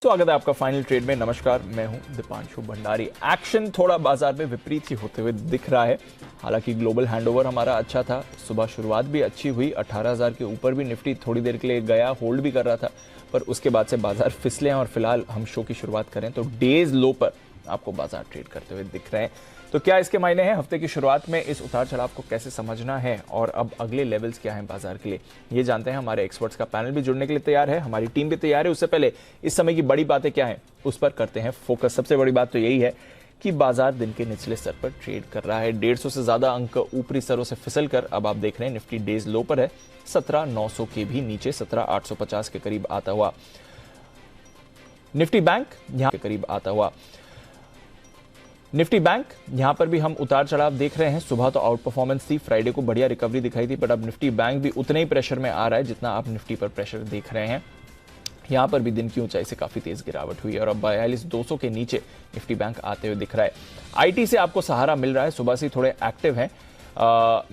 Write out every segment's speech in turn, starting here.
स्वागत है आपका फाइनल ट्रेड में। नमस्कार, मैं हूं दीपांशु भंडारी। एक्शन थोड़ा बाजार में विपरीत ही होते हुए दिख रहा है। हालांकि ग्लोबल हैंडओवर हमारा अच्छा था, सुबह शुरुआत भी अच्छी हुई, 18,000 के ऊपर भी निफ्टी थोड़ी देर के लिए गया, होल्ड भी कर रहा था, पर उसके बाद से बाजार फिसले हैं और फिलहाल हम शो की शुरुआत करें तो डेज लो पर आपको बाजार ट्रेड करते हुए दिख रहे हैं। तो क्या इसके मायने हैं? हफ्ते की शुरुआत में इस उतार चढ़ाव को कैसे समझना है और अब अगले लेवल्स क्या हैं बाजार के लिए, ये जानते हैं। हमारे एक्सपर्ट्स का पैनल भी जुड़ने के लिए तैयार है, हमारी टीम भी तैयार है। उससे पहले इस समय की बड़ी बातें क्या हैं उस पर करते हैं फोकस। सबसे बड़ी बात तो यही है कि बाजार दिन के निचले स्तर पर ट्रेड कर रहा है। 150 से ज्यादा अंक ऊपरी स्तरों से फिसल कर अब आप देख रहे हैं निफ्टी डेज लो पर है, 17,900 के भी नीचे 17,850 के करीब आता हुआ। निफ्टी बैंक यहां के करीब आता हुआ। निफ्टी बैंक यहां पर भी हम उतार चढ़ाव देख रहे हैं। सुबह तो आउट परफॉर्मेंस थी, फ्राइडे को बढ़िया रिकवरी दिखाई थी, पर अब निफ्टी बैंक भी उतने ही प्रेशर में आ रहा है जितना आप निफ्टी पर प्रेशर देख रहे हैं। यहां पर भी दिन की ऊंचाई से काफी तेज गिरावट हुई है और अब 42,200 के नीचे निफ्टी बैंक आते हुए दिख रहा है। आईटी से आपको सहारा मिल रहा है, सुबह से थोड़े एक्टिव हैं।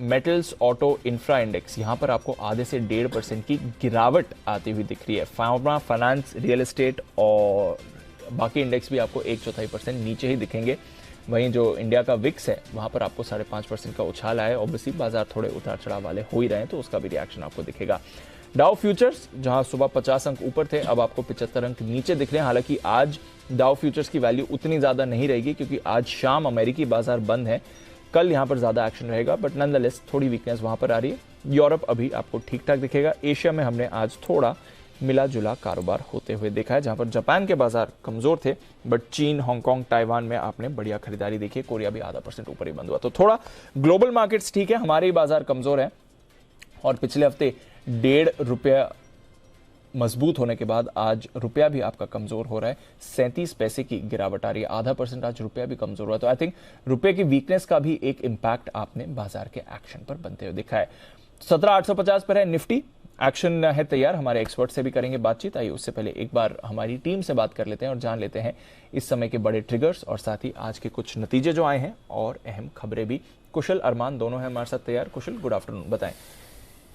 मेटल्स, ऑटो, इंफ्रा इंडेक्स यहां पर आपको आधे से 1.5% की गिरावट आती हुई दिख रही है। फार्मा, फाइनेंस, रियल एस्टेट और बाकी इंडेक्स भी आपको 1/4% नीचे ही दिखेंगे। वहीं जो इंडिया का विक्स है वहां पर आपको 5.5% का उछाल आया है। ऑब्वियसली बाजार थोड़े उतार चढ़ाव वाले हो ही रहे हैं तो उसका भी रिएक्शन आपको दिखेगा। डाउ फ्यूचर्स जहां सुबह 50 अंक ऊपर थे, अब आपको 75 अंक नीचे दिख रहे हैं। हालांकि आज डाउ फ्यूचर्स की वैल्यू उतनी ज्यादा नहीं रहेगी क्योंकि आज शाम अमेरिकी बाजार बंद है, कल यहां पर ज्यादा एक्शन रहेगा, बट नॉनदलेस थोड़ी वीकनेस वहां पर आ रही है। यूरोप अभी आपको ठीक ठाक दिखेगा। एशिया में हमने आज थोड़ा मिला जुला कारोबार होते हुए देखा है, जहां पर जापान के बाजार कमजोर थे, बट चीन, हांगकांग, ताइवान में आपने बढ़िया खरीदारी देखी। कोरिया भी आधा % ऊपर ही बंद हुआ। तो थोड़ा ग्लोबल मार्केट्स ठीक है, हमारे ही बाजार कमजोर है और पिछले हफ्ते 1.5 रुपया मजबूत होने के बाद आज रुपया भी आपका कमजोर हो रहा है। 37 पैसे की गिरावट आ रही है, आधा % आज रुपया भी कमजोर हुआ। तो आई थिंक रुपये की वीकनेस का भी एक इंपैक्ट आपने बाजार के एक्शन पर बनते हुए दिखा है। 17,850 पर है निफ्टी, एक्शन है तैयार। हमारे एक्सपर्ट से भी करेंगे बातचीत। आइए उससे पहले एक बार हमारी टीम से बात कर लेते हैं और जान लेते हैं इस समय के बड़े ट्रिगर्स और साथ ही आज के कुछ नतीजे जो आए हैं और अहम खबरें भी। कुशल, अरमान दोनों हैं हमारे साथ तैयार। कुशल, गुड आफ्टरनून, बताएं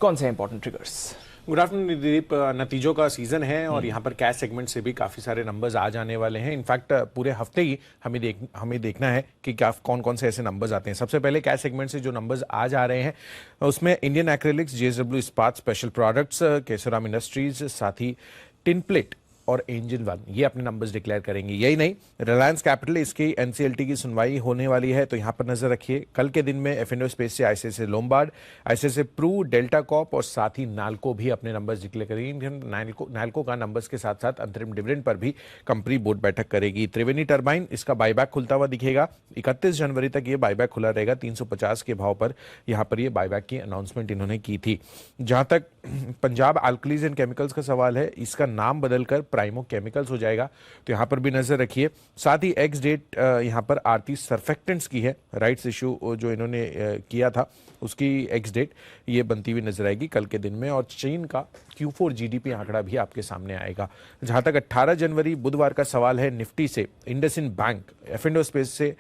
कौन से इंपॉर्टेंट ट्रिगर्स? गुड आफ्टरनून दीप। नतीजों का सीजन है और यहाँ पर कैश सेगमेंट से भी काफ़ी सारे नंबर्स आ जाने वाले हैं। इनफैक्ट पूरे हफ्ते ही हमें देखना है कि क्या कौन कौन से ऐसे नंबर्स आते हैं। सबसे पहले कैश सेगमेंट से जो नंबर्स आज आ रहे हैं उसमें इंडियन एक्रेलिक्स, JSW इस्पात स्पेशल प्रोडक्ट्स, केशोराम इंडस्ट्रीज, साथ ही टिनप्लेट और एंजल वन ये अपने नंबर्स डिक्लेयर करेंगे। यही नहीं, रिलायंस कैपिटल, इसकी NCLT की सुनवाई होने वाली है तो यहाँ पर नजर रखिए। कल के दिन में F&O स्पेस से ICICI Lombard, ICICI Pru, Delta Corp और साथ ही नाल्को भी अपने नंबर्स डिक्लेयर करेंगे। नाल्को का नंबर्स के साथ साथ अंतरिम डिविडेंड पर भी कंपनी बोर्ड बैठक करेगी। त्रिवेणी टर्बाइन, इसका बायबैक खुलता हुआ दिखेगा। 31 जनवरी तक ये बायबैक खुला रहेगा। 350 के भाव पर यहाँ पर ये बायबैक की अनाउंसमेंट इन्होंने की थी। जहां तक पंजाब अल्कलीज एंड केमिकल्स का सवाल है, इसका नाम बदलकर प्राइमो केमिकल्स हो जाएगा तो यहां पर भी नजर रखिए। साथ ही एक्स डेट यहां पर आरती सर्फेक्टेंट्स की है, राइट्स इशू जो इन्होंने किया था उसकी एक्स डेट ये बनती हुई नजर आएगी कल के दिन में। और चीन का Q4 GDP आंकड़ा भी आपके सामने आएगा। जहां तक 18 जनवरी बुधवार का सवाल है, निफ्टी से इंडसइंड बैंक, F&O स्पेस से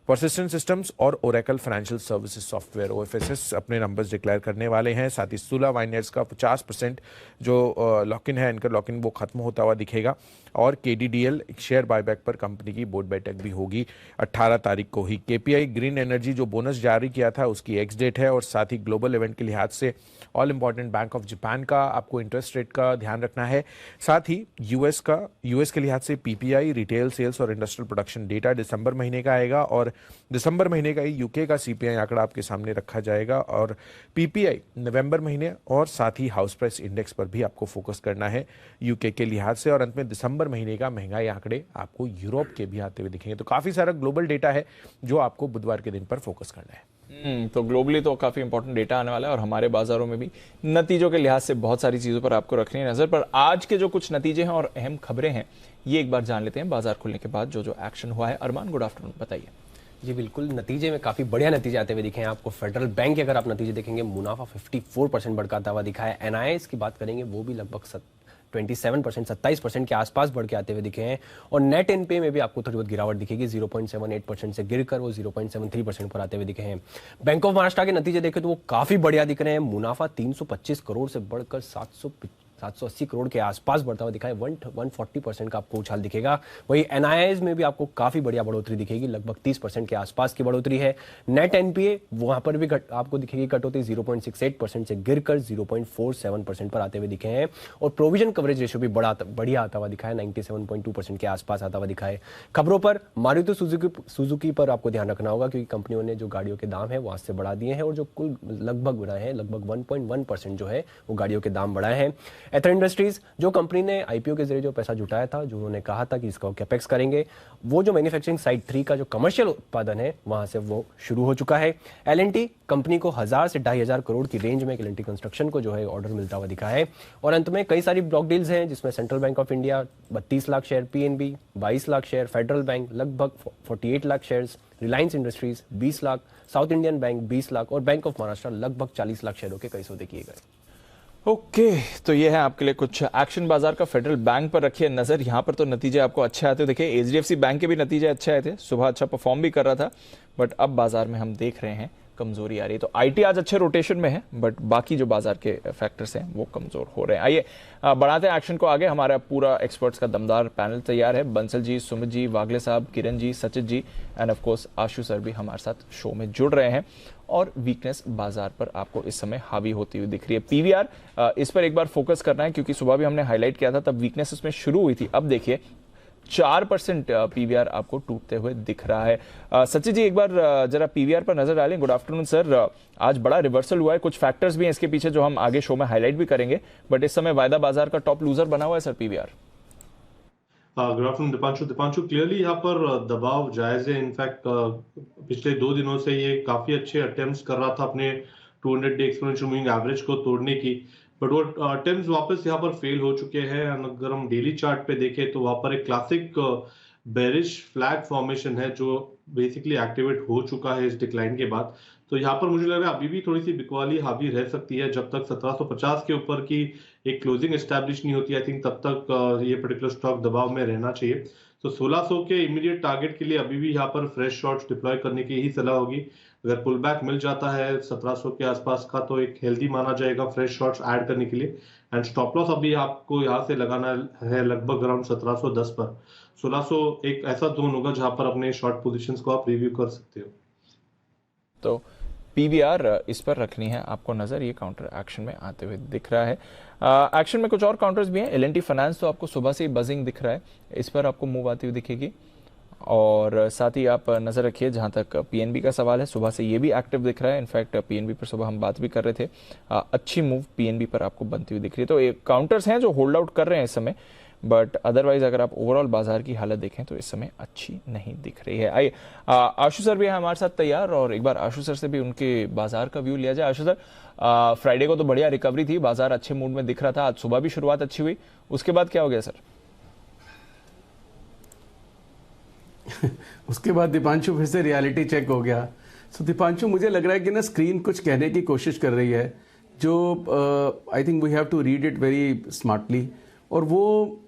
परसिस्टेंट सिस्टम्स और Oracle financial services software OFSS अपने नंबर्स डिक्लेयर करने वाले हैं। साथ ही सुला वाइनर्स का 50% जो लॉक इन है, इनका लॉक इन वो खत्म होता हुआ दिखेगा। और KDDL शेयर बायबैक पर कंपनी की बोर्ड बैठक भी होगी 18 तारीख को ही। KPI ग्रीन एनर्जी जो बोनस जारी किया था उसकी एक्स डेट है। और साथ ही ग्लोबल इवेंट के लिहाज से all important bank of Japan का आपको इंटरेस्ट रेट का ध्यान रखना है। साथ ही यूएस के लिहाज से PPI, रिटेल सेल्स और इंडस्ट्रियल प्रोडक्शन डेटा दिसंबर महीने का आएगा और दिसंबर महीने का ही यूके का CPI आंकड़ा आपके सामने रखा जाएगा। और PPI नवंबर महीने और साथ ही हाउस प्राइस इंडेक्स पर भी आपको फोकस करना है यूके के लिहाज से। और अंत में दिसंबर महीने का महंगाई आंकड़े आपको यूरोप के भी आते हुए दिखेंगे। तो काफी सारा ग्लोबल डेटा है जो आपको बुधवार के दिन पर फोकस करना है। तो ग्लोबली तो काफी इंपॉर्टेंट डेटा आने वाला है और हमारे बाजारों में भी नतीजों के लिहाज से बहुत सारी चीजों पर आपको रखनी है नजर। पर आज के जो कुछ नतीजे हैं और अहम खबरें हैं ये एक बार जान लेते हैं बाजार खुलने के बाद जो एक्शन हुआ है। अरमान, गुड आफ्टरनून, बताइए। जी बिल्कुल, नतीजे में काफ़ी बढ़िया नतीजे आते हुए दिखे हैं आपको। फेडरल बैंक के अगर आप नतीजे देखेंगे, मुनाफा 54% बढ़ता हुआ दिखा है। NII की बात करेंगे वो भी लगभग 27% के आसपास बढ़ के आते हुए दिखे हैं। और नेट एनपीए में भी आपको थोड़ी बहुत गिरावट दिखेगी, 0.78% से गिरकर वो 0.73% पर आते हुए दिखे हैं। बैंक ऑफ महाराष्ट्र के नतीजे देखें तो वो काफ़ी बढ़िया दिख रहे हैं। मुनाफा 325 करोड़ से बढ़कर 780 करोड़ के आसपास बढ़ता हुआ दिखा है। 140% का आपको उछाल दिखेगा। वही एनआईआईज में भी आपको काफी बढ़िया बढ़ोतरी दिखेगी, लगभग 30% के आसपास की बढ़ोतरी है। नेट एनपीए वहां पर भी आपको दिखेगी कटौती, 0.68% से गिरकर 0.47% पर आते हुए दिखे हैं। और प्रोविजन कवरेज रेशियो भी बढ़िया आता हुआ दिखा है, 97.2% के आसपास आता हुआ दिखा है। खबरों पर मारुति सुजुकी पर आपको ध्यान रखना होगा, क्योंकि कंपनियों ने जो गाड़ियों के दाम है वो आज से बढ़ा दिए हैं, और जो कुल लगभग बढ़ाए हैं, लगभग 1.1% जो है वो गाड़ियों के दाम बढ़ाए हैं। एथर इंडस्ट्रीज, जो कंपनी ने आईपीओ के जरिए जो पैसा जुटाया था, जो उन्होंने कहा था कि इसका कैपेक्स करेंगे, वो जो मैन्युफैक्चरिंग साइट 3 का जो कमर्शियल उत्पादन है वहां से वो शुरू हो चुका है। एलएनटी कंपनी को 1000 से 2500 करोड़ की रेंज में एलएनटी कंस्ट्रक्शन को जो है ऑर्डर मिलता हुआ दिखा है। और अंत में कई सारी ब्लॉक डील्स हैं, जिसमें central bank of India 32 lakh share, PNB 22 lakh share, federal bank लगभग 48 lakh shares, Reliance industries 20 lakh, south Indian bank 20 lakh और बैंक ऑफ महाराष्ट्र लगभग 40 लाख शेयरों के कई सौदे किए गए। ओके, तो ये है आपके लिए कुछ एक्शन बाजार का। फेडरल बैंक पर रखिए नजर, यहां पर तो नतीजे आपको अच्छे आते देखिए। एचडीएफसी बैंक के भी नतीजे अच्छे आए थे, सुबह अच्छा परफॉर्म भी कर रहा था, बट अब बाजार में हम देख रहे हैं कमजोरी आ रही है। तो आईटी आज अच्छे रोटेशन में है, बट बाकी जो बाजार के फैक्टर्स हैं वो कमजोर हो रहे हैं। आइए बढ़ाते हैं एक्शन को आगे। हमारा पूरा एक्सपर्ट्स का दमदार पैनल तैयार है। बंसल जी, सुमित जी, वागले साहब, Kiran ji, Sachit ji and of course Ashu sir भी हमारे साथ शो में जुड़ रहे हैं। और वीकनेस बाजार पर आपको इस समय हावी होती हुई दिख रही है। पीवीआर, इस पर एक बार फोकस करना है, क्योंकि सुबह भी हमने हाईलाइट किया था, तब वीकनेस इसमें शुरू हुई थी। अब देखिए 4% पीवीआर आपको टूटते हुए दिख रहा है। सचिन जी, एक बार जरा पीवीआर पर नजर डालें। Good afternoon sir. आज बड़ा रिवर्सल हुआ है, कुछ फैक्टर्स भी हैं इसके पीछे जो हम आगे शो में हाईलाइट भी करेंगे, बट इस समय वायदा बाजार का टॉप लूजर बना हुआ है sir PVR. Good afternoon Deepanshu, clearly यहाँ पर दबाव जायज है। इनफैक्ट पिछले 2 दिनों से ये काफी अच्छे अटेम्प्ट्स कर रहा था अपने 200 डे एक्सपोनेंशियल मूविंग एवरेज को तोड़ने की, बट वो अटेम्प्ट्स वापस यहाँ पर फेल हो चुके हैं। अगर हम डेली चार्ट पे देखें तो वहां पर एक क्लासिक बेरिश फ्लैग फॉर्मेशन है जो बेसिकली एक्टिवेट हो चुका है इस डिक्लाइन के बाद। तो यहाँ पर मुझे लग रहा है अभी भी थोड़ी सी बिकवाली हावी रह सकती है, जब तक 1750 के ऊपर की एक क्लोजिंग एस्टैब्लिश नहीं होती। आई थिंक तब तक ये पर्टिकुलर स्टॉक दबाव में रहना चाहिए। तो 1600 के इमीडिएट टारगेट के लिए अभी भी यहाँ पर फ्रेश शॉट्स डिप्लॉय करने की ही सलाह होगी। अगर पुल बैक मिल जाता है 1700 के आसपास का, तो एक हेल्दी माना जाएगा फ्रेश शॉट्स ऐड करने के लिए। एंड स्टॉप लॉस अभी आपको यहाँ से लगाना है लगभग अराउंड 1710 पर। 1600 एक ऐसा जोन होगा जहां पर अपने शॉर्ट पोजीशंस को आप रिव्यू कर सकते हो। तो पीवीआर इस पर रखनी है आपको नजर, ये काउंटर एक्शन में आते हुए दिख रहा है। एक्शन में कुछ और काउंटर्स भी हैं। एलएनटी फाइनेंस तो आपको सुबह से ही बजिंग दिख रहा है, इस पर आपको मूव आती हुई दिखेगी। और साथ ही आप नजर रखिए जहां तक पीएनबी का सवाल है, सुबह से ये भी एक्टिव दिख रहा है। इनफैक्ट पीएनबी पर सुबह हम बात भी कर रहे थे, अच्छी मूव पीएनबी पर आपको बनती हुई दिख रही है। तो ये काउंटर्स हैं जो होल्ड आउट कर रहे हैं इस समय, बट अदरवाइज अगर आप ओवरऑल बाजार की हालत देखें तो इस समय अच्छी नहीं दिख रही है। आइए आशु सर भी है हमारे साथ तैयार, और एक बार आशु सर से भी उनके बाजार का व्यू लिया जाए। आशु सर, फ्राइडे को तो बढ़िया रिकवरी थी, बाजार अच्छे मूड में दिख रहा था, आज सुबह भी शुरुआत अच्छी हुई, उसके बाद क्या हो गया सर? उसके बाद दीपांशु फिर से रियलिटी चेक हो गया। सो दीपांशु, मुझे लग रहा है कि ना स्क्रीन कुछ कहने की कोशिश कर रही है, जो I think we have to read it very smartly. और वो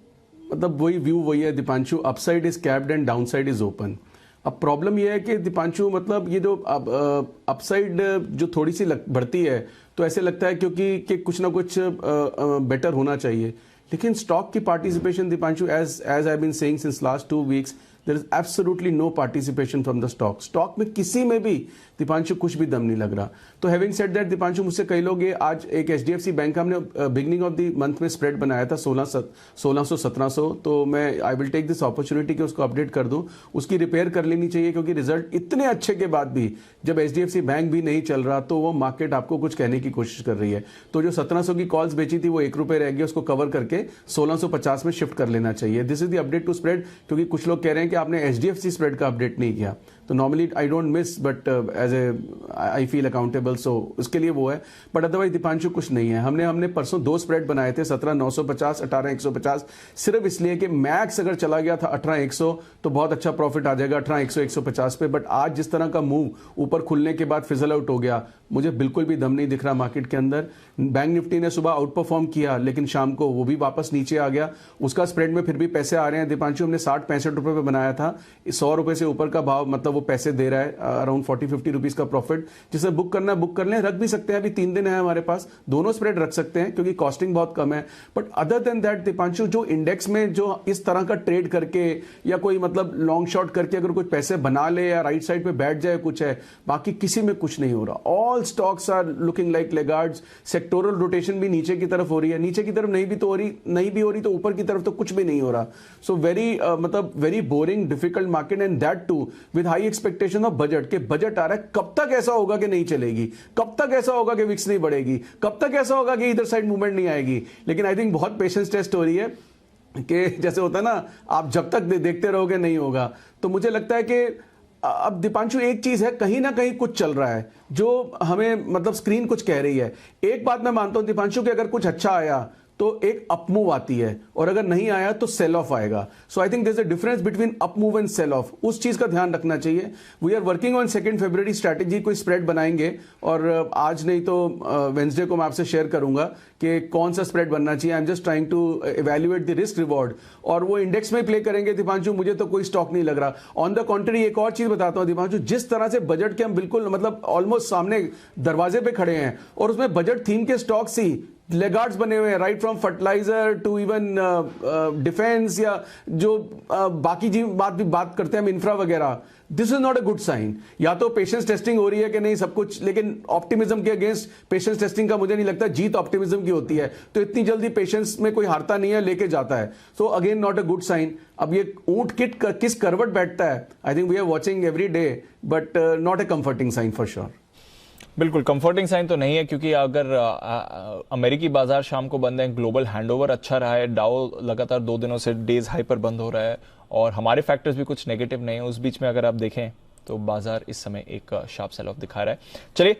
मतलब वही व्यू वही है Deepanshu, upside is capped and downside is open. अब प्रॉब्लम यह है कि दीपांशु मतलब ये जो अपसाइड जो थोड़ी सी बढ़ती है तो ऐसे लगता है क्योंकि कि कुछ ना कुछ बेटर होना चाहिए, लेकिन स्टॉक की participation Deepanshu as I been saying since last 2 weeks there is absolutely no participation from the stock में किसी में भी दीपांशु कुछ भी दम नहीं लग रहा। तो हैविंग सेड दैट दीपांशु, मुझसे कई लोग ये आज एक एचडीएफसी बैंक का हमने बिगनिंग ऑफ द मंथ में स्प्रेड बनाया था 1600-1700, तो मैं I will take this opportunity कि उसको अपडेट कर दूं, उसकी रिपेयर कर लेनी चाहिए, क्योंकि रिजल्ट इतने अच्छे के बाद भी जब एचडीएफसी बैंक भी नहीं चल रहा तो वो मार्केट आपको कुछ कहने की कोशिश कर रही है। तो जो 1700 की कॉल्स बेची थी वो ₹1 रह गई, उसको कवर करके 1650 में शिफ्ट कर लेना चाहिए। This is the update to spread, क्योंकि कुछ लोग कह रहे हैं कि आपने एचडीएफसी स्प्रेड का अपडेट नहीं किया। तो normally I don't miss, but as a I feel accountable, so उसके लिए वो है। बट अदरवाइज दीपांशु कुछ नहीं है। हमने परसों 2 स्प्रेड बनाए थे, 17,950, 18,150, सिर्फ इसलिए कि मैक्स अगर चला गया था 18,100 तो बहुत अच्छा प्रॉफिट आ जाएगा 18,100, 150 पे। बट आज जिस तरह का मूव ऊपर खुलने के बाद फिजल आउट हो गया, मुझे बिल्कुल भी दम नहीं दिख रहा मार्केट के अंदर। बैंक निफ्टी ने सुबह आउट परफॉर्म किया, लेकिन शाम को वो भी वापस नीचे आ गया। उसका स्प्रेड में फिर भी पैसे आ रहे हैं दीपांशु। हमने 60-65 रुपए पे बनाया था, ₹100 से ऊपर का भाव, मतलब वो पैसे दे रहा है, अराउंड 40-50 रुपीज का प्रॉफिट, जिसे बुक करना है बुक कर लें, रख भी सकते हैं, अभी 3 दिन है हमारे पास, दोनों स्प्रेड रख सकते हैं क्योंकि कॉस्टिंग बहुत कम है। But other than that Deepanshu, जो इंडेक्स में जो इस तरह का ट्रेड करके या कोई मतलब लॉन्ग शॉट करके अगर कुछ पैसे बना ले या राइट साइड पे बैठ जाए कुछ है, बाकी किसी में कुछ नहीं हो रहा। All stocks are looking like laggards. Sectoral rotation भी नीचे की तरफ हो रही है, नीचे की तरफ नहीं भी हो रही तो ऊपर की तरफ तो कुछ भी नहीं हो रहा। सो मतलब very boring difficult market, and that too with high expectation of budget, के बजट आ रहा है, कब तक ऐसा होगा कि नहीं चलेगी, कब तक ऐसा होगा कि विक्स नहीं बढ़ेगी, कब तक ऐसा होगा कि इधर साइड मूवमेंट नहीं आएगी। लेकिन आई थिंक बहुत पेशेंस टेस्ट हो रही है कि जैसे होता है ना, आप जब तक देखते रहोगे नहीं होगा। तो मुझे लगता है कि अब दीपांशु एक चीज है, कहीं ना कहीं कुछ चल रहा है जो हमें मतलब स्क्रीन कुछ कह रही है। एक बात मैं मानता हूं दीपांशु कि अगर कुछ अच्छा आया तो एक अप मूव आती है, और अगर नहीं आया तो सेल ऑफ आएगा। So I think there is a difference between up move and sell off, उस चीज का ध्यान रखना चाहिए। We are working on 2 February strategy, कोई स्प्रेड बनाएंगे, और आज नहीं तो वेंसडे को मैं आपसे शेयर करूंगा कि कौन सा स्प्रेड बनना चाहिए। I am just trying to evaluate the risk reward, और वो इंडेक्स में प्ले करेंगे दीपांशु, मुझे तो कोई स्टॉक नहीं लग रहा। ऑन द कॉन्ट्री एक और चीज बताता हूं दीपांशु, जिस तरह से बजट के हम बिल्कुल मतलब ऑलमोस्ट सामने दरवाजे पे खड़े हैं, और उसमें बजट थीम के स्टॉक्स ही लेगार्ड्स बने हुए हैं, right from fertilizer to even defence, या जो बाकी जी बात करते हैं हम, इंफ्रा वगैरह। This is not a good sign. या तो पेशेंस टेस्टिंग हो रही है कि नहीं सब कुछ, लेकिन ऑप्टिमिज्म के अगेंस्ट पेशेंस टेस्टिंग का मुझे नहीं लगता जीत ऑप्टिमिज्म की होती है। तो इतनी जल्दी पेशेंस में कोई हारता नहीं है, लेके जाता है। So again not a good sign. अब ये ऊंट किस करवट बैठता है, I think we are watching every day, but not a comforting sign for sure. बिल्कुल कंफर्टिंग साइन तो नहीं है, क्योंकि अगर अमेरिकी बाजार शाम को बंद है, ग्लोबल हैंडओवर अच्छा रहा है, डाउ लगातार 2 दिनों से डेज हाई पर बंद हो रहा है, और हमारे फैक्टर्स भी कुछ नेगेटिव नहीं है। उस बीच में अगर आप देखें तो बाजार इस समय एक शार्प सेल ऑफ दिखा रहा है। चलिए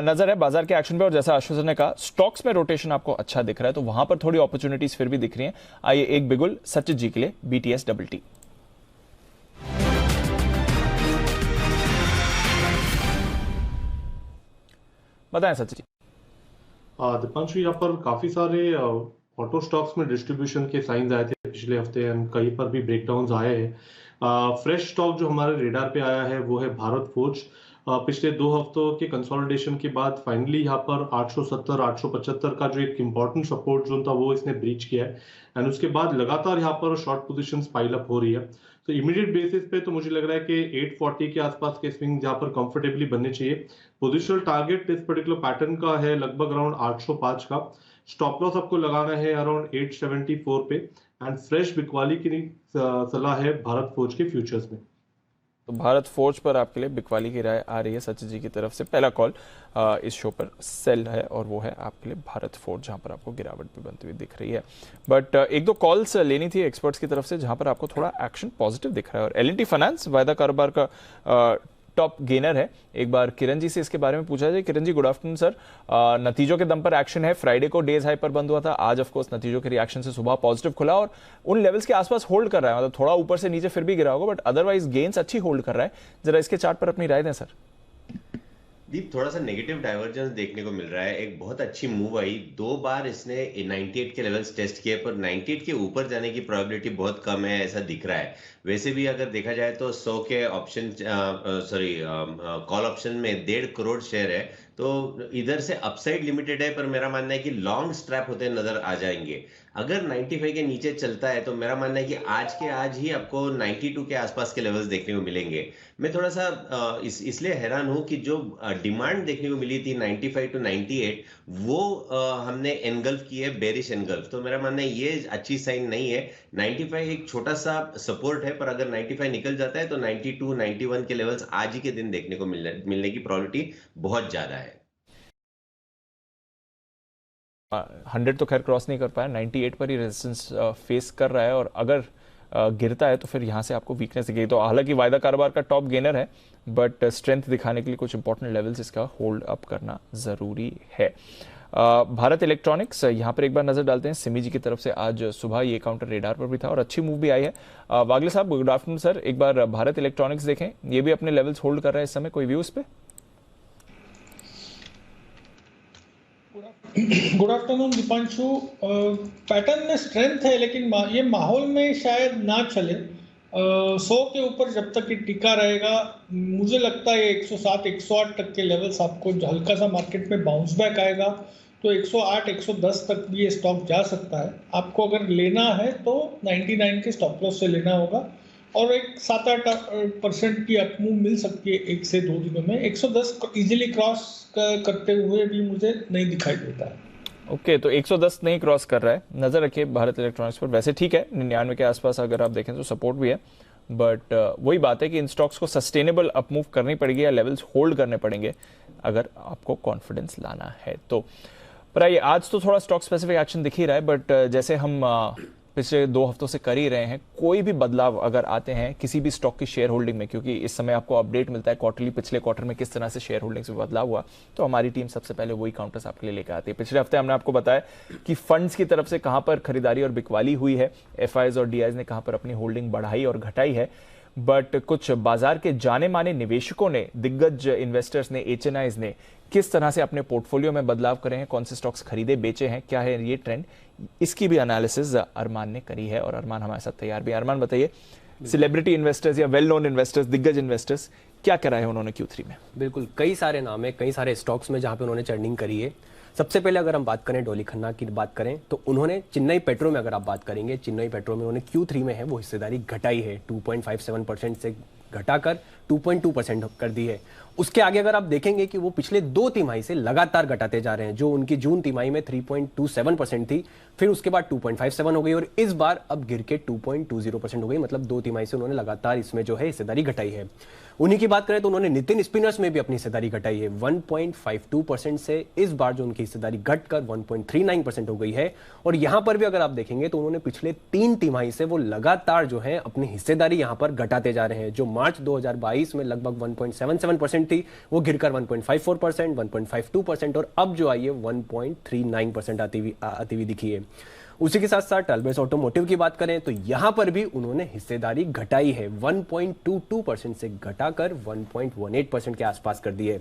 नजर है बाजार के एक्शन पे, और जैसा आश्वासन ने कहा स्टॉक्स में रोटेशन आपको अच्छा दिख रहा है, तो वहां पर थोड़ी अपॉर्चुनिटीज फिर भी दिख रही हैं। आइए एक बिगुल सचिन जी के लिए BTS DT। बताएं सचिन जी। दीपांशु, यहाँ पर काफी सारे ऑटो स्टॉक्स में डिस्ट्रीब्यूशन के साइंस आए थे पिछले हफ्ते, एंड कहीं पर भी ब्रेकडाउन्स आए हैं। फ्रेश स्टॉक जो हमारे रेडार पे आया है वो है भारत फोर्ज। पिछले 2 हफ्तों के कंसोलिडेशन के बाद फाइनली यहाँ पर 870-875 का जो एक इंपॉर्टेंट सपोर्ट जोन था वो इसने ब्रीच किया है, एंड उसके बाद लगातार यहाँ पर शॉर्ट पोजीशंस पाइल अप हो रही है। तो इमीडिएट बेसिस पे तो मुझे लग रहा है कि 840 के आसपास के स्विंग यहाँ पर कंफर्टेबली बनने चाहिए। पोजिशनल टारगेट इस पर्टिकुलर पैटर्न का है लगभग अराउंड 805 का। स्टॉप लॉस आपको लगाना है अराउंड 874 पे, एंड फ्रेश बिकवाली की सलाह है भारत फोर्ज के फ्यूचर्स में। तो भारत फोर्ज पर आपके लिए बिकवाली की राय आ रही है सचिन जी की तरफ से। पहला कॉल इस शो पर सेल है, और वो है आपके लिए भारत फोर्ज, जहां पर आपको गिरावट भी बनती हुई दिख रही है। बट 1-2 कॉल्स लेनी थी एक्सपर्ट्स की तरफ से, जहां पर आपको थोड़ा एक्शन पॉजिटिव दिख रहा है। और L&T फाइनेंस वायदा कारोबार का टॉप गेनर है। एक बार किरण जी से इसके बारे में पूछा जाए। Kiran ji, good afternoon sir. नतीजों के दम पर एक्शन है, फ्राइडे को डेज हाई पर बंद हुआ था, आज ऑफ कोर्स नतीजों के रिएक्शन से सुबह पॉजिटिव खुला और उन लेवल्स के आसपास होल्ड कर रहा है, मतलब थोड़ा ऊपर से नीचे फिर भी गिरा होगा, बट अदरवाइज गेन्स अच्छी होल्ड कर रहा है। जरा इसके चार्ट पर अपनी राय दें सर। दीप, थोड़ा सा नेगेटिव डाइवर्जेंस देखने को मिल रहा है। एक बहुत अच्छी मूव आई, 2 बार इसने 98 के लेवल्स टेस्ट किए, पर 98 के ऊपर जाने की प्रोबेबिलिटी बहुत कम है ऐसा दिख रहा है। वैसे भी अगर देखा जाए तो 100 के ऑप्शन कॉल ऑप्शन में 1.5 करोड़ शेयर है, तो इधर से अपसाइड लिमिटेड है, पर मेरा मानना है कि लॉन्ग स्ट्रैप होते नजर आ जाएंगे। अगर 95 के नीचे चलता है तो मेरा मानना है कि आज के आज ही आपको 92 के आसपास के लेवल्स देखने को मिलेंगे। मैं थोड़ा सा इसलिए हैरान हूं कि जो डिमांड देखने को मिली थी 95 to 98, वो हमने एनगल्फ की है, बेरिश एनगल्फ। तो मेरा मानना है ये अच्छी साइन नहीं है। 95 एक छोटा सा सपोर्ट है, पर अगर 95 निकल जाता है तो 92, 91 के लेवल्स आज ही के दिन देखने को मिलने की प्रोबेबिलिटी बहुत ज्यादा है। 100 तो खैर क्रॉस नहीं कर पाया, 98 पर ही रेजिस्टेंस फेस कर रहा है, और अगर गिरता है तो फिर यहाँ से आपको वीकनेस दिखेगी। तो हालांकि वायदा कारोबार का टॉप गेनर है, बट स्ट्रेंथ दिखाने के लिए कुछ इंपॉर्टेंट लेवल्स इसका होल्ड अप करना जरूरी है। भारत इलेक्ट्रॉनिक्स, यहाँ पर एक बार नजर डालते हैं। सिमी जी की तरफ से आज सुबह ये काउंटर रेडार पर भी था और अच्छी मूव भी आई है। वागले साहब, गुड आफ्टरनून सर। एक बार भारत इलेक्ट्रॉनिक्स देखें, ये भी अपने लेवल्स होल्ड कर रहा है इस समय, कोई व्यू इस पे? Good afternoon Deepanshu. पैटर्न में स्ट्रेंथ है, लेकिन ये माहौल में शायद ना चले। 100 के ऊपर जब तक ये टिका रहेगा, मुझे लगता है 107 108 तक के लेवल्स आपको हल्का सा मार्केट में बाउंस बैक आएगा तो 108 110 तक भी ये स्टॉक जा सकता है। आपको अगर लेना है तो 99 के स्टॉप लॉस से लेना होगा और एक 7-8% की अपमूव मिल सकती है 1 से 2 दिनों में। 110 इजीली क्रॉस करते हुए भी मुझे नहीं दिखाई देता है। ओके, तो 110 नहीं क्रॉस कर रहा है, नजर रखिए भारत इलेक्ट्रॉनिक्स पर। वैसे ठीक है, 99 के आसपास अगर आप देखें तो सपोर्ट भी है, बट वही बात है कि इन स्टॉक्स को सस्टेनेबल अपमूव करनी पड़ेगी या लेवल्स होल्ड करने पड़ेंगे अगर आपको कॉन्फिडेंस लाना है तो। पर आइए, आज तो थोड़ा स्टॉक स्पेसिफिक एक्शन दिख ही रहा है, बट जैसे हम पिछले 2 हफ्तों से कर ही रहे हैं, कोई भी बदलाव अगर आते हैं किसी भी स्टॉक की शेयर होल्डिंग में, क्योंकि इस समय आपको अपडेट मिलता है क्वार्टरली, पिछले क्वार्टर में किस तरह से शेयर होल्डिंग्स में बदलाव हुआ, तो हमारी टीम सबसे पहले वही काउंटर्स आपके लिए लेकर आती है। पिछले हफ्ते हमने आपको बताया कि फंड्स की तरफ से कहां पर खरीदारी और बिकवाली हुई है, एफआईज और डीआईज ने कहां पर अपनी होल्डिंग बढ़ाई और घटाई है, बट कुछ बाजार के जाने माने निवेशकों ने, दिग्गज इन्वेस्टर्स ने, एचएनआईज ने किस तरह से अपने पोर्टफोलियो में बदलाव करे हैं, कौन से स्टॉक्स खरीदे बेचे हैं, क्या है ये ट्रेंड, इसकी भी एनालिसिस अरमान ने करी है और अरमान हमारे साथ तैयार भी है। अरमान बताइए, सेलिब्रिटी इन्वेस्टर्स या वेल नोन इन्वेस्टर्स, दिग्गज इन्वेस्टर्स, क्या करा है उन्होंने Q3 में? बिल्कुल, कई सारे नाम है, कई सारे स्टॉक्स में जहां पे उन्होंने चर्निंग करी है। सबसे पहले अगर हम बात करें डोली खन्ना की बात करें तो उन्होंने चेन्नई पेट्रो में, अगर आप बात करेंगे चेन्नई पेट्रो में उन्होंने Q3 में है वो हिस्सेदारी घटाई है, 2.57% से घटाकर 2.2% कर दी है। उसके आगे अगर आप देखेंगे कि वो पिछले 2 तिमाही से लगातार घटाते जा रहे हैं, जो उनकी जून तिमाही में 3.27% थी, फिर उसके बाद 2.57 हो गई और इस बार अब गिर के 2.20% हो गई। मतलब 2 तिमाही से उन्होंने लगातार इसमें जो है हिस्सेदारी घटाई है। उन्हीं की बात करें तो उन्होंने नितिन स्पिनर्स में भी अपनी हिस्सेदारी घटाई है, 1.52% से इस बार जो उनकी हिस्सेदारी घटकर 1.39% हो गई है। और यहां पर भी अगर आप देखेंगे तो उन्होंने पिछले 3 तिमाही से वो लगातार जो है अपनी हिस्सेदारी यहां पर घटाते जा रहे हैं। जो मार्च 2022 में लगभग 1.77% थी, वो गिरकर 1.54%, 1.52% और अब जो आई है 1.39% आती हुई दिखी है। उसी के साथ साथ टलबेस ऑटोमोटिव की बात करें तो यहां पर भी उन्होंने हिस्सेदारी घटाई है, 1.22% से घटाकर 1.18% के आसपास कर दी है।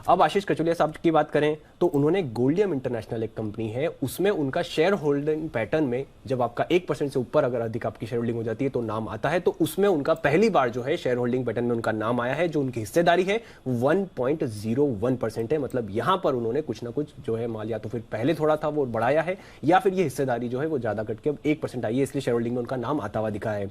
अब आशीष कचोलिया साहब की बात करें तो उन्होंने गोल्डियम इंटरनेशनल एक कंपनी है, उसमें उनका शेयर होल्डिंग पैटर्न में जब आपका 1% से ऊपर अगर अधिक आपकी शेयर होल्डिंग हो जाती है तो नाम आता है, तो उसमें उनका पहली बार जो है शेयर होल्डिंग पैटर्न में उनका नाम आया है। जो उनकी हिस्सेदारी है 1.01% है। मतलब यहां पर उन्होंने कुछ ना कुछ जो है माल या तो फिर पहले थोड़ा था वो बढ़ाया है या फिर ये हिस्सेदारी जो है वो ज्यादा कट के 1% आई है, इसलिए शेयर होल्डिंग में उनका नाम आता हुआ दिखा है।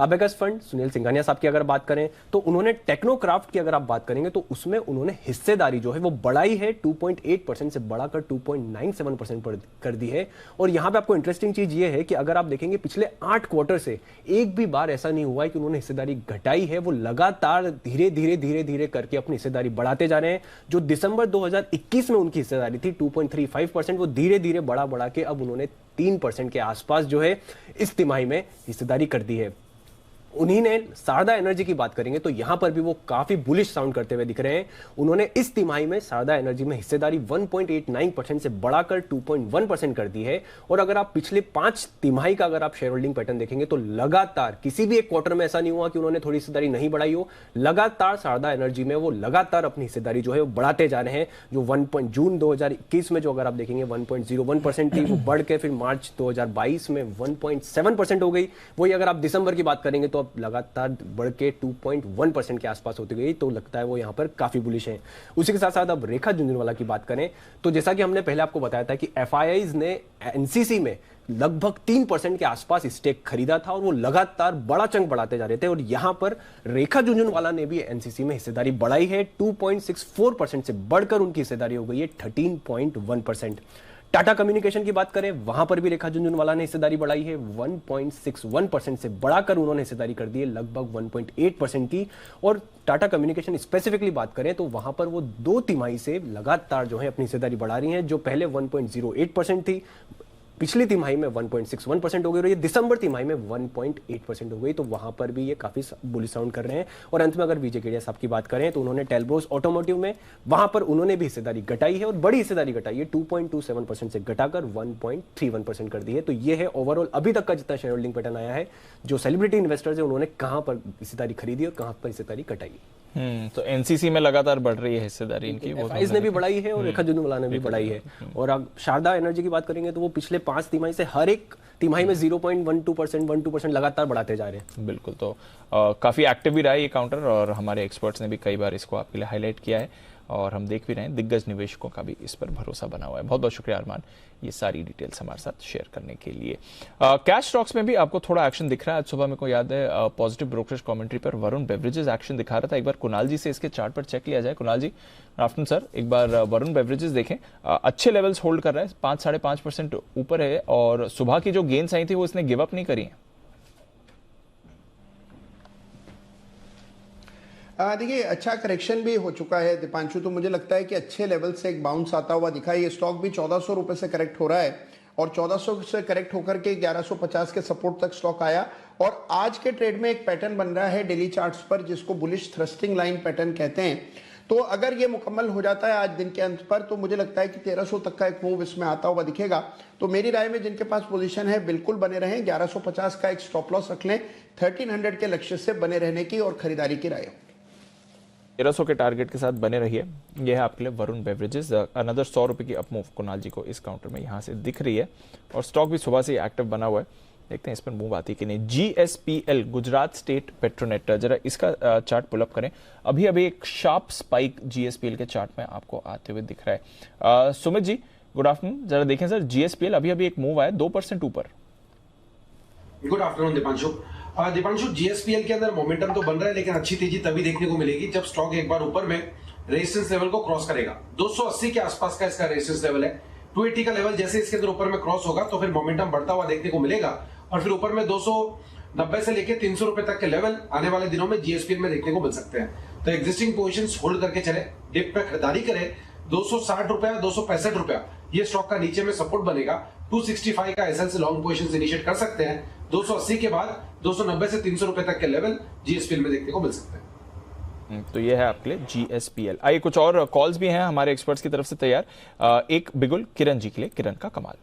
अबेकस फंड सुनील सिंघानिया साहब की अगर बात करें तो उन्होंने टेक्नोक्राफ्ट की अगर आप बात करेंगे तो उसमें उन्होंने हिस्सेदारी जो है वो बढ़ाई है, 2.8% से बढ़ाकर 2.97% पर कर दी है। और यहां पे आपको इंटरेस्टिंग चीज ये है कि अगर आप देखेंगे पिछले 8 क्वार्टर से एक भी बार ऐसा नहीं हुआ है कि उन्होंने हिस्सेदारी घटाई है, वो लगातार धीरे धीरे करके अपनी हिस्सेदारी बढ़ाते जा रहे हैं। जो दिसंबर 2021 में उनकी हिस्सेदारी थी 2.35%, वो धीरे धीरे बढ़ा के अब उन्होंने 3% के आसपास जो है इस तिमाही में हिस्सेदारी कर दी है। उन्हीं ने शारदा एनर्जी की बात करेंगे तो यहां पर भी वो काफी बुलिश साउंड करते हुए दिख रहे हैं। उन्होंने इस तिमाही में शारदा एनर्जी में हिस्सेदारी 1.89% से बढ़ाकर 2.1% कर दी है। और अगर आप पिछले 5 तिमाही का अगर आप शेयर होल्डिंग पैटर्न देखेंगे तो लगातार किसी भी एक क्वार्टर में ऐसा नहीं हुआ कि उन्होंने थोड़ी हिस्सेदारी नहीं बढ़ाई हो। लगातार शारदा एनर्जी में वो लगातार अपनी हिस्सेदारी जो है वो बढ़ाते जा रहे हैं। जो जून 2021 में जो अगर आप देखेंगे 1.01% थी, वो बढ़ के फिर मार्च 2022 में 1.7% हो गई। वही अगर आप दिसंबर की बात करेंगे तो अब लगातार बढ़ के 2.1% के आसपास होती गई। तो लगता है वो यहां पर काफी बुलिश हैं। उसी के साथ साथ अब रेखा झुंझुनवाला की बात करें तो जैसा कि हमने पहले आपको बताया था कि एफआईआईज ने एनसीसी में लगभग 3% के आसपास स्टेक खरीदा था और वो लगातार बड़ा चंक बढ़ाते जा रहे थे। और यहां पर रेखा झुंझुनवाला ने भी एनसीसी में हिस्सेदारी बढ़ाई है, 2.64% से बढ़कर उनकी हिस्सेदारी हो गई है 13.1%। टाटा कम्युनिकेशन की बात करें वहां पर भी रेखा झुंझुनवाला ने हिस्सेदारी बढ़ाई है, 1.61% से बढ़ाकर उन्होंने हिस्सेदारी कर दी है लगभग 1.8% की। और टाटा कम्युनिकेशन स्पेसिफिकली बात करें तो वहां पर वो 2 तिमाही से लगातार जो है अपनी हिस्सेदारी बढ़ा रही हैं। जो पहले 1.08% थी, पिछली तिमाही में 1.61% हो गई और ये दिसंबर तिमाही में 1.8% हो गई। तो वहां पर भी ये काफी बुलिश साउंड कर रहे हैं। और अंत में अगर विजय केडिया साहब की बात करें तो उन्होंने टेलब्रोस ऑटोमोटिव में वहां पर उन्होंने भी हिस्सेदारी घटाई है और बड़ी हिस्सेदारी घटाई है, 2.27% से घटाकर 1.31% कर दी है। तो ये है ओवरऑल अभी तक का जितना शेयर होल्डिंग पैटर्न आया है। जो सेलिब्रिटी इन्वेस्टर्स है उन्होंने कहां पर हिस्सेदारी खरीदी और कहां पर हिस्सेदारी घटाई। तो एनसीसी में लगातार बढ़ रही है हिस्सेदारी इनकी, वो ने भी बढ़ाई है और रेखा झुंझुनवाला ने भी बढ़ाई है। और अब शारदा एनर्जी की बात करेंगे तो वो पिछले 5 तिमाही से हर एक तिमाही में 0.12% लगातार बढ़ाते जा रहे हैं। बिल्कुल, तो काफ़ी एक्टिव भी रहा है ये काउंटर और हमारे एक्सपर्ट्स ने भी कई बार इसको आपके लिए हाईलाइट किया है और हम देख भी रहे हैं दिग्गज निवेशकों का भी इस पर भरोसा बना हुआ है। बहुत बहुत शुक्रिया अरमान ये सारी डिटेल्स हमारे साथ शेयर करने के लिए। कैश स्टॉक्स में भी आपको थोड़ा एक्शन दिख रहा है। आज सुबह मेरे को याद है पॉजिटिव ब्रोकरेज कमेंट्री पर वरुण बेवरेजेस एक्शन दिखा रहा था। एक बार कुणाल जी से इसके चार्ट पर चेक लिया जाए। कुणाल जी, आफ्टरनून सर, एक बार वरुण बेवरेजेस देखें, अच्छे लेवल्स होल्ड कर रहा है, 5-5.5% ऊपर है और सुबह की जो गेन्स आई थी वो इसने गिव अप नहीं करी है। देखिए, अच्छा करेक्शन भी हो चुका है दीपांशु, तो मुझे लगता है कि अच्छे लेवल से एक बाउंस आता हुआ दिखा है। ये स्टॉक भी 1400 रुपए से करेक्ट हो रहा है और 1400 से करेक्ट होकर के 1150 के सपोर्ट तक स्टॉक आया और आज के ट्रेड में एक पैटर्न बन रहा है डेली चार्ट्स पर जिसको बुलिश थ्रस्टिंग लाइन पैटर्न कहते हैं। तो अगर ये मुकम्मल हो जाता है आज दिन के अंत पर तो मुझे लगता है कि 1300 तक का एक मूव इसमें आता हुआ दिखेगा। तो मेरी राय में जिनके पास पोजीशन है बिल्कुल बने रहें, 1150 का एक स्टॉप लॉस रख लें, 1300 के लक्ष्य से बने रहने की और खरीदारी की राय। 1300 के टारगेट के साथ बने रहिए। यह है आपके लिए वरुण बेवरेजेस। अनदर 100 रुपए की अपमूव कुणाल जी को इस काउंटर में यहां से दिख रही है और स्टॉक भी सुबह से एक्टिव बना हुआ है। देखते हैं इस पर मूव आती है कि नहीं। GSPL, गुजरात स्टेट पेट्रोनेट, जरा इसका चार्ट पुलअप करें। अभी एक शार्प स्पाइक GSPL के चार्ट में आपको आते हुए दिख रहा है। सुमित जी, गुड आफ्टरनून, जरा देखें सर, GSPL अभी एक मूव आया 2% ऊपर। Good afternoon Deepanshu. GSPL के अंदर मोमेंटम तो बन रहा है लेकिन अच्छी तेजी तभी देखने को मिलेगी जब स्टॉक एक बार ऊपर में रेजिस्टेंस लेवल को क्रॉस करेगा। 280 के आसपास का इसका रेजिस्टेंस लेवल है। 280 का लेवल जैसे इसके अंदर ऊपर में क्रॉस होगा तो फिर मोमेंटम बढ़ता हुआ देखने को मिलेगा और फिर ऊपर में 290 से लेके 300 रुपए तक के लेवल आने वाले दिनों में GSPL में देखने को मिल सकते हैं। तो एग्जिस्टिंग पोजीशंस होल्ड करके चले, डिप पे खरीदारी करें। 260 रुपया, 265 रुपया ये स्टॉक का नीचे में सपोर्ट बनेगा। 265 का एसएल से लॉन्ग पोजीशंस इनिशिएट कर सकते हैं। 280 के बाद 290 से 300 रुपए तक के लेवल GSPL में देखने को मिल सकते हैं। तो ये है आपके लिए GSPL। आइए, कुछ और कॉल्स भी हैं हमारे एक्सपर्ट्स की तरफ से तैयार। एक बिगुल किरण जी के लिए, किरण का कमाल।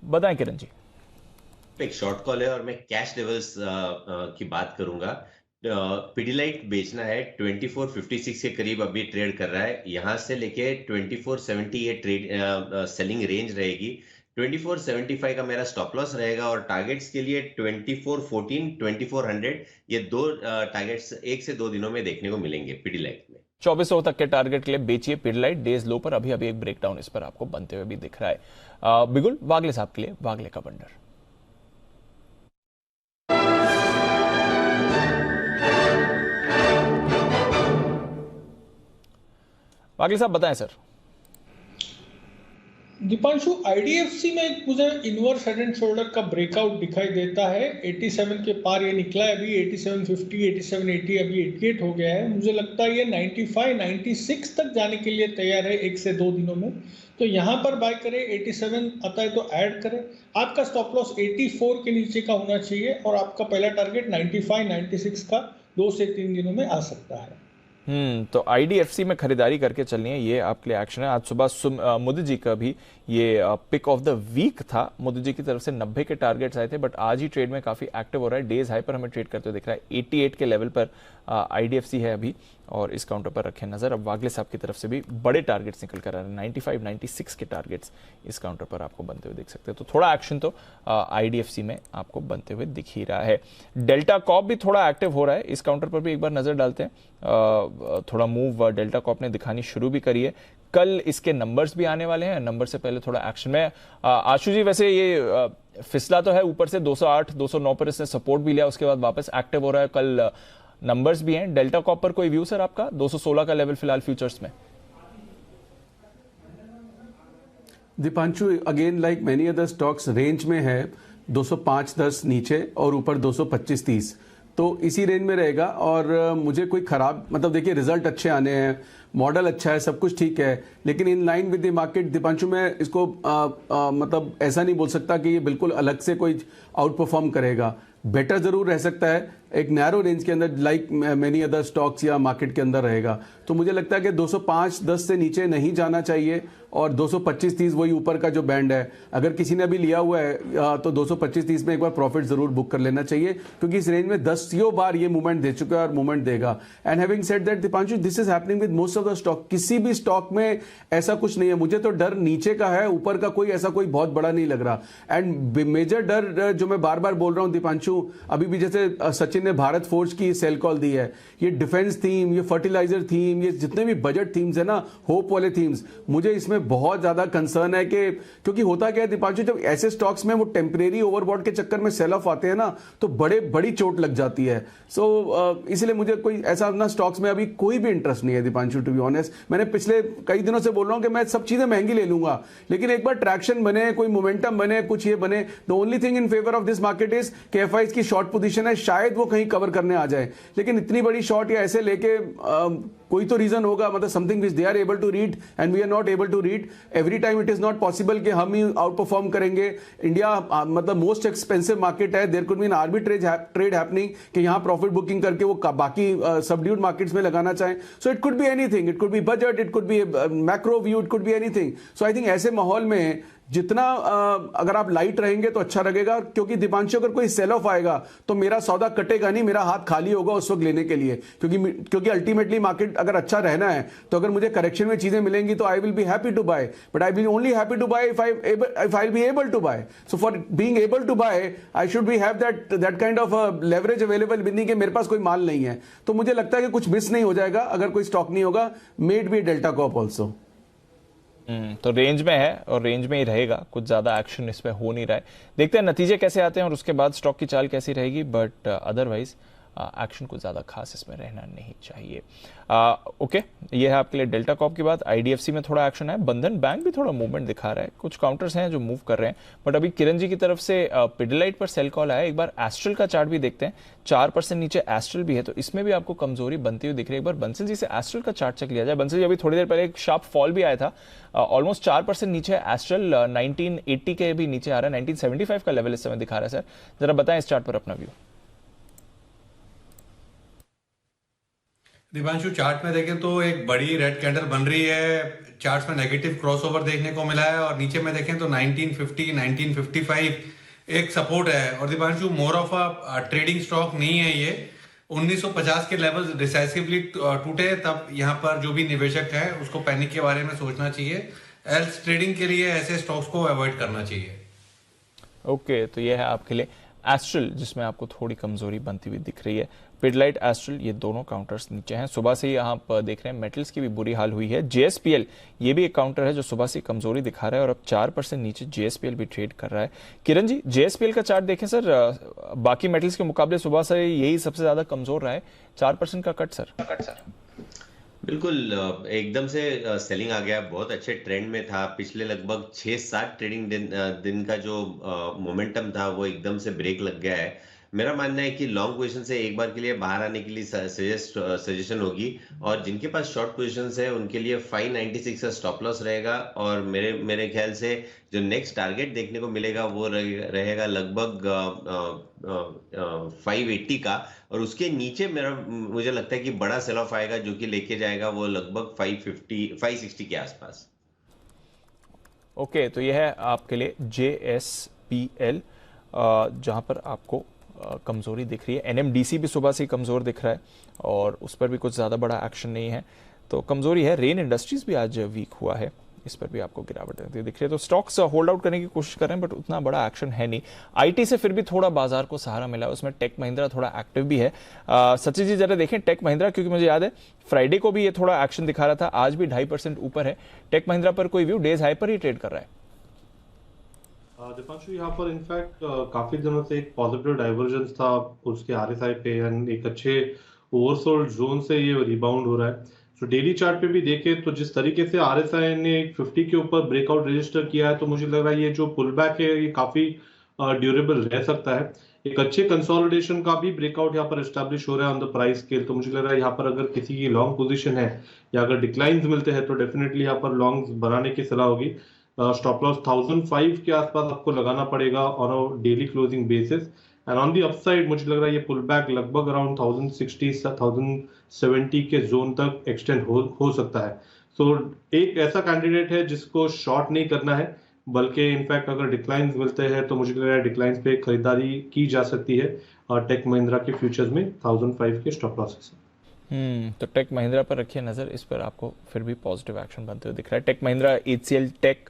बताएं किरण जी। एक शॉर्ट कॉल है और मैं कैश लेवल्स की बात करूंगा। पिडिलाइट बेचना है, 2456 के करीब अभी ट्रेड कर रहा है। यहां से लेके 2470 ये ट्रेड सेलिंग रेंज रहेगी। 2475 का मेरा स्टॉप लॉस रहेगा और टारगेट्स के लिए 2414, 2400 ये दो टारगेट्स 1 से 2 दिनों में देखने को मिलेंगे पिडिलाइट में। 2400 तक के टारगेट के लिए बेचिए पिडिलाइट। डेज लो पर अभी एक ब्रेकडाउन इस पर आपको बनते हुए भी दिख रहा है। बिगुल वागले साहब के लिए, वागले का बंडर। वागले साहब बताएं सर। दीपांशु, IDFC में एक मुझे इनवर्स हेड एंड शोल्डर का ब्रेकआउट दिखाई देता है। 87 के पार ये निकला है अभी, 8750, 8780 अभी 88 हो गया है। मुझे लगता है ये 95, 96 तक जाने के लिए तैयार है 1 से 2 दिनों में। तो यहाँ पर बाय करें, 87 आता है तो ऐड करें। आपका स्टॉप लॉस 84 के नीचे का होना चाहिए और आपका पहला टारगेट 95, 96 का 2 से 3 दिनों में आ सकता है। तो IDFC में खरीदारी करके चलनी है, ये आपके लिए एक्शन है। आज सुबह मोदी जी का भी ये पिक ऑफ द वीक था। मोदी जी की तरफ से 90 के टारगेट्स आए थे बट आज ही ट्रेड में काफी एक्टिव हो रहा है। डेज हाई पर हमें ट्रेड करते हुए दिख रहा है। 88 के लेवल पर IDFC है अभी और इस काउंटर पर रखें नजर। अब वागले साहब की तरफ से भी बड़े टारगेट्स निकल कर आ रहे हैं। 95, 96 के टारगेट्स इस काउंटर पर आपको बनते हुए दिख सकते हैं। तो थोड़ा एक्शन तो IDFC में आपको बनते हुए दिख ही रहा है। डेल्टा कॉप भी थोड़ा एक्टिव हो रहा है। इस काउंटर पर भी एक बार नजर डालते हैं। थोड़ा मूव डेल्टा कॉप ने दिखानी शुरू भी करी है। कल इसके नंबर्स भी आने वाले हैं। नंबर से पहले थोड़ा एक्शन में आशु जी, वैसे ये फिसला तो है ऊपर से 208, 209 पर इसने सपोर्ट भी लिया, उसके बाद वापस एक्टिव हो रहा है। कल नंबर्स भी हैं। डेल्टा कॉप पर कोई व्यू सर आपका? 216 का लेवल फिलहाल फ्यूचर्स में। Deepanshu, again like many other stocks range में है 205-10 नीचे और ऊपर 225-30, तो इसी रेंज में रहेगा। और मुझे कोई खराब, मतलब देखिए रिजल्ट अच्छे आने हैं, मॉडल अच्छा है, सब कुछ ठीक है, लेकिन in line with the market Deepanshu मैं इसको मतलब ऐसा नहीं बोल सकता कि ये बिल्कुल अलग से कोई आउट परफॉर्म करेगा। बेटर जरूर रह सकता है, एक नैरो रेंज के अंदर लाइक मेनी अदर स्टॉक्स या मार्केट के अंदर रहेगा। तो मुझे लगता है कि 205-10 से नीचे नहीं जाना चाहिए और 225-30 वही ऊपर का जो बैंड है। अगर किसी ने अभी लिया हुआ है तो 225-30 में एक बार प्रॉफिट जरूर बुक कर लेना चाहिए, क्योंकि इस रेंज में 10 बार ये मूवमेंट दे चुका है और मूवमेंट देगा। And having said that Deepanshu, this is happening with most of the stock. किसी भी स्टॉक में ऐसा कुछ नहीं है। मुझे तो डर नीचे का है, ऊपर का कोई ऐसा कोई बहुत बड़ा नहीं लग रहा। एंड मेजर डर जो मैं बार बार बोल रहा हूं दीपांशु, अभी भी जैसे सचिन ने भारत फोर्ज की सेल कॉल दी है, ये डिफेंस थीम, ये फर्टिलाइजर थीम, ये जितने भी बजट थीम्स है ना, होप वाले थीम्स, मुझे इसमें बहुत ज्यादा कंसर्न है कि क्योंकि होता क्या है दीपांशु, जब ऐसे स्टॉक्स में वो टेम्परेरी ओवरबॉट के चक्कर में सेल ऑफ आते हैं ना, तो बड़ी चोट लग जाती है। सो इसलिए मुझे कोई ऐसा अपना स्टॉक्स में अभी कोई भी इंटरेस्ट नहीं है दीपांशु, टू बी ऑनेस्ट। मैंने पिछले कई दिनों से बोल रहा हूं कि मैं सब चीजें महंगी ले लूंगा, लेकिन एक बार ट्रैक्शन बने, कोई मोमेंटम बने, कुछ ये बने, the only thing in favour of this market is कि एफआईज की शॉर्ट पोजीशन है, शायद वो कहीं कवर करने आ जाए। लेकिन इतनी बड़ी शॉर्ट या ऐसे लेके कोई तो रीजन होगा, मतलब something which they are able to read and we are not able to read. Every time it is not possible कि हम ही आउट परफॉर्म करेंगे। इंडिया मतलब मोस्ट एक्सपेंसिव मार्केट है, there could be an arbitrage trade happening कि यहाँ profit booking करके वो बाकी सबड्यूड मार्केट्स में लगाना चाहें। So it could be anything, it could be budget, it could be macro view, it could be anything. So I think ऐसे माहौल में जितना अगर आप लाइट रहेंगे तो अच्छा लगेगा, क्योंकि दीपांशु अगर कोई सेल ऑफ आएगा तो मेरा सौदा कटेगा नहीं, मेरा हाथ खाली होगा उस वक्त लेने के लिए, क्योंकि अल्टीमेटली मार्केट अगर अच्छा रहना है तो अगर मुझे करेक्शन में चीजें मिलेंगी तो I will be happy to buy, but I will only happy to buy if I will be able to buy. So for being able to buy I should be have that kind of leverage available, Binny के मेरे पास कोई माल नहीं है। तो मुझे लगता है कि कुछ मिस नहीं हो जाएगा अगर कोई स्टॉक नहीं होगा, maybe Delta Corp also. तो रेंज में है और रेंज में ही रहेगा, कुछ ज्यादा एक्शन इस पे हो नहीं रहा है। देखते हैं नतीजे कैसे आते हैं और उसके बाद स्टॉक की चाल कैसी रहेगी, बट अदरवाइज एक्शन कुछ ज्यादा खास इसमें रहना नहीं चाहिए। ओके, ये है आपके लिए डेल्टा कॉर्प की बात। आईडीएफसी में थोड़ा एक्शन है, बंधन बैंक भी थोड़ा मूवमेंट दिखा रहा है, कुछ काउंटर्स हैं जो मूव कर रहे हैं। बट अभी किरण जी की तरफ से पिडिलाइट पर सेल कॉल आया। एक बार एस्ट्रल का चार्ट भी देखते हैं, 4% नीचे एस्ट्रल भी है, तो इसमें भी आपको कमजोरी बनती हुई दिख रही है। एक बार बंसल जी से एस्ट्रल का चार्ट चेक लिया जाए। बंसल जी, अभी थोड़ी देर पहले एक शार्प फॉल भी आया था, ऑलमोस्ट 4% नीचे एस्ट्रल 1980 के भी नीचे आ रहा है, 1975 का लेवल इस समय दिखा रहा है। सर जरा बताएं इस चार्ट पर अपना व्यू। दीपांशु, चार्ट में देखें तो एक बड़ी रेड कैंडल बन रही है, चार्ट में नेगेटिव क्रॉसओवर देखने को मिला है, और नीचे में देखें तो 1950 1955 एक सपोर्ट है। और Deepanshu, more of a trading stock नहीं है ये। 1950 के लेवल डिसाइसिवली टूटे तब यहाँ पर जो भी निवेशक है उसको पैनिक के बारे में सोचना चाहिए, एल्स ट्रेडिंग के लिए ऐसे स्टॉक्स को अवॉइड करना चाहिए। ओके, तो ये है आपके लिए एस्ट्रल, जिसमें आपको थोड़ी कमजोरी बनती हुई दिख रही है। पिडलाइट, एस्ट्रल, ये दोनों काउंटर्स नीचे हैं। सुबह से ही आप देख रहे हैं मेटल्स की भी बुरी हाल हुई है। जेएसपीएल, ये भी एक काउंटर है जो सुबह से कमजोरी दिखा रहा है और अब 4% नीचे जेएसपीएल भी ट्रेड कर रहा है। किरण जी, जेएसपीएल का चार्ट देखें सर, बाकी मेटल्स के मुकाबले सुबह से यही सबसे ज्यादा कमजोर रहा है, 4% का कट सर। बिल्कुल, एकदम से सेलिंग आ गया, बहुत अच्छे ट्रेंड में था। पिछले लगभग 6-7 ट्रेडिंग दिन का जो मोमेंटम था वो एकदम से ब्रेक लग गया है। मेरा मानना है कि लॉन्ग पोजीशन से एक बार के लिए बाहर आने के लिए सजेशन होगी, और जिनके पास शॉर्ट पोजीशंस है उनके लिए 596 का स्टॉप लॉस रहेगा, और मेरे ख्याल से जो नेक्स्ट टारगेट देखने को मिलेगा वो रहेगा लगभग 580 का, और उसके नीचे मुझे लगता है कि बड़ा सेल ऑफ आएगा जो कि लेके जाएगा वो लगभग 560 के आसपास। ओके, तो यह है आपके लिए जेएसपीएल, जहां पर आपको कमजोरी दिख रही है। एनएमडीसी भी सुबह से कमजोर दिख रहा है और उस पर भी कुछ ज्यादा बड़ा एक्शन नहीं है, तो कमजोरी है। रेन इंडस्ट्रीज भी आज वीक हुआ है, इस पर भी आपको गिरावट दिख रही है। तो स्टॉक्स होल्ड आउट करने की कोशिश कर रहे हैं, बट उतना बड़ा एक्शन है नहीं। आईटी से फिर भी थोड़ा बाजार को सहारा मिला है, उसमें टेक महिंद्रा थोड़ा एक्टिव भी है। सचिन जी जरा देखें टेक महिंद्रा, क्योंकि मुझे याद है फ्राइडे को भी ये थोड़ा एक्शन दिखा रहा था, आज भी 2.5% ऊपर है। टेक महिंद्रा पर कोई व्यू, डेज हाई पर ही ट्रेड कर रहा है। दीपांशु, यहाँ पर इनफैक्ट काफी दिनों से एक पॉजिटिव डाइवर्जेंस था उसके आरएसआई पे, एंड एक अच्छे ओवरसोल्ड जोन से ये रिबाउंड हो रहा है। तो डेली चार्ट पे भी देखें तो जिस तरीके से आरएसआई ने 50 के ऊपर ब्रेकआउट रजिस्टर किया है, तो मुझे लग रहा है ये जो पुल बैक है ये काफी ड्यूरेबल रह सकता है। एक अच्छे कंसोलिडेशन का भी ब्रेकआउट यहाँ पर एस्टैब्लिश हो रहा है ऑन द प्राइस स्केल, तो मुझे लग रहा है यहाँ पर अगर किसी की लॉन्ग पोजीशन है या अगर डिक्लाइंस मिलते हैं तो डेफिनेटली यहाँ पर लॉन्ग बनाने की सलाह होगी। स्टॉप लॉस 1005 के आसपास आपको लगाना पड़ेगा on a daily closing basis, and on the upside मुझे लग रहा है ये पुल बैक लगभग अराउंड 1060 1070 के जोन तक एक्सटेंड हो सकता है। तो एक ऐसा कैंडिडेट है जिसको शॉर्ट नहीं करना है, बल्कि इनफैक्ट अगर डिक्लाइंस मिलते हैं तो मुझे लग रहा है डिक्लाइंस पे खरीदारी की जा सकती है और टेक महिंद्रा के फ्यूचर्स में 1005 के स्टॉप लॉसेस। तो टेक महिंद्रा पर रखिए नजर, इस पर आपको फिर भी पॉजिटिव एक्शन बनते हुए दिख रहा है। टेक महिंद्रा, HCL टेक,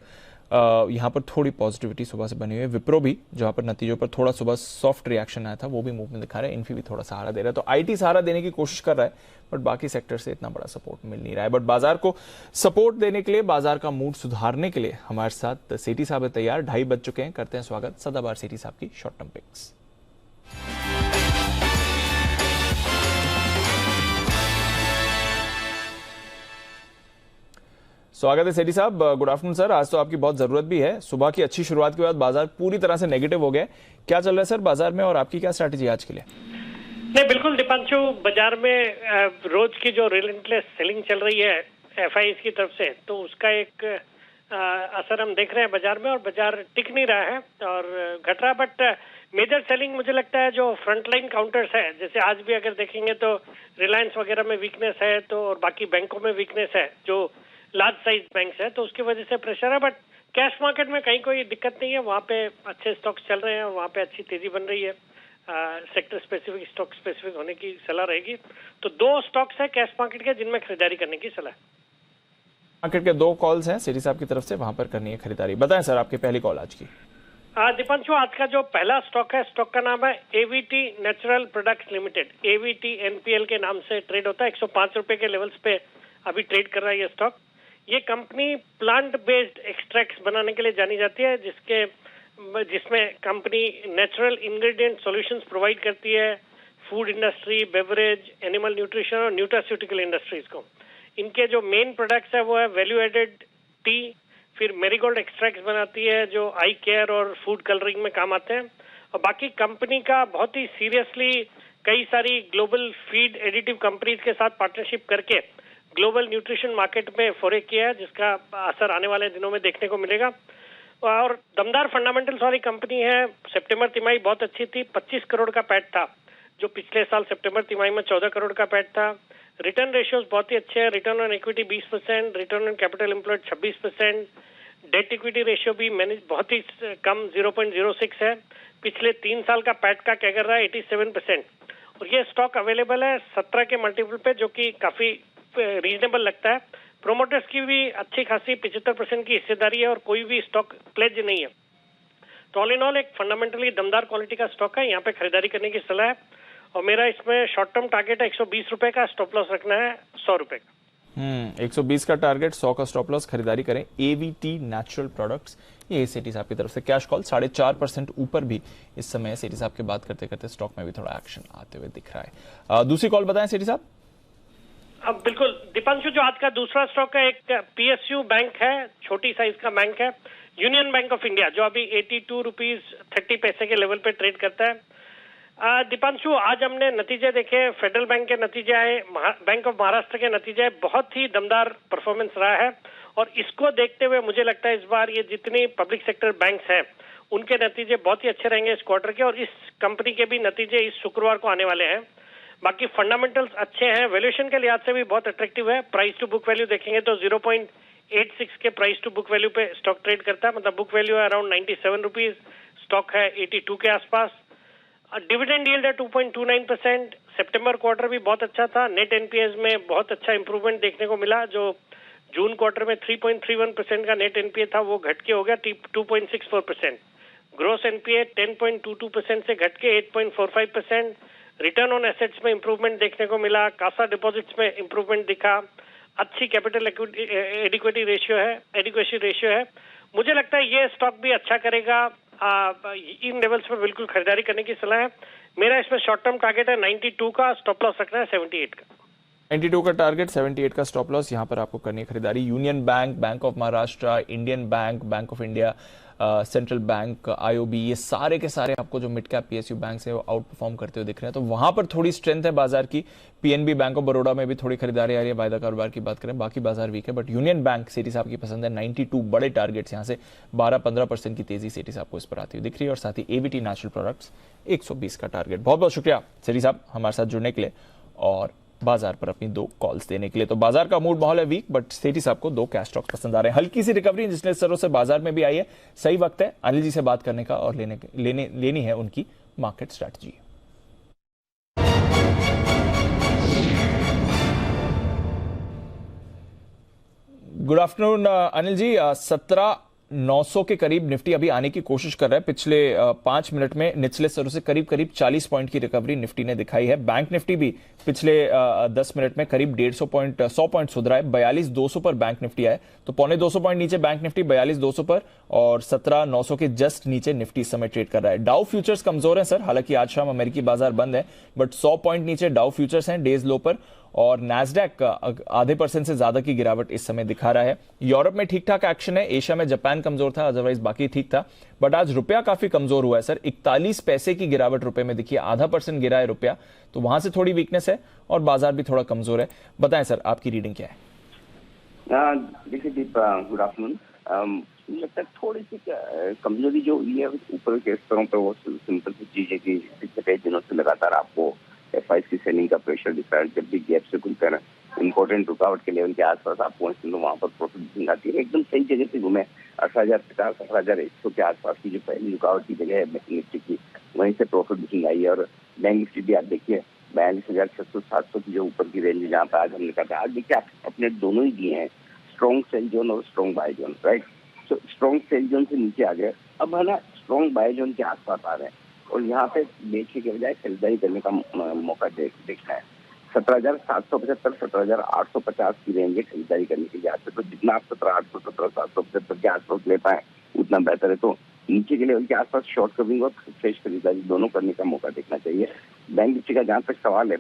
यहाँ पर थोड़ी पॉजिटिविटी सुबह से बनी हुई है। विप्रो भी जहाँ पर नतीजों पर थोड़ा सुबह सॉफ्ट रिएक्शन आया था वो भी मूवमेंट दिखा रहा है। इन्फी भी थोड़ा सहारा दे रहा है। तो आईटी सहारा देने की कोशिश कर रहा है, बट बाकी सेक्टर से इतना बड़ा सपोर्ट मिल नहीं रहा है। बट बाजार को सपोर्ट देने के लिए, बाजार का मूड सुधारने के लिए हमारे साथ सेठी साहब है तैयार। 2:30 बज चुके हैं, करते हैं स्वागत सदाबहार सेठी साहब की शॉर्ट टर्म पिक्स। स्वागत है सेठी साहब, गुड आफ्टरनून सर। आज तो आपकी बहुत जरूरत भी है। सुबह की अच्छी शुरुआत के बाद बाजार पूरी तरह से नेगेटिव हो गया। क्या चल रहा है सर बाजार में और आपकी क्या स्ट्रैटेजी आज के लिए? नहीं, बिल्कुल दीपांशु, बाजार में रोज की जो रिलेंटलेस सेलिंग चल रही है एफआईज की तरफ से, तो उसका एक असर हम देख रहे हैं बाजार में, और बाजार टिक नहीं रहा है और घट रहा। बट मेजर सेलिंग मुझे लगता है जो फ्रंटलाइन काउंटर्स है, जैसे आज भी अगर देखेंगे तो रिलायंस वगैरह में वीकनेस है, तो और बाकी बैंकों में वीकनेस है, जो लार्ज साइज बैंक्स है, तो उसकी वजह से प्रेशर है। बट कैश मार्केट में कहीं कोई दिक्कत नहीं है, वहाँ पे अच्छे स्टॉक्स चल रहे हैं और वहाँ पे अच्छी तेजी बन रही है। सेक्टर स्पेसिफिक, स्टॉक स्पेसिफिक होने की सलाह रहेगी। तो 2 स्टॉक्स है कैश मार्केट के जिनमें खरीदारी करने की सलाह। मार्केट के 2 कॉल्स हैं सेठी साहब की तरफ से, वहां पर करनी है खरीदारी। बताएं सर आपकी पहली कॉल आज की। दीपांशु, आज का जो पहला स्टॉक है, स्टॉक का नाम है AVT natural products limited. AVT NPL के नाम से ट्रेड होता है। 105 रुपए के लेवल्स पे अभी ट्रेड कर रहा है ये स्टॉक। ये कंपनी प्लांट बेस्ड एक्सट्रैक्ट्स बनाने के लिए जानी जाती है, जिसमें company natural ingredient solutions provide करती है food industry, beverage, animal nutrition और न्यूट्रास्यूटिकल इंडस्ट्रीज को। इनके जो मेन प्रोडक्ट्स है वो है वैल्यू एडेड टी, फिर मेरीगोल्ड एक्सट्रैक्ट्स बनाती है जो आई केयर और फूड कलरिंग में काम आते हैं। और बाकी कंपनी का बहुत ही सीरियसली कई सारी ग्लोबल फीड एडिटिव कंपनीज के साथ पार्टनरशिप करके ग्लोबल न्यूट्रिशन मार्केट में फोरे किया है, जिसका असर आने वाले दिनों में देखने को मिलेगा। और दमदार फंडामेंटल्स वाली कंपनी है। सितंबर तिमाही बहुत अच्छी थी, 25 करोड़ का पैट था, जो पिछले साल सितंबर तिमाही में 14 करोड़ का पैट था। रिटर्न रेशियोज बहुत ही अच्छे हैं, return on equity 20%, return on capital employed 26%, debt equity ratio भी मैनेज बहुत ही कम 0.06 है। पिछले 3 साल का पैट का कैगर रहा है 87%। और ये स्टॉक अवेलेबल है 17 के मल्टीपल पे, जो कि काफी रीजनेबल लगता है। प्रोमोटर्स की भी अच्छी खासी 75% की हिस्सेदारी है और कोई भी स्टॉक प्लेज नहीं है। तो ऑल इन ऑल एक फंडामेंटली दमदार क्वालिटी का स्टॉक है, यहाँ पे खरीदारी करने की सलाह है। और मेरा इसमें शॉर्ट टर्म टारगेट है 120 रुपए का, स्टॉप लॉस रखना है 100 रुपए का। 120 का टारगेट, 100 का स्टॉप लॉस। खरीदारी करें एवीटी नेचुरल प्रोडक्ट्स। ये सेठी साहब की तरफ से कैश कॉल 4.5% ऊपर भी इस समय सेठी साहब की बात करते करते स्टॉक में भी थोड़ा एक्शन आते हुए दिख रहा है। दूसरी कॉल बताएं सेठी साहब। अब बिल्कुल दीपांशु, जो आज का दूसरा स्टॉक है एक PSU बैंक है, छोटी साइज का बैंक है, यूनियन बैंक ऑफ इंडिया, जो अभी 82 रुपीज 30 पैसे के लेवल पे ट्रेड करता है। दीपांशु, आज हमने नतीजे देखे, फेडरल बैंक के नतीजे आए, बैंक ऑफ महाराष्ट्र के नतीजे आए, बहुत ही दमदार परफॉर्मेंस रहा है। और इसको देखते हुए मुझे लगता है इस बार ये जितनी पब्लिक सेक्टर बैंक्स हैं उनके नतीजे बहुत ही अच्छे रहेंगे इस क्वार्टर के, और इस कंपनी के भी नतीजे इस शुक्रवार को आने वाले हैं। बाकी फंडामेंटल्स अच्छे हैं, वैल्यूएशन के लिहाज से भी बहुत अट्रैक्टिव है। प्राइस टू बुक वैल्यू देखेंगे तो 0.86 के प्राइस टू बुक वैल्यू पे स्टॉक ट्रेड करता है, मतलब बुक वैल्यू है अराउंड 97 रुपीज, स्टॉक है 82 के आसपास। डिविडेंड यील्ड है 2.29%। सितंबर क्वार्टर भी बहुत अच्छा था, नेट एनपीएस में बहुत अच्छा इंप्रूवमेंट देखने को मिला। जो जून क्वार्टर में 3.31% का नेट एनपीए था वो घट के हो गया 2.64%। ग्रोस एनपीए 10.22% से घट के 8.45%। रिटर्न ऑन एसेट्स में इंप्रूवमेंट देखने को मिला, कासा डिपॉजिट्स में इंप्रूवमेंट दिखा, अच्छी कैपिटल एडिक्वेसी रेशियो है। मुझे लगता है ये स्टॉक भी अच्छा करेगा। इन लेवल्स पे बिल्कुल खरीदारी करने की सलाह है। मेरा इसमें शॉर्ट टर्म टारगेट है 92 का, स्टॉप लॉस रखना है 78 का। 92 का टारगेट, 78 का स्टॉप लॉस, यहां पर आपको करनी है खरीदारी। Union bank, bank of Maharashtra, Indian bank, bank of India, central bank, IOB, ये सारे के सारे आपको जो मिड कैप पीएसयू बैंक है वो आउट परफॉर्म करते हुए दिख रहे हैं, तो वहां पर थोड़ी स्ट्रेंथ है बाजार की। पीएनबी, बैंक ऑफ बड़ौदा में भी थोड़ी खरीदारी आ रही है। वायदा कारोबार की बात करें, बाकी बाजार वीक है, बट यूनियन बैंक सेठी साहब की पसंद है। 92 बड़े टारगेट्स, यहां से 12-15% की तेजी सेठी साहब को इस पर आती हुई दिख रही है। और साथ ही एवीटी नेचुरल प्रोडक्ट्स 120 का टारगेट। बहुत बहुत शुक्रिया सेठी साहब हमारे साथ जुड़ने के लिए और बाजार पर अपनी 2 कॉल्स देने के लिए। तो बाजार का मूड माहौल है वीक, बट सेठी साहब को 2 कैश स्टॉक्स पसंद आ रहे हैं। हल्की सी रिकवरी जिसने स्तरों से बाजार में भी आई है। सही वक्त है अनिल जी से बात करने का और लेनी है उनकी market strategy. Good afternoon Anil ji. 17,900 के करीब निफ्टी अभी आने की कोशिश कर रहा है। पिछले 5 मिनट में निचले स्तरों से करीब 40 पॉइंट की रिकवरी निफ्टी ने दिखाई है। बैंक निफ्टी भी पिछले 10 मिनट में करीब 100 पॉइंट सुधरा है। 42,200 पर बैंक निफ्टी आए, तो 225 पॉइंट नीचे बैंक निफ्टी 42,200 पर, और 17,900 के जस्ट नीचे निफ्टी इस समय ट्रेड कर रहा है। डाउ फ्यूचर्स कमजोर है सर, हालांकि आज शाम अमेरिकी बाजार बंद है, बट 100 पॉइंट नीचे डाउ फ्यूचर्स हैं डेज लो पर, और नैस्डैक आधे % से ज्यादा की गिरावट इस समय दिखा रहा है। यूरोप में ठीक ठाक एक्शन है, एशिया में जापान कमजोर था, अदरवाइज बाकी ठीक था, बट आज रुपया काफी कमजोर हुआ है सर। 41 पैसे की गिरावट रुपए में दिखी है, आधा % गिरा है रुपया, तो वहां से थोड़ी वीकनेस है और बाजार भी थोड़ा कमजोर है। बताएं सर आपकी रीडिंग क्या है? देखिए दीप, गुड आफ्टरनून। मुझे लगता है थोड़ी सी कमजोरी जो हुई है ऊपर के स्तरों पर, वो सिंपल सी चीज है कि पिछले कई दिनों से लगातार आपको एफआईएस की सेलिंग का प्रेशर दिख रहा है। जब भी गैप से खुलते हैं, इंपॉर्टेंट रुकावट के लेवल के आसपास आप पहुंचते हैं तो वहां पर प्रॉफिट बुकिंग आती है। एकदम सही जगह से घूमे, 18,050, 18,100 के आसपास की जो पहली रुकावट की जगह है निफ्टी की, वहीं से प्रॉफिट बुकिंग आई है। और बैंक निफ्टी भी आप देखिए 42,600-700 की जो ऊपर की रेंज है, जहाँ पर आज हमने कहा था, आज देखिए आप अपने दोनों ही दिए हैं, स्ट्रॉन्ग सेल जोन और strong bye zone, right. So strong sell zone से नीचे आ गए, अब है ना स्ट्रॉन्ग बाय जोन के आसपास आ रहे हैं, और यहाँ पे बेचने के बजाय खरीदारी करने का मौका देखना है। 17,775, 17,850 की रेंज है खरीदारी करने के लिए। तो जितना आप 17,800, 17,775 के आसपास ले पाए उतना बेहतर है। तो नीचे के लेवल के आसपास शॉर्ट कवरिंग और फ्रेश खरीदारी दोनों करने का मौका देखना चाहिए। बैंक निफ्टी का जहाँ तक सवाल है,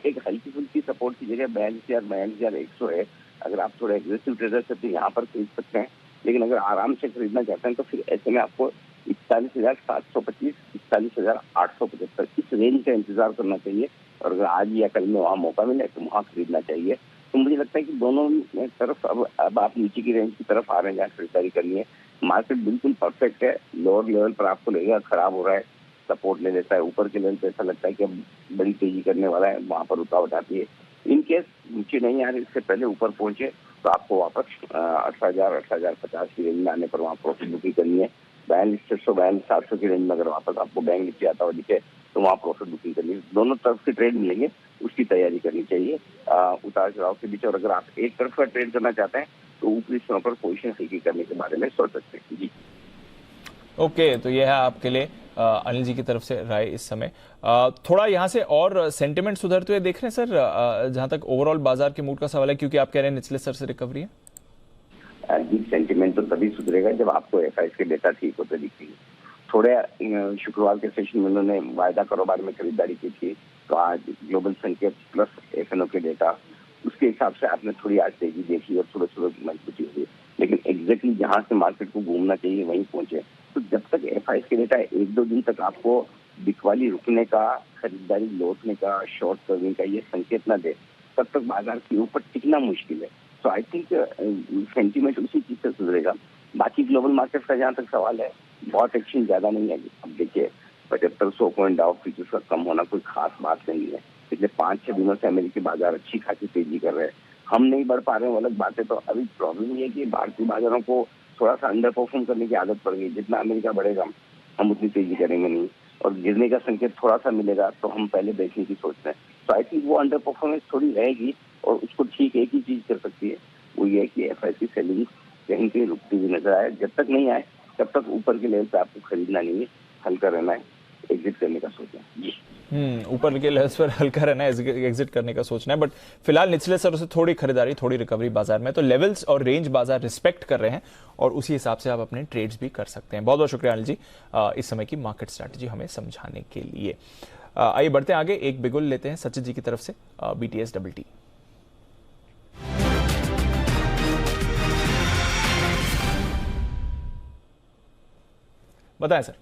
एक हल्की फुल्की सपोर्ट की जगह 42,100 है। अगर आप थोड़े एग्रेसिव ट्रेडर से तो यहाँ पर खरीद सकते हैं, लेकिन अगर आराम से खरीदना चाहते हैं तो फिर ऐसे में आपको 41,725, 41,875 इस रेंज का इंतजार करना चाहिए। और अगर आज या कल में वहाँ मौका मिले तो वहाँ खरीदना चाहिए। तो मुझे लगता है कि दोनों तरफ अब आप नीचे की रेंज की तरफ आ रहे हैं जहाँ खरीदारी करनी है। मार्केट बिल्कुल परफेक्ट है, लोअर लेवल पर आपको लगेगा खराब हो रहा है, सपोर्ट ले लेता है, ऊपर के लेवल पर ऐसा लगता है कि अब बड़ी तेजी करने वाला है, वहाँ पर रुकावट आती है। इन केस नीचे नहीं आ रही, इससे पहले ऊपर पहुंचे तो आपको वापस 18,000, 18,050 की रेंज में आने पर वहाँ प्रॉफिट बुकिंग करनी है। 42,600, 700 की रेंज में अगर वापस आपको बैंक निफ्टी आता हुआ दिखे तो वहाँ प्रॉफिट बुकिंग करनी है। दोनों तरफ से ट्रेड मिलेंगे, उसकी तैयारी करनी चाहिए उतार चढ़ाव के बीच। और अगर आप एक तरफ का ट्रेड करना चाहते हैं तो ऊपरी स्तरों पर पोजीशन हल्की करने के बारे में सोच सकते हैं जी। ओके, तो यह है आपके लिए अनिल जी की तरफ से राय इस समय। थोड़ा यहाँ से और सेंटिमेंट सुधरते हुए देख रहे हैं सर, जहां तक ओवरऑल बाजार के मूड का सवाल है, क्योंकि आप कह रहे हैं निचले स्तर से रिकवरी है। सेंटिमेंट तो तभी सुधरेगा जब आपको एफआईएस के डेटा ठीक होते दिखेंगे। थोड़े शुक्रवार के सेशन में उन्होंने वायदा कारोबार में खरीदारी की थी, तो आज ग्लोबल संकेत प्लस एफएनओ के डेटा, उसके हिसाब से आपने थोड़ी आज तेजी देखी और थोड़े थोड़े मजबूती हुई, लेकिन एग्जैक्टली जहां से मार्केट को घूमना चाहिए वहीं पहुंचे। तो जब तक एफआईएस के डेटा 1-2 दिन तक आपको बिकवाली रुकने का, खरीदारी लौटने का, शॉर्ट कवरिंग का ये संकेत न दे, तब तक बाजार के ऊपर टिकना मुश्किल है। तो आई थिंक सेंटीमेंट उसी चीज से सुधरेगा। बाकी ग्लोबल मार्केट का जहाँ तक सवाल है, बहुत एक्शन ज्यादा नहीं है। अब देखिए 7500 पॉइंट डाउ फ्यूचर्स का कम होना कोई खास बात नहीं है। पिछले 5-6 दिनों से अमेरिकी बाजार अच्छी खासी तेजी कर रहे हैं, हम नहीं बढ़ पा रहे हैं, वो अलग बात है। तो अभी प्रॉब्लम ये है कि भारतीय बाजारों को थोड़ा सा अंडर परफॉर्म करने की आदत पड़ गई। जितना अमेरिका बढ़ेगा हम उतनी तेजी करेंगे नहीं, और गिरने का संकेत थोड़ा सा मिलेगा तो हम पहले बेचने की सोचते हैं। तो आई थिंक वो अंडर परफॉर्मेंस थोड़ी रहेगी, और उसको ठीक एक ही चीज कर सकती है, वो ये है कि एफआईएस की सेलिंग कहीं कहीं रुकती हुई नजर आए। जब तक नहीं आए तब तक ऊपर के लेवल पे आपको खरीदना नहीं है, हल्का रहना है, एग्जिट करने का सोचना है जी। ऊपर के लेवल्स पर हल्का रहना है, एग्जिट करने का सोचना है, बट फिलहाल निचले स्तरों से थोड़ी खरीदारी, थोड़ी रिकवरी बाजार में, तो लेवल्स और रेंज बाजार रिस्पेक्ट कर रहे हैं और उसी हिसाब से आप अपने ट्रेड्स भी कर सकते हैं। बहुत बहुत शुक्रिया अनिल जी इस समय की मार्केट स्ट्रैटेजी हमें समझाने के लिए। आइए बढ़ते हैं आगे, एक बिगुल लेते हैं सचिन जी की तरफ से BTS डबल टी। बताएं सर।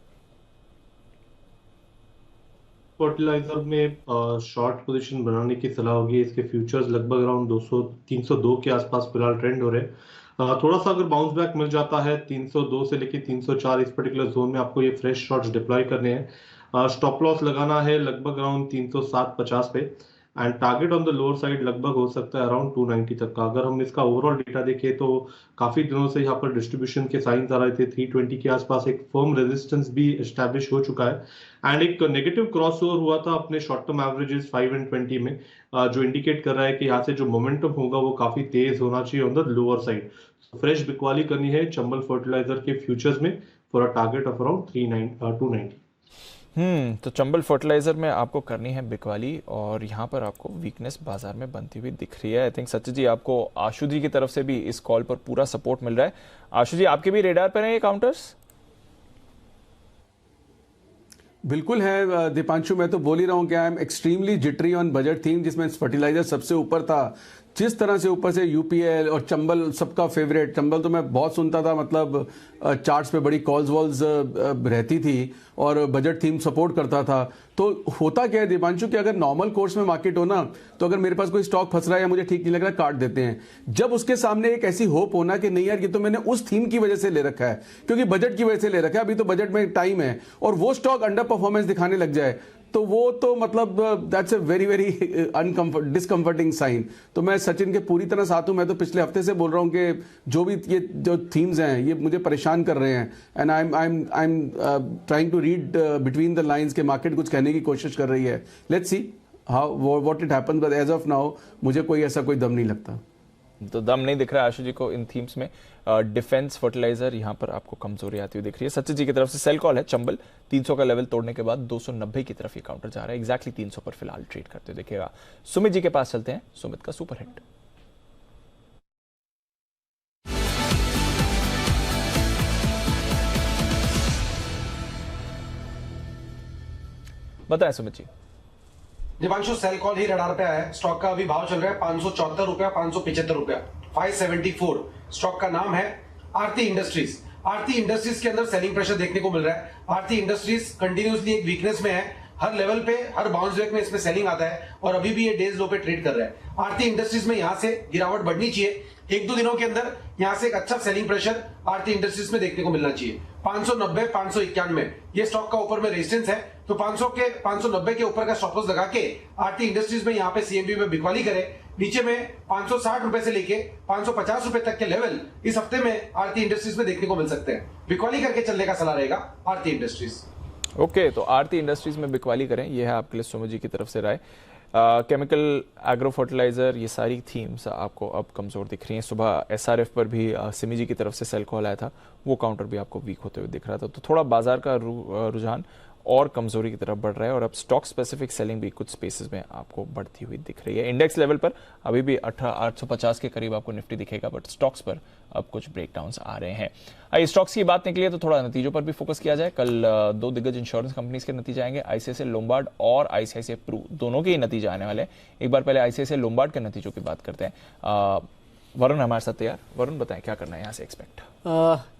फर्टिलाइजर में शॉर्ट पोजीशन बनाने की सलाह होगी। इसके फ्यूचर्स लगभग अराउंड 302 के आसपास फिलहाल ट्रेंड हो रहे हैं। थोड़ा सा अगर बाउंस बैक मिल जाता है 302 से लेके 304 इस पर्टिकुलर जोन में आपको ये फ्रेश शॉट्स डिप्लॉय करने हैं। स्टॉप लॉस लगाना है लगभग अराउंड 307.50 पे, and target on the lower side लगभग हो सकता है अराउंड 290 तक का। अगर हम इसका ओवरऑल डेटा देखें तो काफी दिनों से यहाँ पर डिस्ट्रीब्यूशन के साइंस आ रहे थे। 320 के आसपास एक फर्म रेजिस्टेंस भी एस्टैब्लिश हो चुका है, एंड एक नेगेटिव क्रॉसओवर हुआ था अपने शॉर्ट टर्म एवरेजेस 5 एंड 20 में, जो इंडिकेट कर रहा है कि यहाँ से जो मोमेंटम होगा वो काफी तेज होना चाहिए on the lower side. Fresh बिकवाली करनी है चंबल फर्टिलाइजर के फ्यूचर्स में for a target of around 290। तो चंबल फर्टिलाइजर में आपको करनी है बिकवाली, और यहाँ पर आपको वीकनेस बाजार में बनती हुई दिख रही है। आई थिंक सचिन जी, आपको आशु जी की तरफ से भी इस कॉल पर पूरा सपोर्ट मिल रहा है। आशु जी, आपके भी रेडार पर हैं ये काउंटर्स? बिल्कुल है दीपांशु, मैं तो बोल ही रहा हूँ कि I am extremely jittery on budget theme, जिसमें फर्टिलाइजर सबसे ऊपर था। जिस तरह से ऊपर से यूपीएल और चंबल सबका फेवरेट, चंबल तो मैं बहुत सुनता था, मतलब चार्ट्स पे बड़ी कॉल्स वॉल्स रहती थी और बजट थीम सपोर्ट करता था। तो होता क्या है दीपांशु कि अगर नॉर्मल कोर्स में मार्केट हो ना, तो अगर मेरे पास कोई स्टॉक फंस रहा है या मुझे ठीक नहीं लग रहा, काट देते हैं। जब उसके सामने एक ऐसी होप होना कि नहीं यार ये तो मैंने उस थीम की वजह से ले रखा है, क्योंकि बजट की वजह से ले रखा है, अभी तो बजट में टाइम है, और वो स्टॉक अंडर परफॉर्मेंस दिखाने लग जाए, तो वो तो मतलब that's a very very discomforting sign. तो मैं सचिन के पूरी तरह साथ हूं। मैं तो पिछले हफ्ते से बोल रहा हूं कि जो भी ये जो थीम्स हैं ये मुझे परेशान कर रहे हैं, and I am trying to read between the lines के मार्केट कुछ कहने की कोशिश कर रही है। Let's see how what it happens, but as of now मुझे कोई ऐसा कोई दम नहीं लगता। तो दम नहीं दिख रहा है आशु जी को इन थीम्स में। डिफेंस फर्टिलाइजर यहाँ पर आपको कमजोरी आती हुई दिख रही है। सचिन जी की तरफ से सेल कॉल है। चंबल 300 का लेवल तोड़ने के बाद 290 की तरफ ये काउंटर जा रहा है, एग्जैक्टली 300 पर फिलहाल ट्रेड करते हुए देखिएगा। सुमित जी के पास चलते हैं, सुमित का सुपर हिट। बताएं सुमित जी। दीपांशु, सेल कॉल ही रडार पे आया है। स्टॉक का अभी भाव चल रहा है 574 रुपया, 575 रुपया, 574। स्टॉक का नाम है आरती इंडस्ट्रीज। आरती इंडस्ट्रीज के अंदर सेलिंग प्रेशर देखने को मिल रहा है। आरती इंडस्ट्रीज कंटिन्यूसली एक वीकनेस में है, हर लेवल पे हर बाउंस बैक में इसमें सेलिंग आता है, और अभी भी ये डेज लो पे ट्रेड कर रहा है। आरती इंडस्ट्रीज में यहां से गिरावट बढ़नी चाहिए। एक दो दिनों के अंदर यहां से एक अच्छा सेलिंग प्रेशर आरती इंडस्ट्रीज में देखने को मिलना चाहिए। 590 591 ये स्टॉक का ऊपर में रेजिस्टेंस है, तो 590 के ऊपर का स्टॉप लॉस लगा के आरती इंडस्ट्रीज में यहां पे सीएमबी में बिकवाली करे। नीचे में 560 रुपए से लेके 550 रुपए तक के लेवल इस हफ्ते में आरती इंडस्ट्रीज में देखने को मिल सकते हैं। बिकवाली करके चलने का सलाह रहेगा आरती इंडस्ट्रीज। ओके, तो आरती इंडस्ट्रीज में बिकवाली करें, यह है आपके लिए सुमित जी की तरफ से राय। केमिकल, एग्रो फर्टिलाइजर, ये सारी थीम्स आपको अब कमजोर दिख रही हैं। सुबह एसआरएफ पर भी सिमी जी की तरफ से सेल कॉल आया था, वो काउंटर भी आपको वीक होते हुए दिख रहा था। तो थोड़ा बाजार का रुझान और कमजोरी की तरफ बढ़ रहा है, और अब स्टॉक स्पेसिफिक सेलिंग भी कुछ स्पेसेस में आपको बढ़ती हुई दिख रही है। इंडेक्स लेवल पर अभी भी 850 के करीब आपको निफ्टी दिखेगा, बट स्टॉक्स पर अब कुछ ब्रेकडाउन्स आ रहे हैं। आइए स्टॉक्स की बात निकली है तो थोड़ा नतीजों पर भी फोकस किया जाए। कल दो दिग्गज इंश्योरेंस कंपनीज के नतीजे आएंगे, आईसीआईसीआई लोम्बार्ड और आईसीआईसीआई प्रू, दोनों के ही नतीजे आने वाले हैं। एक बार पहले आईसीआईसीआई लोम्बार्ड के नतीजों की बात करते हैं। वरुण हमारे साथ तैयार। वरुण, बताएं क्या करना है यहाँ से एक्सपेक्ट?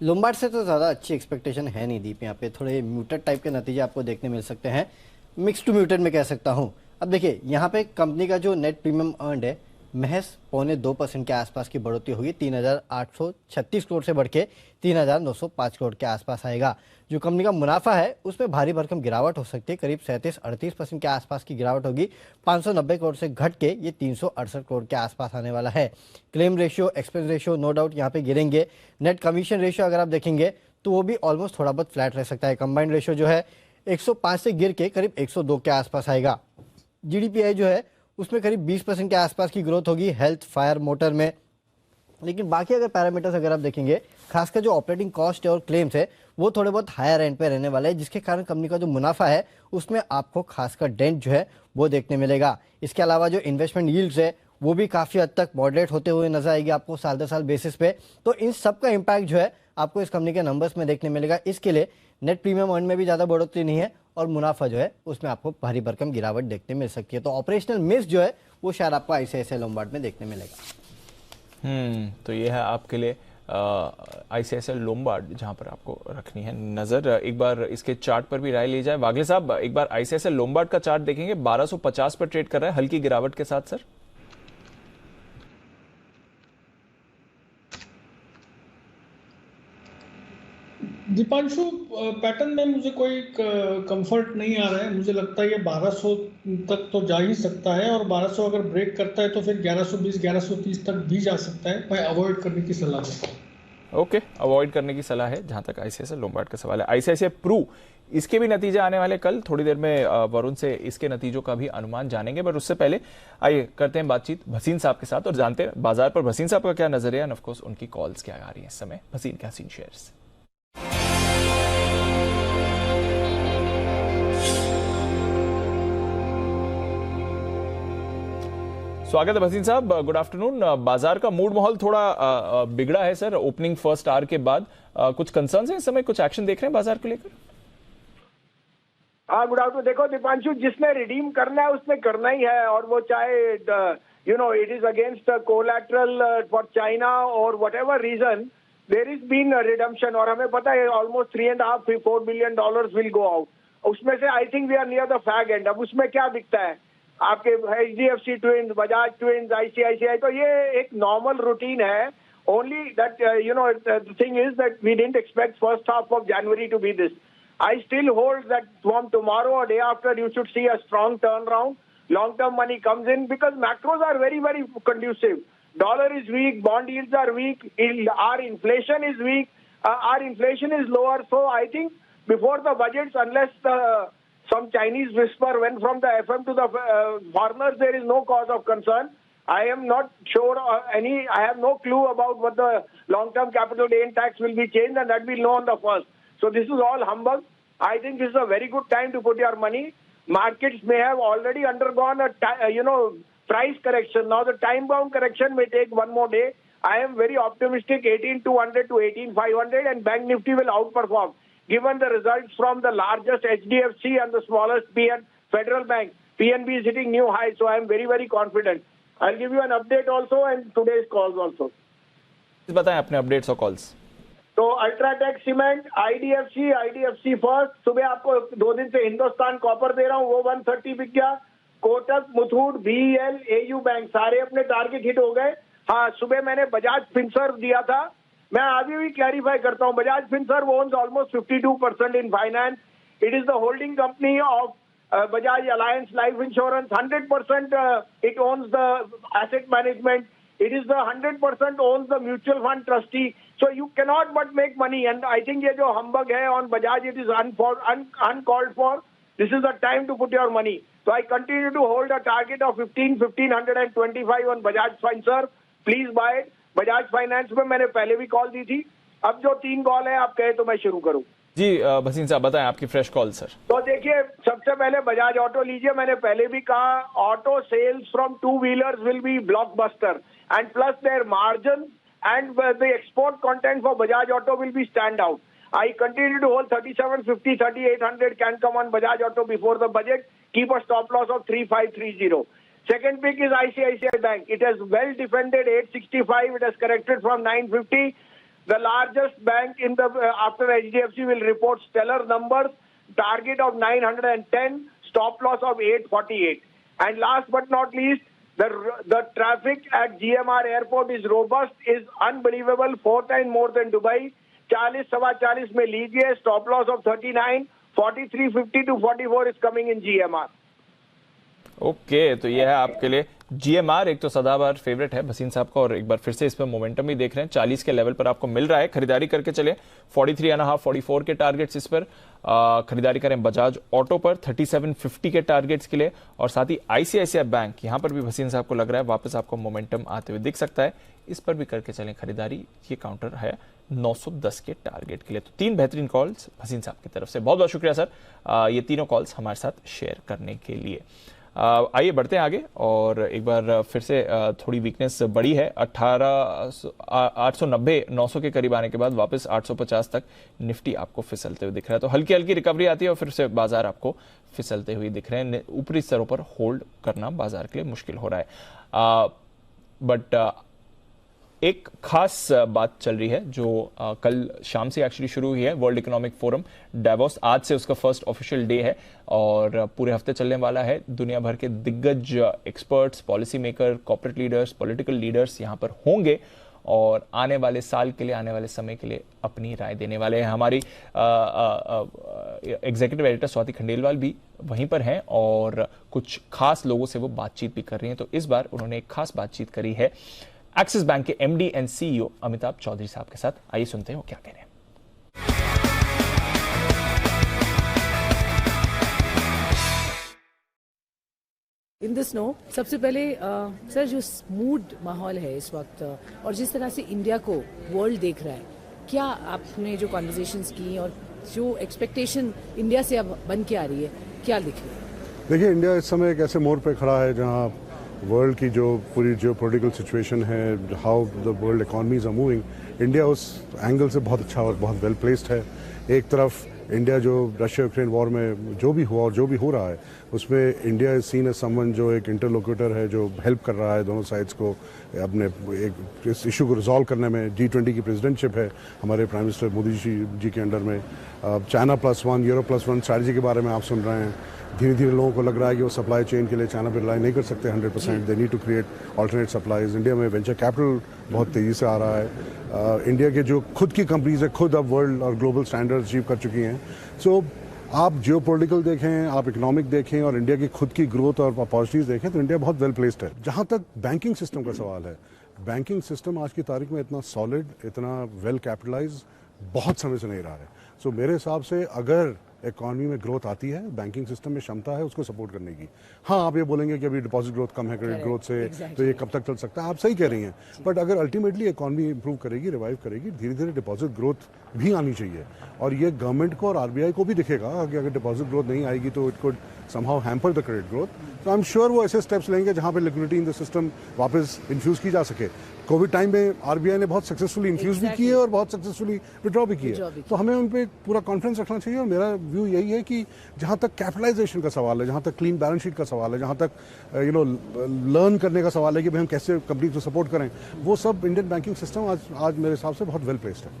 लोम्बार्ड से तो ज़्यादा अच्छी एक्सपेक्टेशन है नहीं दीप। यहाँ पे थोड़े म्यूटेड टाइप के नतीजे आपको देखने मिल सकते हैं, मिक्स टू म्यूटेड में कह सकता हूँ। अब देखिए यहाँ पे कंपनी का जो नेट प्रीमियम अर्नड है महज 0.2% के आसपास की बढ़ोतरी होगी, 3,836 करोड़ से बढ़ के 3,905 करोड़ के आसपास आएगा। जो कंपनी का मुनाफा है उसमें भारी भरकम गिरावट हो सकती है, करीब 37-38% के आसपास की गिरावट होगी। 590 करोड़ से घट के ये 368 करोड़ के आसपास आने वाला है। Claim ratio, expense ratio no doubt यहाँ पे गिरेंगे। नेट कमीशन रेशियो अगर आप देखेंगे तो वो भी ऑलमोस्ट थोड़ा बहुत फ्लैट रह सकता है। कंबाइंड रेशियो जो है 105 से गिर के करीब 102 के आसपास आएगा। जीडीपीआई जो है उसमें करीब 20% के आसपास की ग्रोथ होगी हेल्थ, फायर, मोटर में। लेकिन बाकी अगर पैरामीटर्स अगर आप देखेंगे, खासकर जो ऑपरेटिंग कॉस्ट है और क्लेम्स है वो थोड़े बहुत हायर एंड पे रहने वाले हैं, जिसके कारण कंपनी का जो मुनाफा है उसमें आपको खासकर डेंट जो है वो देखने मिलेगा। इसके अलावा जो इन्वेस्टमेंट यील्ड्स है वो भी काफ़ी हद तक मॉडरेट होते हुए नजर आएगी आपको साल दर साल बेसिस पे। तो इन सब का इम्पैक्ट जो है आपको इस कंपनी के नंबर्स में देखने मिलेगा। इसके लिए नेट प्रीमियम अर्न में भी ज़्यादा बढ़ोतरी नहीं है, और मुनाफा जो है उसमें आपको भारी भरकम गिरावट देखने मिल सकती है। तो ऑपरेशनल मिस जो है वो शायद आपको आईसीआईसीआई लोम्बार्ड में देखने मिलेगा। तो ये है आपके लिए आईसीआईसीआई लोम्बार्ड जहां पर आपको रखनी है नजर। एक बार इसके चार्ट पर भी राय ली जाए। वागले साहब, एक बार आईसीआईसीआई लोम्बार्ड का चार्ट देखेंगे, 1250 पर ट्रेड कर रहा है हल्की गिरावट के साथ सर। दीपांशु, पैटर्न में मुझे कोई कंफर्ट नहीं आ रहा है। मुझे लगता है ये 1200 तक तो जा ही सकता है, और 1200 अगर ब्रेक करता है तो फिर 1120 1130 तक भी जा सकता है। मैं अवॉइड करने की सलाह देता हूं। ओके, अवॉइड करने की सलाह है जहां तक आईसीआईसीआई लोम्बार्ड का सवाल है। आईसीआईसीआई प्रू, इसके भी नतीजे आने वाले कल, थोड़ी देर में वरुण से इसके नतीजों का भी अनुमान जानेंगे। पर उससे पहले आइए करते हैं बातचीत भसीन साहब के साथ और जानते हैं बाजार पर भसीन साहब का क्या नजरिया है, ऑफ कोर्स उनकी कॉल्स क्या आ रही है इस समय भसीन के हसीन शेयर्स। स्वागत है भसीन साहब, गुड आफ्टरनून। बाजार का मूड माहौल थोड़ा बिगड़ा है सर ओपनिंग फर्स्ट आवर के बाद। कुछ कंसर्न्स हैं इस समय, कुछ एक्शन देख रहे हैं बाजार को लेकर? हाँ, गुड आफ्टरनून। देखो दीपांशु, जिसने रिडीम करना है उसने करना ही है, और वो चाहे it is against collateral for China और whatever reason, there is been redemption. और हमें पता है almost $3.5-4 billion will go out. उसमें से I think we are near the fag end. अब उसमें क्या दिखता है आपके HDFC twins, Bajaj twins, ICICI, तो ये एक नॉर्मल रूटीन है। Only that the thing is that we didn't expect first half of January to be this. I still hold that from tomorrow or day after you should see a strong turnaround. Long-term money comes in because macros are very, very conducive. Dollar is weak, bond yields are weak, our inflation is weak, our inflation is lower. So I think before the budgets, unless some Chinese whisper went from the FM to the foreigners, there is no cause of concern. I am not sure I have no clue about what the long-term capital gain tax will be changed, and that we'll know on the first. So this is all humbug. I think this is a very good time to put your money. Markets may have already undergone a price correction. Now the time-bound correction may take one more day. I am very optimistic 18,200 to 18,500, and Bank Nifty will outperform. Given the results from the largest HDFC and the smallest Federal Bank, PNB is hitting new highs, so I am very, very confident. I'll give you an update also and today's calls also. बताएं अपने updates और calls. तो UltraTech cement, IDFC first, सुबह आपको 2 दिन से Hindustan copper दे रहा हूँ, वो 130 बिक गया। Kotak, Muthoot, BEL, AU bank सारे अपने टारगेट हिट हो गए। हाँ, सुबह मैंने बजाज फिनसर्व दिया था, मैं अभी भी क्लैरिफाई करता हूं। Bajaj Finserv owns almost 52% in finance. It is the holding company of Bajaj Alliance Life Insurance. 100% it owns the asset management. It is the 100% owns the mutual fund trustee. So you cannot but make money. And I think ये जो humbug है on Bajaj, it is uncalled for. This is the time to put your money. So I continue to hold a target of 15,125 on Bajaj Finserv. Please buy it. Bajaj Finance में मैंने पहले भी call दी थी। अब जो 3 call है आप कहे तो मैं शुरू करूं। जी भसीन साहब बताएं आपकी फ्रेश कॉल सर। तो देखिए, सबसे पहले बजाज ऑटो लीजिए। मैंने पहले भी कहा auto sales from 2 wheelers will be blockbuster, and plus their margin and the export content for Bajaj Auto will be stand out. I continue to hold 3750, 3800 can come on Bajaj Auto before the budget. Keep a stop loss of 3530. Second pick is ICICI Bank. It has well defended 865. It has corrected from 950. The largest bank in the after HDFC will report stellar numbers. Target of 910. Stop loss of 848. And last but not least, the traffic at GMR Airport is robust, is unbelievable. 4 times more than Dubai. 40-45 में लीजिए. Stop loss of 39. 4350 to 44 is coming in GMR. Okay तो ये है आपके लिए GMR, एक तो सदाबहार फेवरेट है भसीन साहब का, और एक बार फिर से इस पर मोमेंटम भी देख रहे हैं। 40 के लेवल पर आपको मिल रहा है, खरीदारी करके चले। 43.5 44 के टारगेट्स इस पर खरीदारी करें। बजाज ऑटो पर 3750 के टारगेट्स के लिए, और साथ ही ICICI बैंक यहां पर भी भसीन साहब को लग रहा है वापस आपको मोमेंटम आते हुए दिख सकता है, इस पर भी करके चलें खरीदारी। ये काउंटर है 910 के टारगेट के लिए। तो 3 बेहतरीन कॉल्स भसीन साहब की तरफ से, बहुत बहुत शुक्रिया सर ये तीनों कॉल्स हमारे साथ शेयर करने के लिए। आइए बढ़ते हैं आगे और एक बार फिर से थोड़ी वीकनेस बढ़ी है। 890 900 के करीब आने के बाद वापस 850 तक निफ्टी आपको फिसलते हुए दिख रहा है। तो हल्की हल्की रिकवरी आती है और फिर से बाजार आपको फिसलते हुए दिख रहे हैं। ऊपरी स्तरों पर होल्ड करना बाजार के लिए मुश्किल हो रहा है। बट एक खास बात चल रही है जो कल शाम से एक्चुअली शुरू हुई है। वर्ल्ड इकोनॉमिक फोरम डावोस, आज से उसका फर्स्ट ऑफिशियल डे है और पूरे हफ्ते चलने वाला है। दुनिया भर के दिग्गज experts, policy maker, corporate leaders, political leaders यहाँ पर होंगे और आने वाले साल के लिए, आने वाले समय के लिए अपनी राय देने वाले हैं। हमारी एग्जीक्यूटिव एडिटर स्वाति खंडेलवाल भी वहीं पर हैं और कुछ खास लोगों से वो बातचीत भी कर रही हैं। तो इस बार उन्होंने एक खास बातचीत करी है एक्सिस बैंक के MD and CEO Amitabh Chaudhary साहब के साथ। आइए सुनते हैं वो क्या कह रहे हैं। इन दिस नो सबसे पहले सर जो स्मूथ माहौल है इस वक्त और जिस तरह से इंडिया को वर्ल्ड देख रहा है, क्या आपने जो कॉन्वर्सेशंस की और जो एक्सपेक्टेशन इंडिया से अब बन के आ रही है, क्या दिख रही है? देखिए, इंडिया इस समय एक ऐसे मोड़ पे खड़ा है जहां वर्ल्ड की जो पूरी जो पॉलिटिकल सिचुएशन है, how the world economies are moving, India उस एंगल से बहुत अच्छा और बहुत वेल प्लेस्ड है। एक तरफ इंडिया जो रशिया यूक्रेन वॉर में जो भी हुआ और जो भी हो रहा है उसमें India is seen as someone जो एक इंटरलोक्यूटर है, जो हेल्प कर रहा है दोनों साइड्स को अपने एक इस इशू को रिजॉल्व करने में। G20 की प्रेसिडेंटशिप है हमारे प्राइम मिनिस्टर मोदी जी के अंडर में। चाइना +1, यूरोप +1 स्ट्रैटेजी के बारे में आप सुन रहे हैं। धीरे धीरे लोगों को लग रहा है कि वो सप्लाई चेन के लिए चाइना पर रिलाई नहीं कर सकते 100%। They need to create alternate supplies. India में वेंचर कैपिटल बहुत तेज़ी से आ रहा है। इंडिया के जो खुद की कंपनीज है, खुद अब वर्ल्ड और ग्लोबल स्टैंडर्ड्स अचीव कर चुकी हैं। सो आप जियोपॉलिटिकल देखें, आप इकोनॉमिक देखें और इंडिया की खुद की ग्रोथ और अपॉर्चुनिटीज देखें तो इंडिया बहुत वेल प्लेस्ड है। जहाँ तक बैंकिंग सिस्टम का सवाल है, बैंकिंग सिस्टम आज की तारीख में इतना सॉलिड, इतना वेल कैपिटलाइज बहुत समय से नहीं रहा है। सो मेरे हिसाब से अगर इकॉनमी में ग्रोथ आती है, बैंकिंग सिस्टम में क्षमता है उसको सपोर्ट करने की। हाँ, आप ये बोलेंगे कि अभी डिपॉजिट ग्रोथ कम है क्रेडिट ग्रोथ से, तो ये कब तक चल सकता है? आप सही कह रही हैं, बट अगर अल्टीमेटली इकॉनमी इंप्रूव करेगी, रिवाइव करेगी, धीरे धीरे डिपॉजिट ग्रोथ भी आनी चाहिए। और ये गवर्नमेंट को और आरबीआई को भी दिखेगा कि अगर डिपॉजिट ग्रोथ नहीं आएगी तो it could somehow hamper the credit growth. तो आई एम श्योर वो ऐसे स्टेप्स लेंगे जहाँ पे लिक्विडिटी इन द सिस्टम वापस इन्फ्यूज की जा सके। कोविड टाइम में आरबीआई ने बहुत सक्सेसफुली इन्फ्यूज भी की है और बहुत सक्सेसफुली विड्रॉ भी की है। तो हमें उन पर पूरा कॉन्फिडेंस रखना चाहिए। और मेरा व्यू यही है कि जहाँ तक कैपिटलाइजेशन का सवाल है, जहाँ तक क्लीन बैलेंस शीट का सवाल है, जहाँ तक लर्न करने का सवाल है कि भाई हम कैसे कंपनी को सपोर्ट करें, वो सब इंडियन बैंकिंग सिस्टम आज मेरे हिसाब से बहुत वेल प्लेस्ड है।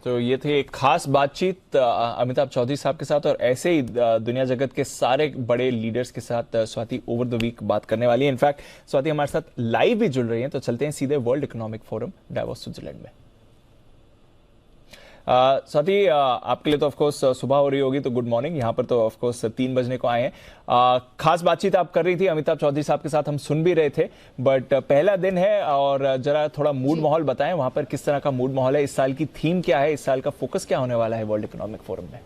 तो ये थे एक खास बातचीत अमिताभ चौधरी साहब के साथ और ऐसे ही दुनिया जगत के सारे बड़े लीडर्स के साथ स्वाति ओवर द वीक बात करने वाली है। इनफैक्ट स्वाति हमारे साथ लाइव भी जुड़ रही हैं, तो चलते हैं सीधे world economic forum Davos Switzerland में। स्वाति, आपके लिए तो ऑफकोर्स सुबह हो रही होगी, तो गुड मॉर्निंग। यहाँ पर तो ऑफकोर्स 3 बजने को आए हैं। खास बातचीत आप कर रही थी अमिताभ चौधरी साहब के साथ, हम सुन भी रहे थे, बट पहला दिन है और जरा थोड़ा मूड माहौल बताएं वहां पर किस तरह का मूड माहौल है, इस साल की थीम क्या है, इस साल का फोकस क्या होने वाला है वर्ल्ड इकोनॉमिक फोरम में?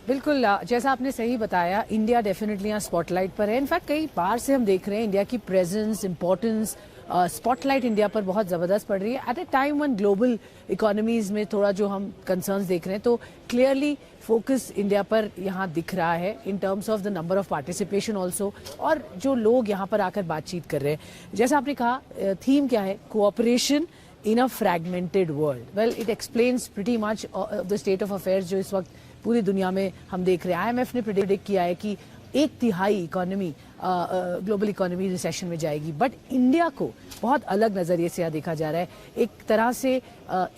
बिल्कुल, जैसा आपने सही बताया, इंडिया डेफिनेटली यहाँ स्पॉटलाइट पर है। इनफैक्ट कई बार से हम देख रहे हैं इंडिया की प्रेजेंस, इंपॉर्टेंस, स्पॉटलाइट इंडिया पर बहुत ज़बरदस्त पड़ रही है at a time one global economies में थोड़ा जो हम कंसर्न्स देख रहे हैं, तो क्लियरली फोकस इंडिया पर यहाँ दिख रहा है in terms of the number of participation also, और जो लोग यहाँ पर आकर बातचीत कर रहे हैं। जैसा आपने कहा, थीम क्या है? Cooperation in a fragmented world. Well, it explains pretty much the state of affairs जो इस वक्त पूरी दुनिया में हम देख रहे हैं। IMF ने प्रेडिक्ट किया है कि 1/3 इकोनॉमी ग्लोबल इकोनॉमी रिसेशन में जाएगी, बट इंडिया को बहुत अलग नज़रिए से यहाँ देखा जा रहा है। एक तरह से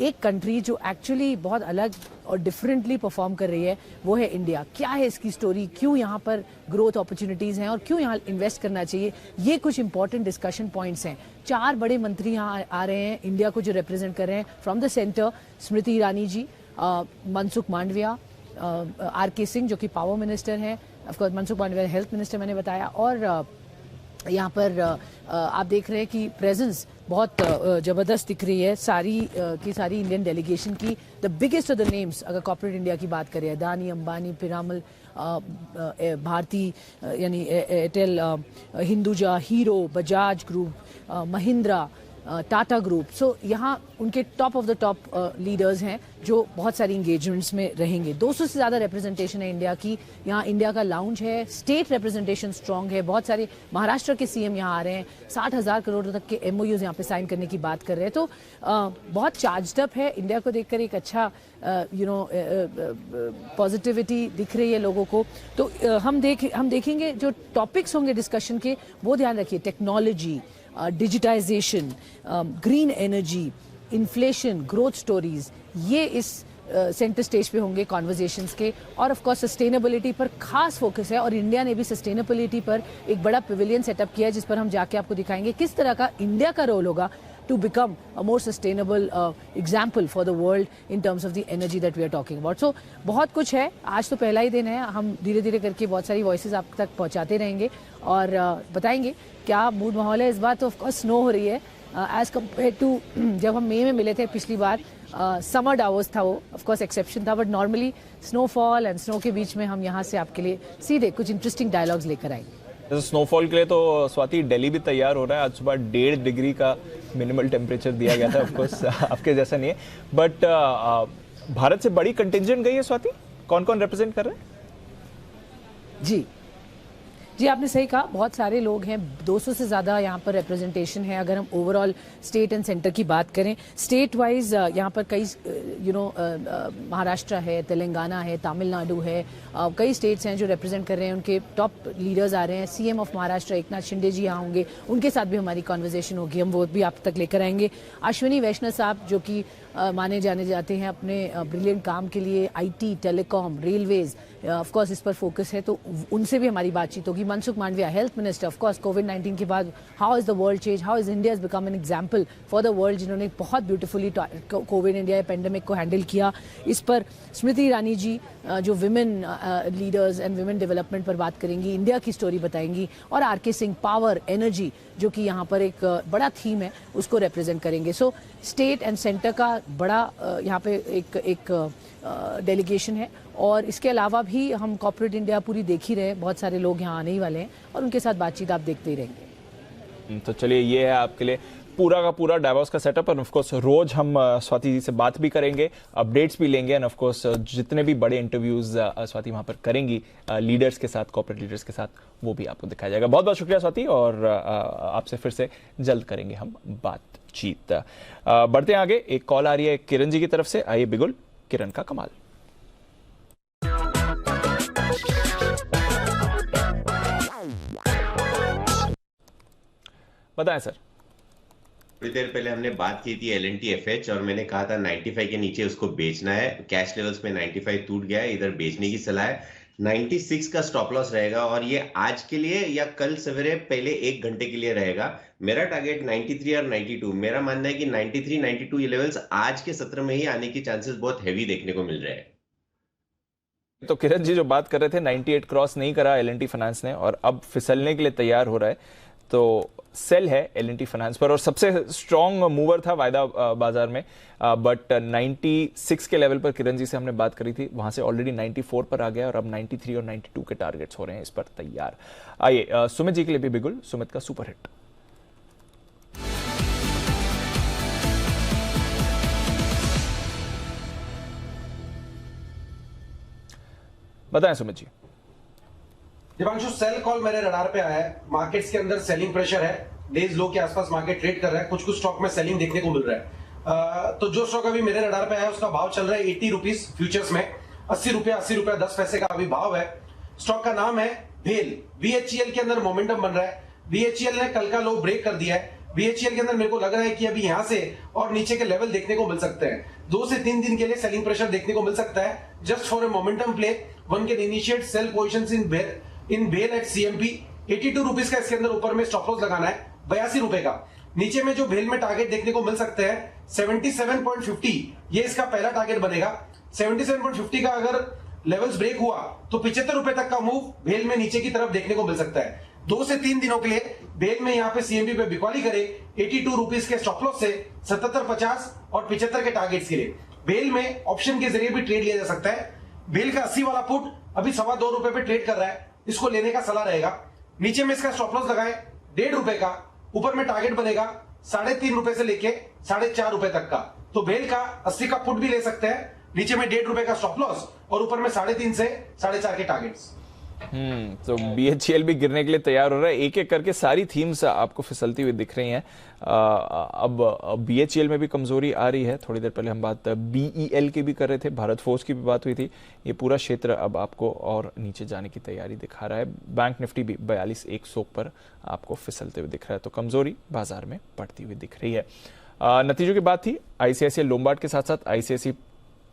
एक कंट्री जो एक्चुअली बहुत अलग और डिफरेंटली परफॉर्म कर रही है वो है इंडिया। क्या है इसकी स्टोरी, क्यों यहाँ पर ग्रोथ अपॉर्चुनिटीज़ हैं और क्यों यहाँ इन्वेस्ट करना चाहिए, ये कुछ इंपॉर्टेंट डिस्कशन पॉइंट्स हैं। 4 बड़े मंत्री यहाँ आ रहे हैं इंडिया को जो रिप्रेजेंट कर रहे हैं from the centre. Smriti Irani ji, Mansukh Mandaviya, RK Singh जो कि पावर मिनिस्टर हैं, of course Mansukh Mandaviya health minister मैंने बताया, और यहाँ पर आप देख रहे हैं कि प्रेजेंस बहुत ज़बरदस्त दिख रही है सारी की सारी इंडियन डेलीगेशन की। The biggest of the names अगर कॉर्पोरेट इंडिया की बात करें, अदानी, अंबानी, पिरामल, भारती यानी Airtel, Hinduja, Hero, Bajaj group, Mahindra, Tata group, so यहाँ उनके top of the top leaders हैं जो बहुत सारी इंगेजमेंट्स में रहेंगे। 200 से ज़्यादा रिप्रेजेंटेशन है इंडिया की, यहाँ इंडिया का लाउंज है, स्टेट रिप्रेजेंटेशन स्ट्रांग है, बहुत सारे महाराष्ट्र के सीएम यहाँ आ रहे हैं, 60,000 करोड़ तक के MOUs यहाँ पे साइन करने की बात कर रहे हैं, तो बहुत चार्ज्ड अप है। इंडिया को देखकर एक अच्छा पॉजिटिविटी दिख रही है लोगों को। तो हम देखेंगे जो टॉपिक्स होंगे डिस्कशन के, वो ध्यान रखिए, technology, digitisation, green energy, inflation, growth stories, ये इस सेंटर स्टेज पे होंगे कॉन्वर्जेशंस के। और ऑफ कोर्स सस्टेनेबिलिटी पर खास फोकस है, और इंडिया ने भी सस्टेनेबिलिटी पर एक बड़ा पेविलियन सेटअप किया है, जिस पर हम जाके आपको दिखाएंगे किस तरह का इंडिया का रोल होगा to become a more sustainable example for the world in terms of the energy that we are talking about. So बहुत कुछ है, आज तो पहला ही दिन है, हम धीरे धीरे करके बहुत सारी वॉइसेस आप तक पहुंचाते रहेंगे और बताएंगे क्या मूड माहौल है। इस बार तो ऑफ कोर्स स्नो हो रही है एज कम्पेयर टू जब हम मई में मिले थे पिछली बार, समर डावोस था वो, ऑफ कोर्स एक्सेप्शन था, but normally snowfall and snow के बीच में हम यहाँ से आपके लिए सीधे कुछ इंटरेस्टिंग डायलॉग्स लेकर आएंगे। स्नोफॉल के लिए तो स्वाति दिल्ली भी तैयार हो रहा है। आज सुबह 1.5 डिग्री का मिनिमल टेम्परेचर दिया गया था, ऑफ कोर्स आपके जैसा नहीं है, बट भारत से बड़ी कंटिंजेंट गई है स्वाति, कौन कौन रिप्रेजेंट कर रहे हैं? जी आपने सही कहा, बहुत सारे लोग हैं, 200 से ज़्यादा यहाँ पर रिप्रेजेंटेशन है। अगर हम ओवरऑल स्टेट एंड सेंटर की बात करें, स्टेट वाइज यहाँ पर कई महाराष्ट्र है, तेलंगाना है, तमिलनाडु है, कई स्टेट्स हैं जो रिप्रेजेंट कर रहे हैं, उनके टॉप लीडर्स आ रहे हैं। CM ऑफ महाराष्ट्र एकनाथ शिंदे जी यहाँ होंगे, उनके साथ भी हमारी कॉन्वर्जेशन होगी, हम वो भी आप तक लेकर आएंगे। अश्विनी वैष्णव साहब जो कि माने जाने जाते हैं अपने ब्रिलियंट काम के लिए, IT, telecom, railways, of course इस पर फोकस है, तो उनसे भी हमारी बातचीत होगी। Mansukh Mandaviya, health minister, of course कोविड-19 के बाद how is the world change, how is India has become an example for the world, जिन्होंने बहुत ब्यूटीफुली कोविड इंडिया पेंडेमिक को हैंडल किया। इस पर स्मृति ईरानी जी जो women leaders and women development पर बात करेंगी, इंडिया की स्टोरी बताएंगी, और RK सिंह पावर एनर्जी जो कि यहाँ पर एक बड़ा थीम है, उसको रिप्रेजेंट करेंगे। सो स्टेट एंड सेंटर का बड़ा यहाँ पे एक डेलीगेशन है, और इसके अलावा भी हम कॉर्पोरेट इंडिया पूरी देख ही रहे हैं, बहुत सारे लोग यहाँ आने ही वाले हैं और उनके साथ बातचीत आप देखते ही रहेंगे। तो चलिए, ये है आपके लिए पूरा का पूरा डावोस का सेटअप, और ऑफ कोर्स रोज हम स्वाति जी से बात भी करेंगे, अपडेट्स भी लेंगे, एंड ऑफ कोर्स जितने भी बड़े इंटरव्यूज स्वाति वहां पर करेंगी लीडर्स के साथ, कॉर्पोरेट लीडर्स के साथ, वो भी आपको दिखाया जाएगा। बहुत बहुत शुक्रिया स्वाति, और आपसे फिर से जल्द करेंगे हम बातचीत। बढ़ते हैं आगे, एक कॉल आ रही है किरण जी की तरफ से, आइए बिगुल किरण का कमाल। बताएं सर। थोड़ी देर पहले हमने बात की थी L&T FH, और मैंने कहा था 95 के नीचे उसको बेचना है। कैश लेवल्स में 95 टूट गया है, इधर बेचने की सलाह है। 96 का स्टॉप लॉस रहेगा, और ये आज के लिए या कल सवेरे पहले 1 घंटे के लिए रहेगा। मेरा टारगेट 93 और 92। मेरा मानना है कि 93, 92 ये लेवल्स आज के सत्र में ही आने की चांसेस बहुत हैवी देखने को मिल रहे हैं। तो किरण जी जो बात कर रहे थे, 98 क्रॉस नहीं करा L&T फाइनेंस ने, और अब फिसलने के लिए तैयार हो रहा है, तो सेल है L&T फाइनेंस पर, और सबसे स्ट्रॉन्ग मूवर था वायदा बाजार में, बट 96 के लेवल पर किरण जी से हमने बात करी थी, वहां से ऑलरेडी 94 पर आ गया, और अब 93 और 92 के टारगेट्स हो रहे हैं इस पर तैयार। आइए सुमित जी के लिए भी बिगुल, सुमित का सुपर हिट। बताएं सुमित जी। दीपांशु, सेल कॉल मेरे रडार पे आया है। मार्केट्स के अंदर सेलिंग प्रेशर है, डेज लो के आसपास मार्केट ट्रेड कर रहा है, कुछ कुछ स्टॉक में सेलिंग देखने को मिल रहा है। तो जो स्टॉक अभी मेरे रडार पे आया है उसका भाव चल रहा है 80 रुपीज फ्यूचर्स में, 80 रुपया 10 पैसे का अभी भाव है। स्टॉक का नाम है भेल। BHEL के अंदर मोमेंटम बन रहा है। BHEL ने कल का लो ब्रेक कर दिया है। BHEL के अंदर मेरे को लग रहा है कि अभी यहां से और नीचे के लेवल देखने को मिल सकते हैं। 2 से 3 दिन के लिए सेलिंग प्रेशर देखने को मिल सकता है। Just for a momentum play one can initiate sell positions in BEL at CMP। 82 rupees का इसके अंदर ऊपर में स्टॉप लॉस लगाना है, 82 रुपए का। नीचे में जो भेल में टारगेट देखने को मिल सकते हैं 77.50, ये इसका पहला टारगेट बनेगा। 77.50 का अगर लेवल्स ब्रेक हुआ तो 75 रुपए तक का मूव भेल में नीचे की तरफ देखने को मिल सकता है। 2 से 3 दिनों के लिए भेल में यहाँ पे CMP पे बिकवाली करे 82 रुपीज के स्टॉप लॉस से 77, 50 और 75 के टारगेट्स के लिए। भेल में ऑप्शन के जरिए भी ट्रेड लिया जा सकता है। भेल का 80 वाला पुट अभी 2.25 रुपए पे ट्रेड कर रहा है, इसको लेने का सलाह रहेगा। नीचे में इसका स्टॉप लॉस लगाए 1.5 रुपए का, ऊपर में टारगेट बनेगा ₹3.5 से लेके ₹4.5 तक का। तो बेल का 80 का पुट भी ले सकते हैं, नीचे में ₹1.5 का स्टॉप लॉस और ऊपर में 3.5 से 4.5 के टारगेट्स। तो BHEL भी गिरने के लिए तैयार हो रहा है। एक एक करके सारी थीम्स आपको फिसलती हुई दिख रही हैं। अब BHEL में भी कमजोरी आ रही है। थोड़ी देर पहले हम बात BEL की भी कर रहे थे, भारत फोर्स की भी बात हुई थी। ये पूरा क्षेत्र अब आपको और नीचे जाने की तैयारी दिखा रहा है। बैंक निफ्टी भी 42,100 पर आपको फिसलते हुए दिख रहा है। तो कमजोरी बाजार में बढ़ती हुई दिख रही है। नतीजों की बात थी। ICICI लोम्बार्ड के साथ साथ ICICI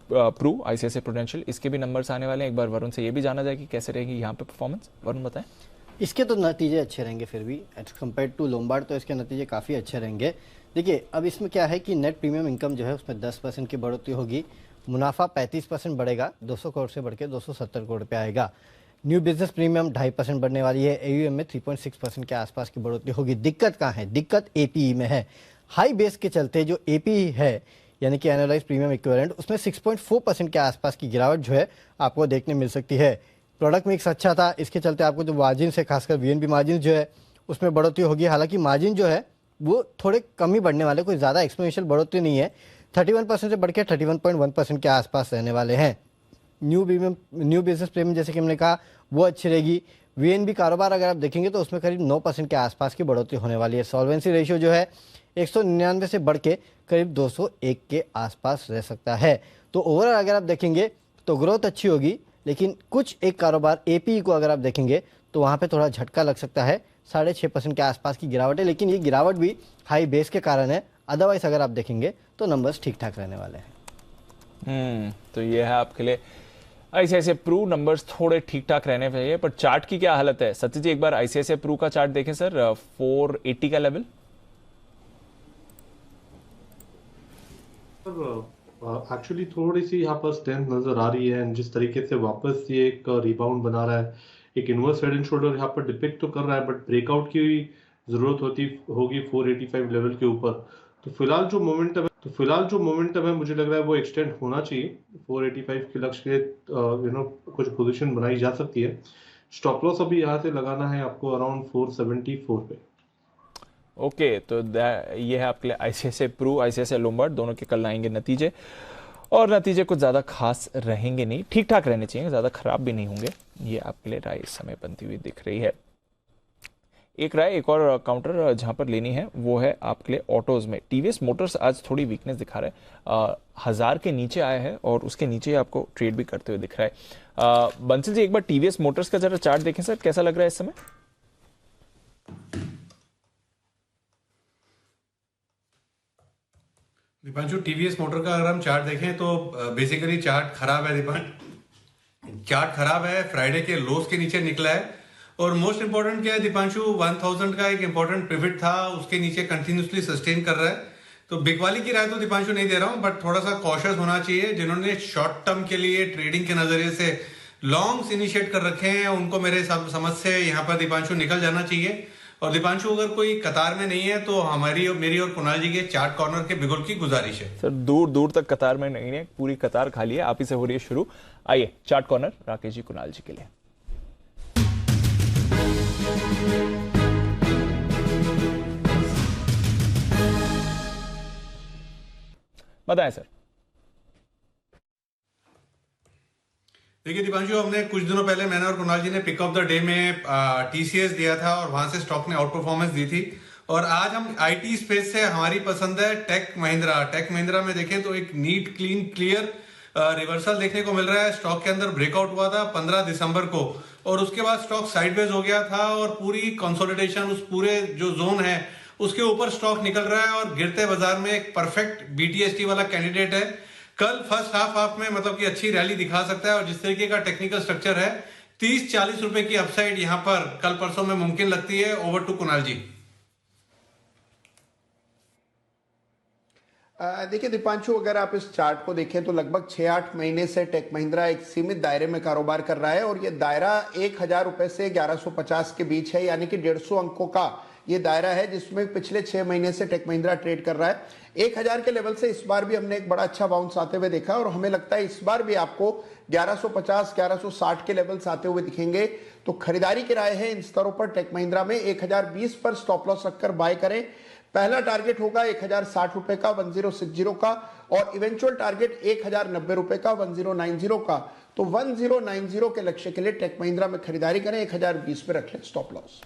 प्रू, ICICI प्रूडेंशियल, इसके भी नंबर्स आने वाले हैं। एक बार वरुण से ये भी जाना जाए कि कैसे रहेगी यहाँ पे परफॉर्मेंस। वरुण बताएं। इसके तो नतीजे अच्छे रहेंगे, फिर भी एज कम्पेयर टू लोम्बार्ड तो इसके नतीजे काफ़ी अच्छे रहेंगे। देखिए अब इसमें क्या है कि नेट प्रीमियम इनकम जो है उसमें 10% की बढ़ोतरी होगी। मुनाफा 35% बढ़ेगा, 200 करोड़ से बढ़ के 270 करोड़ पे आएगा। न्यू बिजनेस प्रीमियम 2.5% बढ़ने वाली है। AUM में 3.6% के आसपास की बढ़ोतरी होगी। दिक्कत कहाँ है? दिक्कत APE में है। हाई बेस के चलते जो APE है यानी कि एनालाइज प्रीमियम इक्विवेलेंट, उसमें 6.4% के आसपास की गिरावट जो है आपको देखने मिल सकती है। प्रोडक्ट मिक्स अच्छा था, इसके चलते आपको जो मार्जिन है, खासकर VNB मार्जिन जो है उसमें बढ़ोतरी होगी। हालांकि मार्जिन जो है वो थोड़े कम ही बढ़ने वाले, कोई ज़्यादा एक्सपोनेंशियल बढ़ोतरी नहीं है। 31% से बढ़ के 31.1% के आसपास रहने वाले हैं। न्यू बिजनेस प्रीमियम जैसे कि हमने कहा वो अच्छी रहेगी। VNB कारोबार अगर आप देखेंगे तो उसमें करीब 9% के आसपास की बढ़ोतरी होने वाली है। सॉल्वेंसी रेशियो जो है 199 से बढ़ के करीब 201 के आसपास रह सकता है। तो ओवरऑल अगर आप देखेंगे तो ग्रोथ अच्छी होगी, लेकिन कुछ एक कारोबार APE को अगर आप देखेंगे तो वहाँ पे थोड़ा झटका लग सकता है। 6.5% के आसपास की गिरावट है, लेकिन ये गिरावट भी हाई बेस के कारण है। अदरवाइज अगर आप देखेंगे तो नंबर्स ठीक ठाक रहने वाले हैं। तो ये है आपके लिए ICICI प्रू। नंबर्स थोड़े ठीक ठाक रहने चाहिए, पर चार्ट की क्या हालत है? सत्य जी एक बार ICICI प्रू का चार्ट देखें सर। 480 का लेवल। एक्चुअली थोड़ी सी यहाँ पर स्ट्रेंथ नजर आ रही है। जिस तरीके से वापस ये एक रिबाउंड बना रहा है, एक इनवर्स हेड एंड शोल्डर यहाँ पर डिपिक्ट तो कर रहा है, बट ब्रेकआउट की जरूरत होगी 485 लेवल के ऊपर। तो फिलहाल जो मोमेंटम है मुझे लग रहा है वो एक्सटेंड होना चाहिए। 485 के लक्ष्य के कुछ पोजीशन बनाई जा सकती है। स्टॉप लॉस अभी यहाँ से लगाना है आपको अराउंड 474 पे। ओके, तो ये है आपके लिए ICICI प्रू, ICICI लोम्बार्ड, दोनों के कल आएंगे नतीजे। और नतीजे कुछ ज़्यादा खास रहेंगे नहीं, ठीक ठाक रहने चाहिए, ज़्यादा खराब भी नहीं होंगे। ये आपके लिए राय इस समय बनती हुई दिख रही है। एक राय, एक और काउंटर जहां पर लेनी है वो है आपके लिए ऑटोज में। TVS मोटर्स आज थोड़ी वीकनेस दिखा रहा है। 1000 के नीचे आया है और उसके नीचे आपको ट्रेड भी करते हुए दिख रहा है। बंसल जी एक बार TVS मोटर्स का जरा चार्ट देखें सर, कैसा लग रहा है इस समय? दीपांशु, TVS मोटर का अगर हम चार्ट देखें तो बेसिकली चार्ट खराब है। चार्ट खराब है, फ्राइडे के लोस के नीचे निकला है। और मोस्ट इंपॉर्टेंट क्या है दीपांशु, 1000 का एक इंपॉर्टेंट पिवट था, उसके नीचे कंटिन्यूसली सस्टेन कर रहा है। तो बिकवाली की राय तो दीपांशु नहीं दे रहा हूं, बट थोड़ा सा कॉशियस होना चाहिए। जिन्होंने शॉर्ट टर्म के लिए ट्रेडिंग के नजरिए से लॉन्ग्स इनिशिएट कर रखे हैं, उनको मेरे समझ से यहाँ पर दीपांशु निकल जाना चाहिए। और दीपांशु अगर कोई कतार में नहीं है तो मेरी और कुणाल जी के चार्ट कॉर्नर के बिगुल की गुजारिश है। सर दूर दूर तक कतार में नहीं है, पूरी कतार खाली है। आप ही से हो रही है शुरू। आइए चार्ट कॉर्नर राकेश जी, कुणाल जी के लिए। बताएं सर। देखिए दीपांशु, हमने कुछ दिनों पहले मैंने और कुणाल जी ने पिक ऑफ द डे में TCS दिया था और वहां से स्टॉक ने आउट परफॉर्मेंस दी थी। और आज हम IT स्पेस से हमारी पसंद है टेक महिंद्रा में देखें तो एक नीट क्लीन क्लियर रिवर्सल देखने को मिल रहा है। स्टॉक के अंदर ब्रेकआउट हुआ था 15 दिसंबर को और उसके बाद स्टॉक साइडवेज हो गया था और पूरी कंसोलिडेशन उस पूरे जो जोन है उसके ऊपर स्टॉक निकल रहा है और गिरते बाजार में एक परफेक्ट BTST वाला कैंडिडेट है। कल फर्स्ट हाफ में मतलब कि अच्छी रैली दिखा सकता है और जिस तरीके का टेक्निकल स्ट्रक्चर है 30-40 रुपए की अपसाइड यहां पर कल परसों में मुमकिन लगती है। ओवर टू कुणाल जी। देखिए दीपांशु, अगर आप इस चार्ट को देखें तो लगभग 6-8 महीने से टेक महिंद्रा एक सीमित दायरे में कारोबार कर रहा है और ये दायरा 1000 रुपए से 1150 के बीच है, यानी कि 150 अंकों का ये दायरा है जिसमें पिछले 6 महीने से टेक महिंद्रा ट्रेड कर रहा है। 1000 के लेवल से इस बार भी हमने एक बड़ा अच्छा बाउंस आते हुए देखा और हमें लगता है इस बार भी आपको 1150-1160 के लेवल्स आते हुए दिखेंगे। तो खरीदारी की राय है इन स्तरों पर टेक महिंद्रा में 1020 पर स्टॉप लॉस रखकर बाय करें। पहला टारगेट होगा 1060 रुपए का 1060 का, और इवेंचुअल टारगेट 1090 रुपए का 1090 का। तो 1090 के लक्ष्य के लिए टेक महिंद्रा में खरीदारी करें, 1020 पे रख लें स्टॉप लॉस।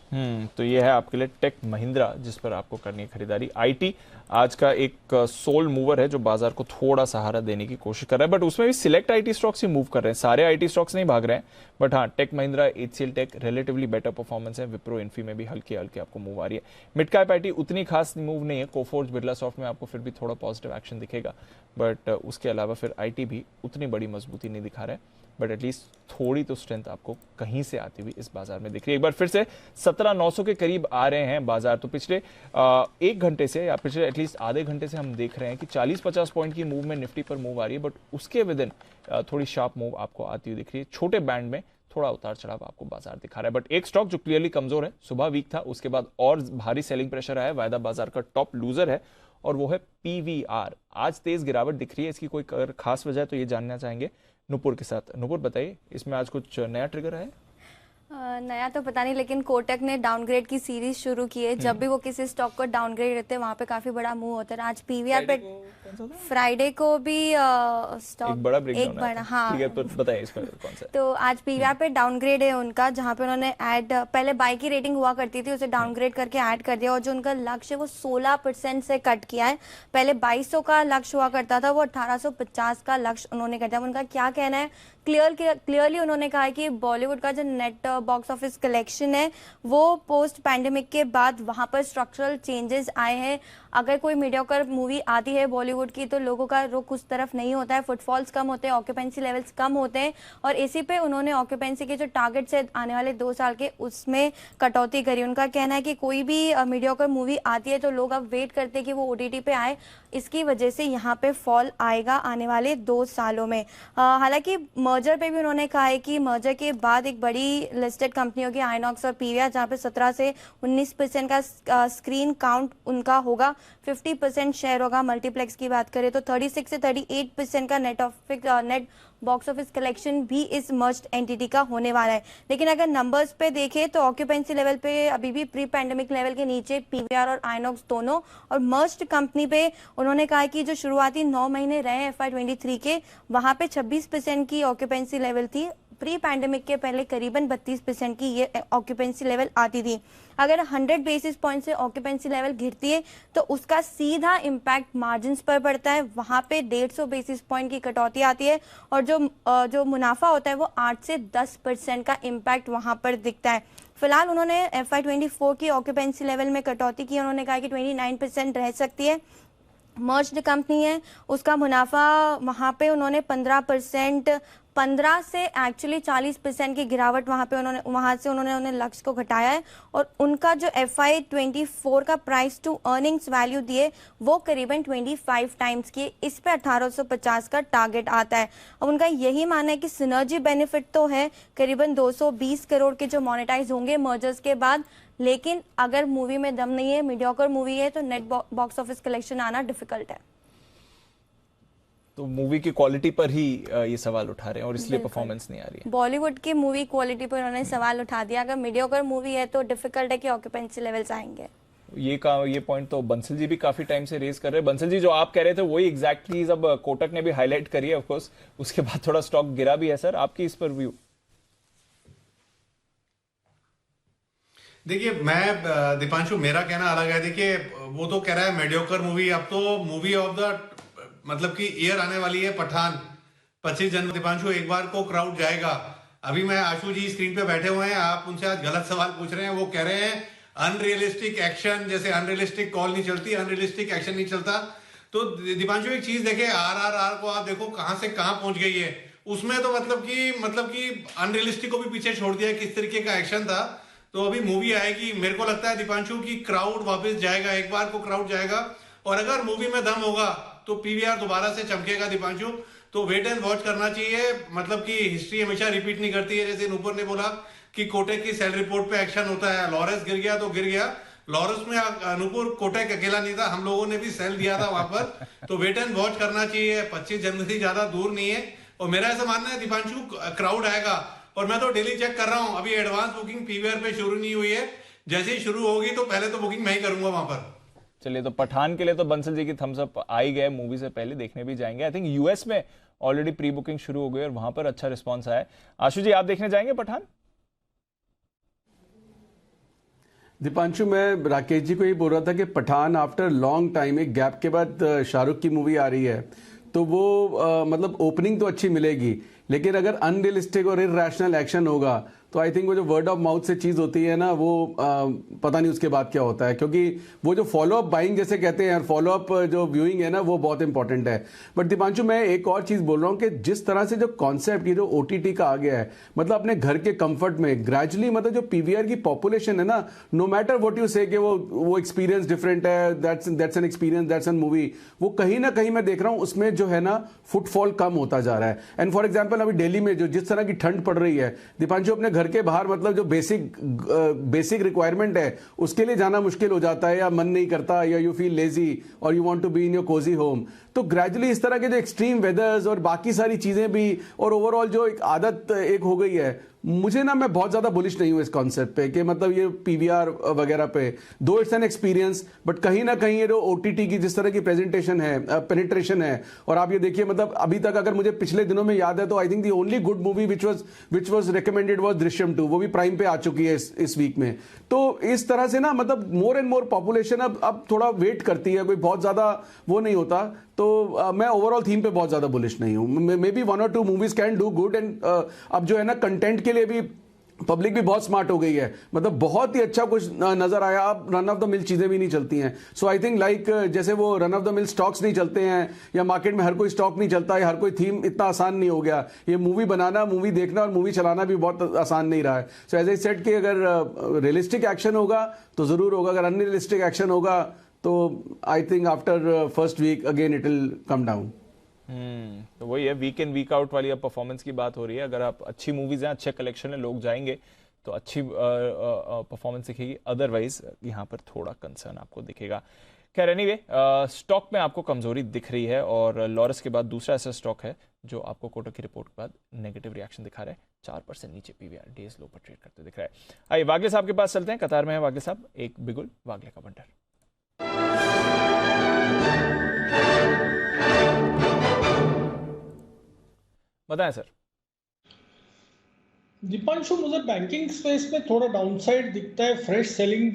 तो ये है आपके लिए टेक महिंद्रा, जिस पर आपको करनी है खरीदारी। आईटी आज का एक सोल मूवर है जो बाजार को थोड़ा सहारा देने की कोशिश कर रहा है, बट उसमें भी select IT stocks he move कर रहे हैं, सारे आईटी स्टॉक्स नहीं भाग रहे हैं। बट हाँ, tech Mahindra, HCL tech relatively better performance है। विप्रो इन्फी में भी हल्की हल्की आपको मूव आ रही है। मिड कैप आईटी उतनी खास मूव नहीं है। कोफोर्ज, बिरला सॉफ्ट में आपको फिर भी थोड़ा पॉजिटिव एक्शन दिखेगा, बट उसके अलावा फिर आईटी भी उतनी बड़ी मजबूती नहीं दिखा रहा है। बट एटलीस्ट थोड़ी तो स्ट्रेंथ आपको कहीं से आती हुई इस बाजार में दिख रही है। एक बार फिर से 17,900 के करीब आ रहे हैं बाजार। तो पिछले 1 घंटे से या पिछले एटलीस्ट आधे घंटे से हम देख रहे हैं कि 40-50 पॉइंट की मूव में निफ्टी पर मूव आ रही है, बट उसके विद इन थोड़ी शार्प मूव आपको आती हुई दिख रही है। छोटे बैंड में थोड़ा उतार चढ़ाव आपको बाजार दिखा रहा है। बट एक स्टॉक जो क्लियरली कमजोर है, सुबह वीक था, उसके बाद और भारी सेलिंग प्रेशर आया, वायदा बाजार का टॉप लूजर है, और वो है पीवीआर। आज तेज गिरावट दिख रही है, इसकी कोई खास वजह तो ये जानना चाहेंगे नुपुर के साथ। नुपुर बताइए, इसमें आज कुछ नया ट्रिगर है? नया तो पता नहीं, लेकिन कोटक ने डाउनग्रेड की सीरीज शुरू की है। जब भी वो किसी स्टॉक को डाउनग्रेड करते हैं वहां पे काफी बड़ा मूव होता है। आज पीवीआर पे फ्राइडे को भी स्टॉक एक बड़ा हाँ, ठीक है, तो बताइए इसमें कौन सा। तो आज पीवीआर पे डाउनग्रेड है उनका, जहां पे उन्होंने ऐड पहले बाई की रेटिंग हुआ करती थी, उसे डाउनग्रेड करके ऐड कर दिया, और जो उनका लक्ष्य है वो 16% से कट किया है। पहले 2200 का लक्ष्य हुआ करता था, वो 1850 का लक्ष्य उन्होंने कर दिया। उनका क्या कहना है, क्लियरली उन्होंने कहा है कि बॉलीवुड का जो नेट बॉक्स ऑफिस कलेक्शन है वो पोस्ट पैंडेमिक के बाद वहां पर स्ट्रक्चरल चेंजेस आए हैं। अगर कोई मीडियोकर मूवी आती है बॉलीवुड की तो लोगों का रुख उस तरफ नहीं होता है, फुटफॉल्स कम होते हैं, ऑक्यूपेंसी लेवल्स कम होते हैं, और इसी पे उन्होंने ऑक्यूपेंसी के जो टारगेट्स है आने वाले 2 साल के उसमें कटौती करी। उनका कहना है कि कोई भी मीडियोकर मूवी आती है तो लोग अब वेट करते हैं कि वो ओटीटी पे आए, इसकी वजह से यहाँ पे फॉल आएगा आने वाले 2 सालों में। हालांकि मर्जर पे भी उन्होंने कहा है कि मर्जर के बाद एक बड़ी लिस्टेड कंपनी होगी आइनॉक्स और पीवीआर, जहाँ पे 17 से 19% का स्क्रीन काउंट उनका होगा, 50% शेयर होगा। मल्टीप्लेक्स की बात करें तो 36 से 38% का नेट बॉक्स ऑफिस कलेक्शन भी इस मर्ज्ड एंटिटी का होने वाला है। लेकिन अगर नंबर्स पे देखें तो ऑक्यूपेंसी लेवल पे अभी भी प्री पैंडेमिक लेवल के नीचे पीवीआर और आइनॉक्स दोनों, और मर्ज्ड कंपनी पे उन्होंने कहा कि जो शुरुआती 9 महीने रहे FY23 के, वहां पे 26% की ऑक्यूपेंसी लेवल थी। प्री पैंडेमिक के पहले करीबन 32% की ये ऑक्यूपेंसी लेवल आती थी। अगर 100 बेसिस पॉइंट से ऑक्यूपेंसी लेवल गिरती है तो उसका सीधा इम्पैक्ट मार्जिन्स पर पड़ता है, वहां पे 150 बेसिस पॉइंट की कटौती आती है, और जो मुनाफा होता है वो 8 से 10% का इम्पैक्ट वहां पर दिखता है। फिलहाल उन्होंने FY24 की ऑक्यूपेंसी लेवल में कटौती की, उन्होंने कहा कि 29% रह सकती है। मर्ज्ड कंपनी है, उसका मुनाफा वहां पे उन्होंने 15 से एक्चुअली 40% की गिरावट वहां से उन्होंने लक्ष्य को घटाया है, और उनका जो FY24 का प्राइस टू अर्निंग्स वैल्यू दिए वो करीबन 25 टाइम्स की, इस पे 1850 का टारगेट आता है। अब उनका यही मानना है कि सिनर्जी बेनिफिट तो है, करीबन 220 करोड़ के जो मोनेटाइज होंगे मर्जर्स के बाद, लेकिन अगर मूवी में दम नहीं है, मीडियोकर मूवी है, तो नेट बॉक्स ऑफिस कलेक्शन आना डिफिकल्ट है। तो मूवी की क्वालिटी पर ही ये सवाल उठा रहे हैं और इसलिए परफॉर्मेंस नहीं आ रही है। बॉलीवुड की मूवी क्वालिटी पर उन्होंने सवाल उठा दिया। अगर मीडियोकर मूवी है तो डिफिकल्ट है कि ऑक्यूपेंसी लेवल्स आएंगे। ये पॉइंट तो बंसल जी भी काफी टाइम से रेज कर रहे हैं। बंसल जी, जो आप कह रहे थे वही एग्जैक्टली अब कोटक ने भी हाईलाइट करी है। ऑफ कोर्स उसके बाद थोड़ा स्टॉक गिरा भी है। सर, आपकी इस पर व्यू? देखिए, मैं दीपांशु, मेरा कहना अलग है। देखिए, वो तो कह रहा है मीडियोकर मूवी, अब तो मूवी ऑफ द मतलब कि ईयर आने वाली है पठान, 25 जनवरी। दीपांशु, एक बार को क्राउड जाएगा। अभी मैं आशु जी स्क्रीन पे बैठे हुए हैं, आप उनसे आज गलत सवाल पूछ रहे हैं। वो कह रहे हैं अनरियलिस्टिक एक्शन, जैसे अनरियलिस्टिक कॉल नहीं चलती, अनरियलिस्टिक एक्शन नहीं चलता। तो दीपांशु एक चीज देखे, RRR को आप देखो कहां से कहां पहुंच गई है। उसमें तो मतलब कि अनरियलिस्टिक को भी पीछे छोड़ दिया, किस तरीके का एक्शन था। तो अभी मूवी आएगी, मेरे को लगता है दीपांशु की क्राउड वापस जाएगा, एक बार को क्राउड जाएगा, और अगर मूवी में दम होगा तो पीवीआर दोबारा से चमकेगा दीपांशु। तो वेट एंड वॉच करना चाहिए। मतलब कि हिस्ट्री हमेशा रिपीट नहीं करती है। जैसे नुपुर ने बोला कि कोटक की सेल रिपोर्ट पे एक्शन होता है, लॉरेंस गिर गया तो गिर गया। लॉरेंस में नुपुर कोटक अकेला नहीं था, हम लोगों ने भी सेल दिया था वहां पर। तो वेट एंड वॉच करना चाहिए। 25 जनवरी ज्यादा दूर नहीं है, और मेरा ऐसा मानना है दीपांशु क्राउड आएगा। और मैं तो डेली चेक कर रहा हूं, अभी एडवांस बुकिंग पीवीआर पे शुरू नहीं हुई है। जैसे ही शुरू होगी तो पहले तो बुकिंग मैं ही करूंगा वहां पर। चलिए, तो पठान के लिए तो बंसल जी की थम्स अप आ ही गए, मूवी से पहले देखने भी जाएंगे। आई थिंक यूएस में ऑलरेडी प्री बुकिंग शुरू हो गई और वहां पर अच्छा रिस्पांस आया है। आशु जी, आप देखने जाएंगे पठान? दीपांशु, मैं राकेश जी को ही बोल रहा था कि पठान आफ्टर लॉन्ग टाइम, एक गैप के बाद शाहरुख की मूवी आ रही है, तो वो मतलब ओपनिंग तो अच्छी मिलेगी, लेकिन अगर अनरियलिस्टिक और इरैशनल एक्शन होगा तो आई थिंक वो जो वर्ड ऑफ माउथ से चीज़ होती है ना, वो पता नहीं उसके बाद क्या होता है, क्योंकि वो जो फॉलो अप बाइंग जैसे कहते हैं, फॉलो अप जो व्यूइंग है ना, वो बहुत इंपॉर्टेंट है। बट दीपांशु, मैं एक और चीज़ बोल रहा हूँ कि जिस तरह से जो कॉन्सेप्ट ये जो OTT का आ गया है, मतलब अपने घर के कंफर्ट में ग्रेजुअली, मतलब जो PVR की पॉपुलेशन है ना, नो मैटर व्हाट यू से कि वो एक्सपीरियंस डिफरेंट है, that's an experience, that's an movie, वो कहीं ना कहीं मैं देख रहा हूँ उसमें जो है ना फुटफॉल कम होता जा रहा है। एंड फॉर एग्जाम्पल अभी दिल्ली में जो जिस तरह की ठंड पड़ रही है दीपांशु, अपने घर के बाहर मतलब जो बेसिक रिक्वायरमेंट है उसके लिए जाना मुश्किल हो जाता है, या मन नहीं करता, या यू फील लेजी और you want to be in your cosy home. तो ग्रेजुअली इस तरह के जो एक्सट्रीम वेदर्स और बाकी सारी चीजें भी, और ओवरऑल जो एक आदत एक हो गई है, मुझे ना, मैं बहुत ज्यादा बुलिश नहीं हूं इस कॉन्सेप्ट पे कि मतलब ये PVR वगैरह पे, दो इट्स एन एक्सपीरियंस, बट कहीं ना कहीं ये जो OTT की जिस तरह की प्रेजेंटेशन है, पेनिट्रेशन है, और आप ये देखिए मतलब अभी तक अगर मुझे पिछले दिनों में याद है तो I think the only good movie which was recommended was Drishyam 2, वो भी प्राइम पे आ चुकी है इस वीक में। तो इस तरह से ना मतलब मोर एंड मोर पॉपुलेशन अब थोड़ा वेट करती है, कोई बहुत ज्यादा वो नहीं होता। तो मैं ओवरऑल थीम पे बहुत ज्यादा बुलिश नहीं हूं। May be 1 or 2 movies can do good, and अब जो है ना कंटेंट के लिए भी पब्लिक भी बहुत स्मार्ट हो गई है, मतलब बहुत ही अच्छा कुछ नजर आया। अब रन ऑफ द मिल चीजें भी नहीं चलती हैं। सो आई थिंक लाइक जैसे वो run of the mill stocks नहीं चलते हैं, या मार्केट में हर कोई स्टॉक नहीं चलता है, हर कोई थीम इतना आसान नहीं हो गया। ये मूवी बनाना, मूवी देखना और मूवी चलाना भी बहुत आसान नहीं रहा है। सो एज आई सेड कि अगर रियलिस्टिक एक्शन होगा तो जरूर होगा, अगर अनरियलिस्टिक एक्शन होगा तो I think after first week again it will come down. तो वही है, वीक इन वीक आउट वाली अब परफॉर्मेंस की बात हो रही है। अगर आप अच्छी मूवीज हैं, अच्छे कलेक्शन में लोग जाएंगे तो अच्छी परफॉर्मेंस दिखेगी, अदरवाइज यहाँ पर थोड़ा कंसर्न आपको दिखेगा। खैर एनीवे, स्टॉक में आपको कमजोरी दिख रही है, और लॉरस के बाद दूसरा ऐसा स्टॉक है जो आपको कोटक की रिपोर्ट के बाद नेगेटिव रिएक्शन दिखा रहा है, 4% नीचे PVR डेज लो पर ट्रेड करते दिख रहा है। आइए वागले साहब के पास चलते हैं, कतार में है वागले साहब। एक बिगुल वागले का बंडर। बताएं सर। दीपांशु, मुझे बैंकिंग स्पेस में थोड़ा डाउनसाइड दिखता है, फ्रेश सेलिंग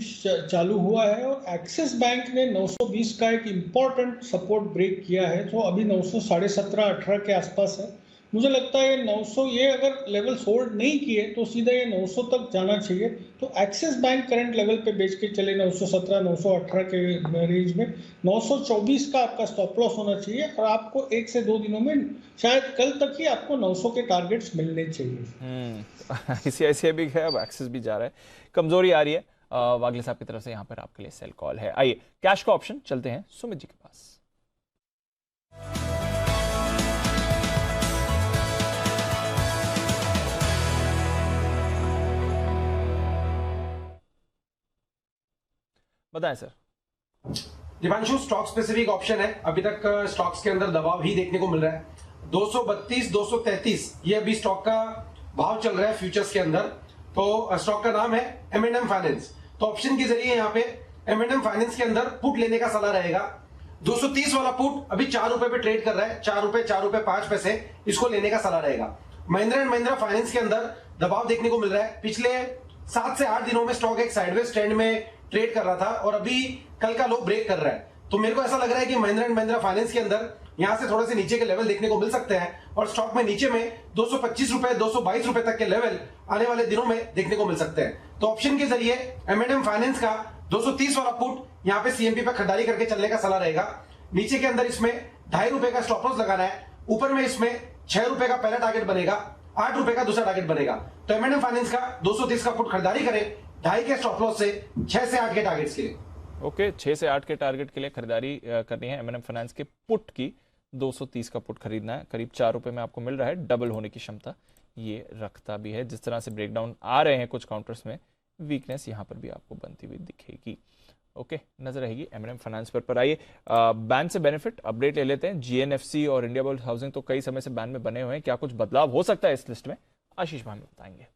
चालू हुआ है, और एक्सिस बैंक ने 920 का एक इम्पॉर्टेंट सपोर्ट ब्रेक किया है, तो अभी 917.18 के आसपास है। मुझे लगता है 900 ये अगर लेवल होल्ड नहीं किए तो सीधा ये 900 तक जाना चाहिए। तो एक्सिस बैंक करंट लेवल पे बेच के चले 917 918 के रेंज में। 924 का आपका स्टॉप लॉस होना चाहिए, और आपको 1 से 2 दिनों में, शायद कल तक ही आपको 900 के टारगेट्स मिलने चाहिए। ICICI भी है, अब एक्सिस भी जा रहा है, कमजोरी आ रही है। वागले साहब की तरफ से यहाँ पर आपके लिए सेल कॉल है। आइए कैश का ऑप्शन चलते हैं सुमित जी के पास। बताएं sir. Deepanshu, stock specific option है, अभी तक स्टॉक्स के अंदर दबाव ही देखने को मिल रहा है। 232 233 ये अभी स्टॉक का भाव चल रहा है फ्यूचर्स के अंदर। तो स्टॉक का नाम है M&M फाइनेंस। तो ऑप्शन के जरिए यहाँ पे M&M फाइनेंस के अंदर पुट लेने का सलाह रहेगा। 230 वाला पुट अभी 4 रुपए पे ट्रेड कर रहा है, 4 रुपए 5 पैसे, इसको लेने का सलाह रहेगा। महिंद्रा एंड महिंद्रा फाइनेंस के अंदर दबाव देखने को मिल रहा है। पिछले 7 से 8 दिनों में स्टॉक एक साइडवेज ट्रेंड में ट्रेड कर रहा था, और अभी कल का लो ब्रेक कर रहा है। तो मेरे को ऐसा लग रहा है कि महिंद्रा एंड महिंद्रा फाइनेंस के अंदर यहां से थोड़े से नीचे के लेवल देखने को मिल सकते हैं, और स्टॉक में नीचे में 225 रुपए 222 रुपए तक के लेवल आने वाले दिनों में देखने को मिल सकते हैं। तो ऑप्शन के जरिए M&M फाइनेंस का 230 वाला पुट यहाँ पे CMP पे खरीदारी करके चलने का सलाह रहेगा। नीचे के अंदर इसमें 2.5 रुपए का स्टॉप लॉस लगाना है, ऊपर में इसमें 6 रुपए का पहला टारगेट बनेगा, 8 रुपए का दूसरा टारगेट बनेगा। तो M&M फाइनेंस का 230 का पुट खरीदारी करें 2.5 के स्टॉप लॉस से 6 से 8 के टारगेट्स के लिए। ओके, 6 से 8 के टारगेट के लिए खरीदारी करनी है M&M फाइनेंस के पुट की। 230 का पुट खरीदना है, करीब 4 रुपए में आपको मिल रहा है, डबल होने की क्षमता ये रखता भी है। जिस तरह से ब्रेकडाउन आ रहे हैं कुछ काउंटर्स में, वीकनेस यहाँ पर भी आपको बनती हुई दिखेगी। ओके, नजर रहेगी M&M फाइनेंस पर। आइए बैन से बेनिफिट अपडेट ले लेते हैं। GNFC और इंडिया बुल्स हाउसिंग तो कई समय से बैन में बने हुए हैं, क्या कुछ बदलाव हो सकता है इस लिस्ट में, आशीष भाई बताएंगे।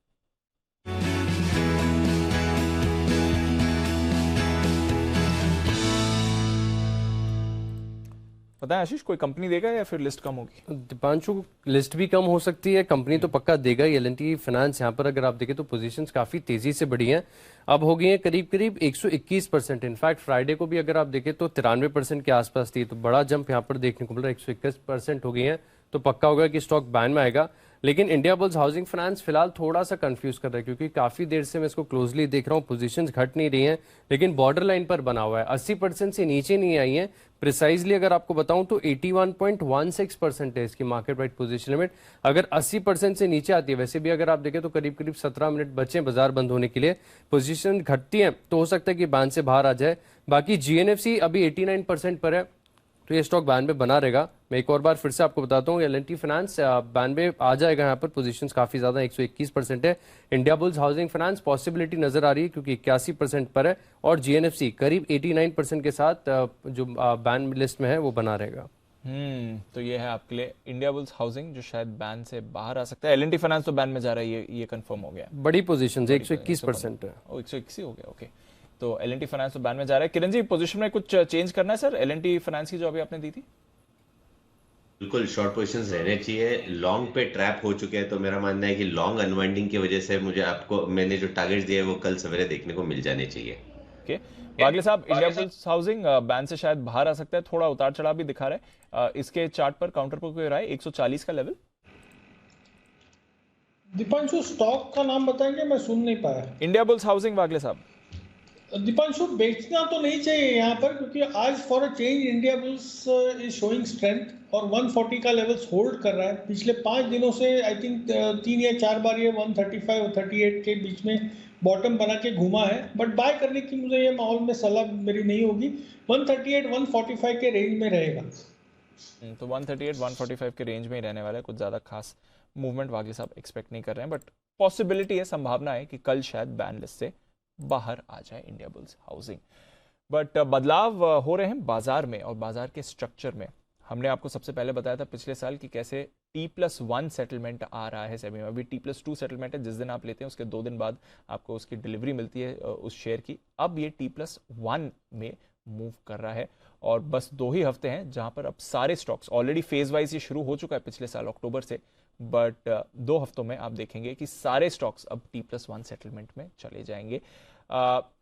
पता है आशीष, कोई कंपनी देगा या फिर लिस्ट कम होगी? दीपांशु, लिस्ट भी कम हो सकती है, कंपनी तो पक्का देगा ही। L&T फाइनेंस यहाँ पर अगर आप देखें तो पोजीशंस काफी तेजी से बढ़ी हैं, अब हो गई हैं करीब करीब 121%। इनफैक्ट फ्राइडे को भी अगर आप देखें तो 93% के आसपास थी, तो बड़ा जंप यहाँ पर देखने को मिल रहा है, 121% हो गई है, तो पक्का होगा कि स्टॉक बैन में आएगा। लेकिन इंडियाबुल्स हाउसिंग फाइनेंस फिलहाल थोड़ा सा कंफ्यूज कर रहा है, क्योंकि काफी देर से मैं इसको क्लोजली देख रहा हूँ, पोजीशंस घट नहीं रही हैं, लेकिन बॉर्डर लाइन पर बना हुआ है, 80% से नीचे नहीं आई है। प्रिसाइजली अगर आपको बताऊं तो 81.16% है इसकी मार्केट प्राइस पोजीशन लिमिट। अगर 80% से नीचे आती है, वैसे भी अगर आप देखें तो करीब करीब 17 मिनट बचे बाजार बंद होने के लिए, पोजीशन घटती है तो हो सकता है कि बैन से बाहर आ जाए। बाकी GNFC अभी 89% पर है, तो ये स्टॉक बैन में बना रहेगा। मैं एक और बार फिर से आपको बताता हूँ, L&T फाइनेंस बैन में आ जाएगा, यहाँ पर पोजीशंस काफी ज्यादा 121% है। इंडियाबुल्स हाउसिंग फाइनेंस पॉसिबिलिटी नजर आ रही है क्योंकि 81% पर है, और GNFC करीब 89% के साथ जो बैन लिस्ट में है वो बना रहेगा। तो ये है आपके लिए इंडियाबुल्स हाउसिंग, जो शायद बैन से बाहर आ सकता है। L&T फाइनेंस तो बैन में जा रही है, ये कंफर्म हो गया। बड़ी पोजीशन 121% है। 121 हो गया, ओके। तो L&T फाइनेंस तो बैन में जा रहा है। किरण जी, पोजीशन में कुछ चेंज करना है सर L&T फाइनेंस की जो अभी आपने दी थी? बिल्कुल शॉर्ट पोजीशंस रहने चाहिए, लॉन्ग पे ट्रैप हो चुके हैं, तो मेरा मानना है कि लॉन्ग अनवाइंडिंग की वजह से मैंने जो टारगेट्स दिए वो कल सवेरे देखने को मिल जाने चाहिए। ओके, वागले साहब, इंडियाबुल्स हाउसिंग बैन से शायद बाहर आ सकता है, थोड़ा उतार चढ़ाव भी दिखा रहा है, इसके चार्ट पर काउंटर पर कोई राय? 140 का लेवल। दीपांशु, स्टॉक का नाम बताएंगे, मैं सुन नहीं पाया। इंडियाबुल्स हाउसिंग, वागले साहब। दीपांशु, बेचना तो नहीं चाहिए यहाँ पर, क्योंकि आज for a change Indiabulls is showing strength और 140 का लेवल्स होल्ड कर रहा है। पिछले 5 दिनों से आई थिंक 3 या 4 बार ये 135 और 38 के बीच में बॉटम बना के घूमा है, बट बाय करने की मुझे ये माहौल में सलाह मेरी नहीं होगी। 138 145 के रेंज में रहेगा। तो 138 145 के रेंज में ही रहने वाला है, कुछ ज्यादा खास मूवमेंट वागले साहब एक्सपेक्ट नहीं कर रहे हैं, बट पॉसिबिलिटी है, संभावना है कि कल शायद बैन लिस्ट से बाहर आ जाए इंडियाबुल्स हाउसिंग। बट बदलाव हो रहे हैं बाजार में और बाजार के स्ट्रक्चर में। हमने आपको सबसे पहले बताया था पिछले साल कि कैसे T+1 सेटलमेंट आ रहा है सेबी में। अभी T+2 सेटलमेंट है, जिस दिन आप लेते हैं उसके 2 दिन बाद आपको उसकी डिलीवरी मिलती है उस शेयर की। अब ये T+1 में मूव कर रहा है और बस 2 ही हफ्ते हैं जहां पर अब सारे स्टॉक्स, ऑलरेडी फेज वाइज ये शुरू हो चुका है पिछले साल अक्टूबर से, बट 2 हफ्तों में आप देखेंगे कि सारे स्टॉक्स अब T+1 सेटलमेंट में चले जाएंगे।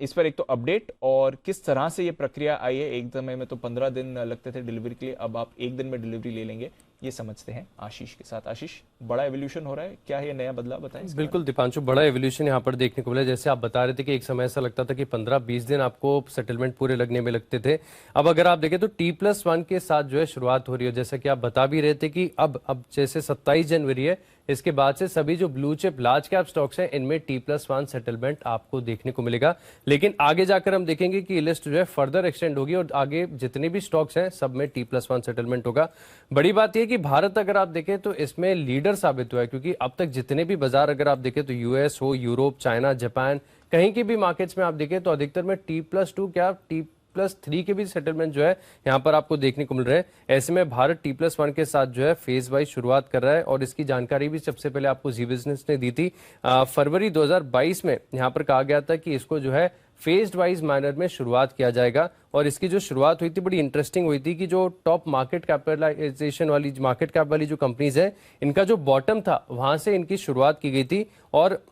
इस पर एक तो अपडेट और किस तरह से ये प्रक्रिया आई है। एक समय में तो 15 दिन लगते थे डिलीवरी के लिए, अब आप 1 दिन में डिलीवरी ले लेंगे, ये समझते हैं आशीष के साथ। आशीष, बड़ा एवोल्यूशन हो रहा है, क्या है ये नया बदलाव, बताएं। बिल्कुल दीपांशु, बड़ा एवोल्यूशन यहाँ पर देखने को मिला। जैसे आप बता रहे थे कि एक समय ऐसा लगता था कि 15-20 दिन आपको सेटलमेंट पूरे लगने में लगते थे, अब अगर आप देखें तो T+1 के साथ जो है शुरुआत हो रही है। जैसा कि आप बता भी रहे थे कि अब जैसे 27 जनवरी है, इसके बाद से सभी जो blue chip large cap stocks हैं इनमें T+1 सेटलमेंट आपको देखने को मिलेगा। लेकिन आगे जाकर हम देखेंगे कि लिस्ट जो है फर्दर एक्सटेंड होगी और आगे जितने भी स्टॉक्स हैं सब में T+1 सेटलमेंट होगा। बड़ी बात यह कि भारत अगर आप देखें तो इसमें लीडर साबित हुआ है, क्योंकि अब तक जितने भी बाजार अगर आप देखें तो यूएस हो, यूरोप, चाइना, जापान, कहीं की भी मार्केट्स में आप देखें तो अधिकतर में T+2 क्या T+3 के भी सेटलमेंट जो है यहाँ पर आपको देखने को मिल रहे हैं। ऐसे में भारत T+1 के साथ जो है फेज वाइज शुरुआत कर रहा है और इसकी जानकारी भी सबसे पहले आपको जी बिजनेस ने दी थी। फरवरी 2022 में यहाँ पर कहा गया था कि इसको जो है फेज्ड वाइज मैनर में शुरुआत किया जाएगा और इसकी जो शुरुआत हुई थी बड़ी इंटरेस्टिंग हुई थी कि जो टॉप मार्केट कैपिटलाइजेशन वाली मार्केट कैप वाली जो कंपनीज है, इनका जो बॉटम था वहां से इनकी शुरुआत की गई थी और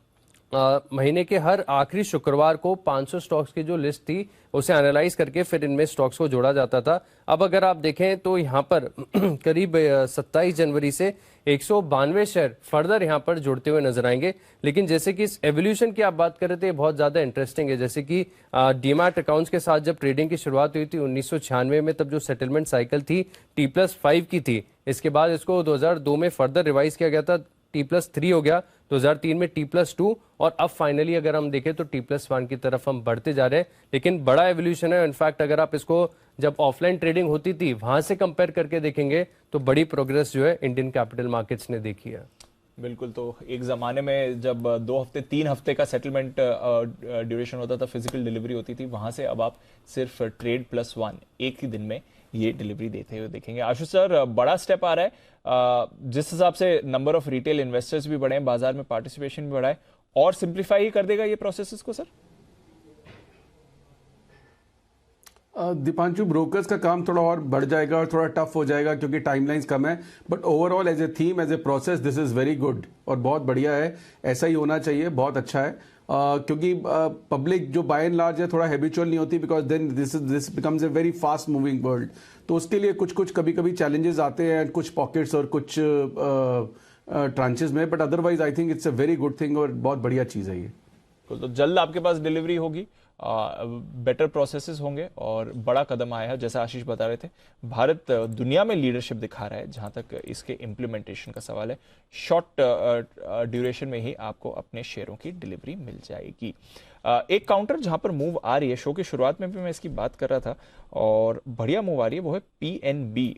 महीने के हर आखिरी शुक्रवार को 500 स्टॉक्स की जो लिस्ट थी उसे एनालाइज करके फिर इनमें स्टॉक्स को जोड़ा जाता था। अब अगर आप देखें तो यहाँ पर करीब 27 जनवरी से 192 शेयर फर्दर यहाँ पर जुड़ते हुए नजर आएंगे। लेकिन जैसे कि इस एवोल्यूशन की आप बात कर रहे थे, बहुत ज्यादा इंटरेस्टिंग है। जैसे कि डीमैट अकाउंट्स के साथ जब ट्रेडिंग की शुरुआत हुई थी 1996 में, तब जो सेटलमेंट साइकिल थी T+5 की थी। इसके बाद इसको 2002 में फर्दर रिवाइज किया गया था, T+3 हो गया, 2003 में T+2 और अब फाइनली अगर हम देखें तो T+1 की तरफ हम बढ़ते जा रहे हैं। लेकिन बड़ा एवोल्यूशन है। इनफैक्ट अगर आप इसको जब ऑफलाइन ट्रेडिंग होती थी वहां से कंपेयर करके देखेंगे तो बड़ी प्रोग्रेस जो है इंडियन कैपिटल मार्केट्स ने देखी है। बिल्कुल, तो एक ज़माने में जब 2 हफ्ते 3 हफ्ते का सेटलमेंट ड्यूरेशन होता था, फिजिकल डिलीवरी होती थी, वहां से अब आप सिर्फ T+1 एक ही दिन में ये डिलीवरी देते हुए देखेंगे। आशुष सर, बड़ा स्टेप आ रहा है, जिस हिसाब से नंबर ऑफ रिटेल इन्वेस्टर्स भी बढ़े हैं, बाजार में पार्टिसिपेशन भी बढ़ा है, और सिंप्लीफाई कर देगा ये प्रोसेसेस को सर? दीपांशु, ब्रोकर्स का काम थोड़ा और बढ़ जाएगा और थोड़ा टफ हो जाएगा क्योंकि टाइमलाइंस कम है, but overall as a theme, as a process, this is very good और बहुत बढ़िया है। ऐसा ही होना चाहिए, बहुत अच्छा है। क्योंकि पब्लिक जो बाय एंड लार्ज है थोड़ा हैबिचुअल नहीं होती, because then this becomes a very fast moving world. तो उसके लिए कुछ कभी कभी चैलेंजेस आते हैं, कुछ पॉकेट्स और कुछ ट्रांचेस में, but otherwise I think it's a very good thing और बहुत बढ़िया चीज़ है ये। तो जल्द आपके पास डिलीवरी होगी, बेटर प्रोसेसेस होंगे और बड़ा कदम आया है। जैसा आशीष बता रहे थे, भारत दुनिया में लीडरशिप दिखा रहा है जहां तक इसके इम्प्लीमेंटेशन का सवाल है। शॉर्ट ड्यूरेशन में ही आपको अपने शेयरों की डिलीवरी मिल जाएगी। एक काउंटर जहां पर मूव आ रही है, शो की शुरुआत में भी मैं इसकी बात कर रहा था और बढ़िया मूव आ रही है, वो है पीएनबी।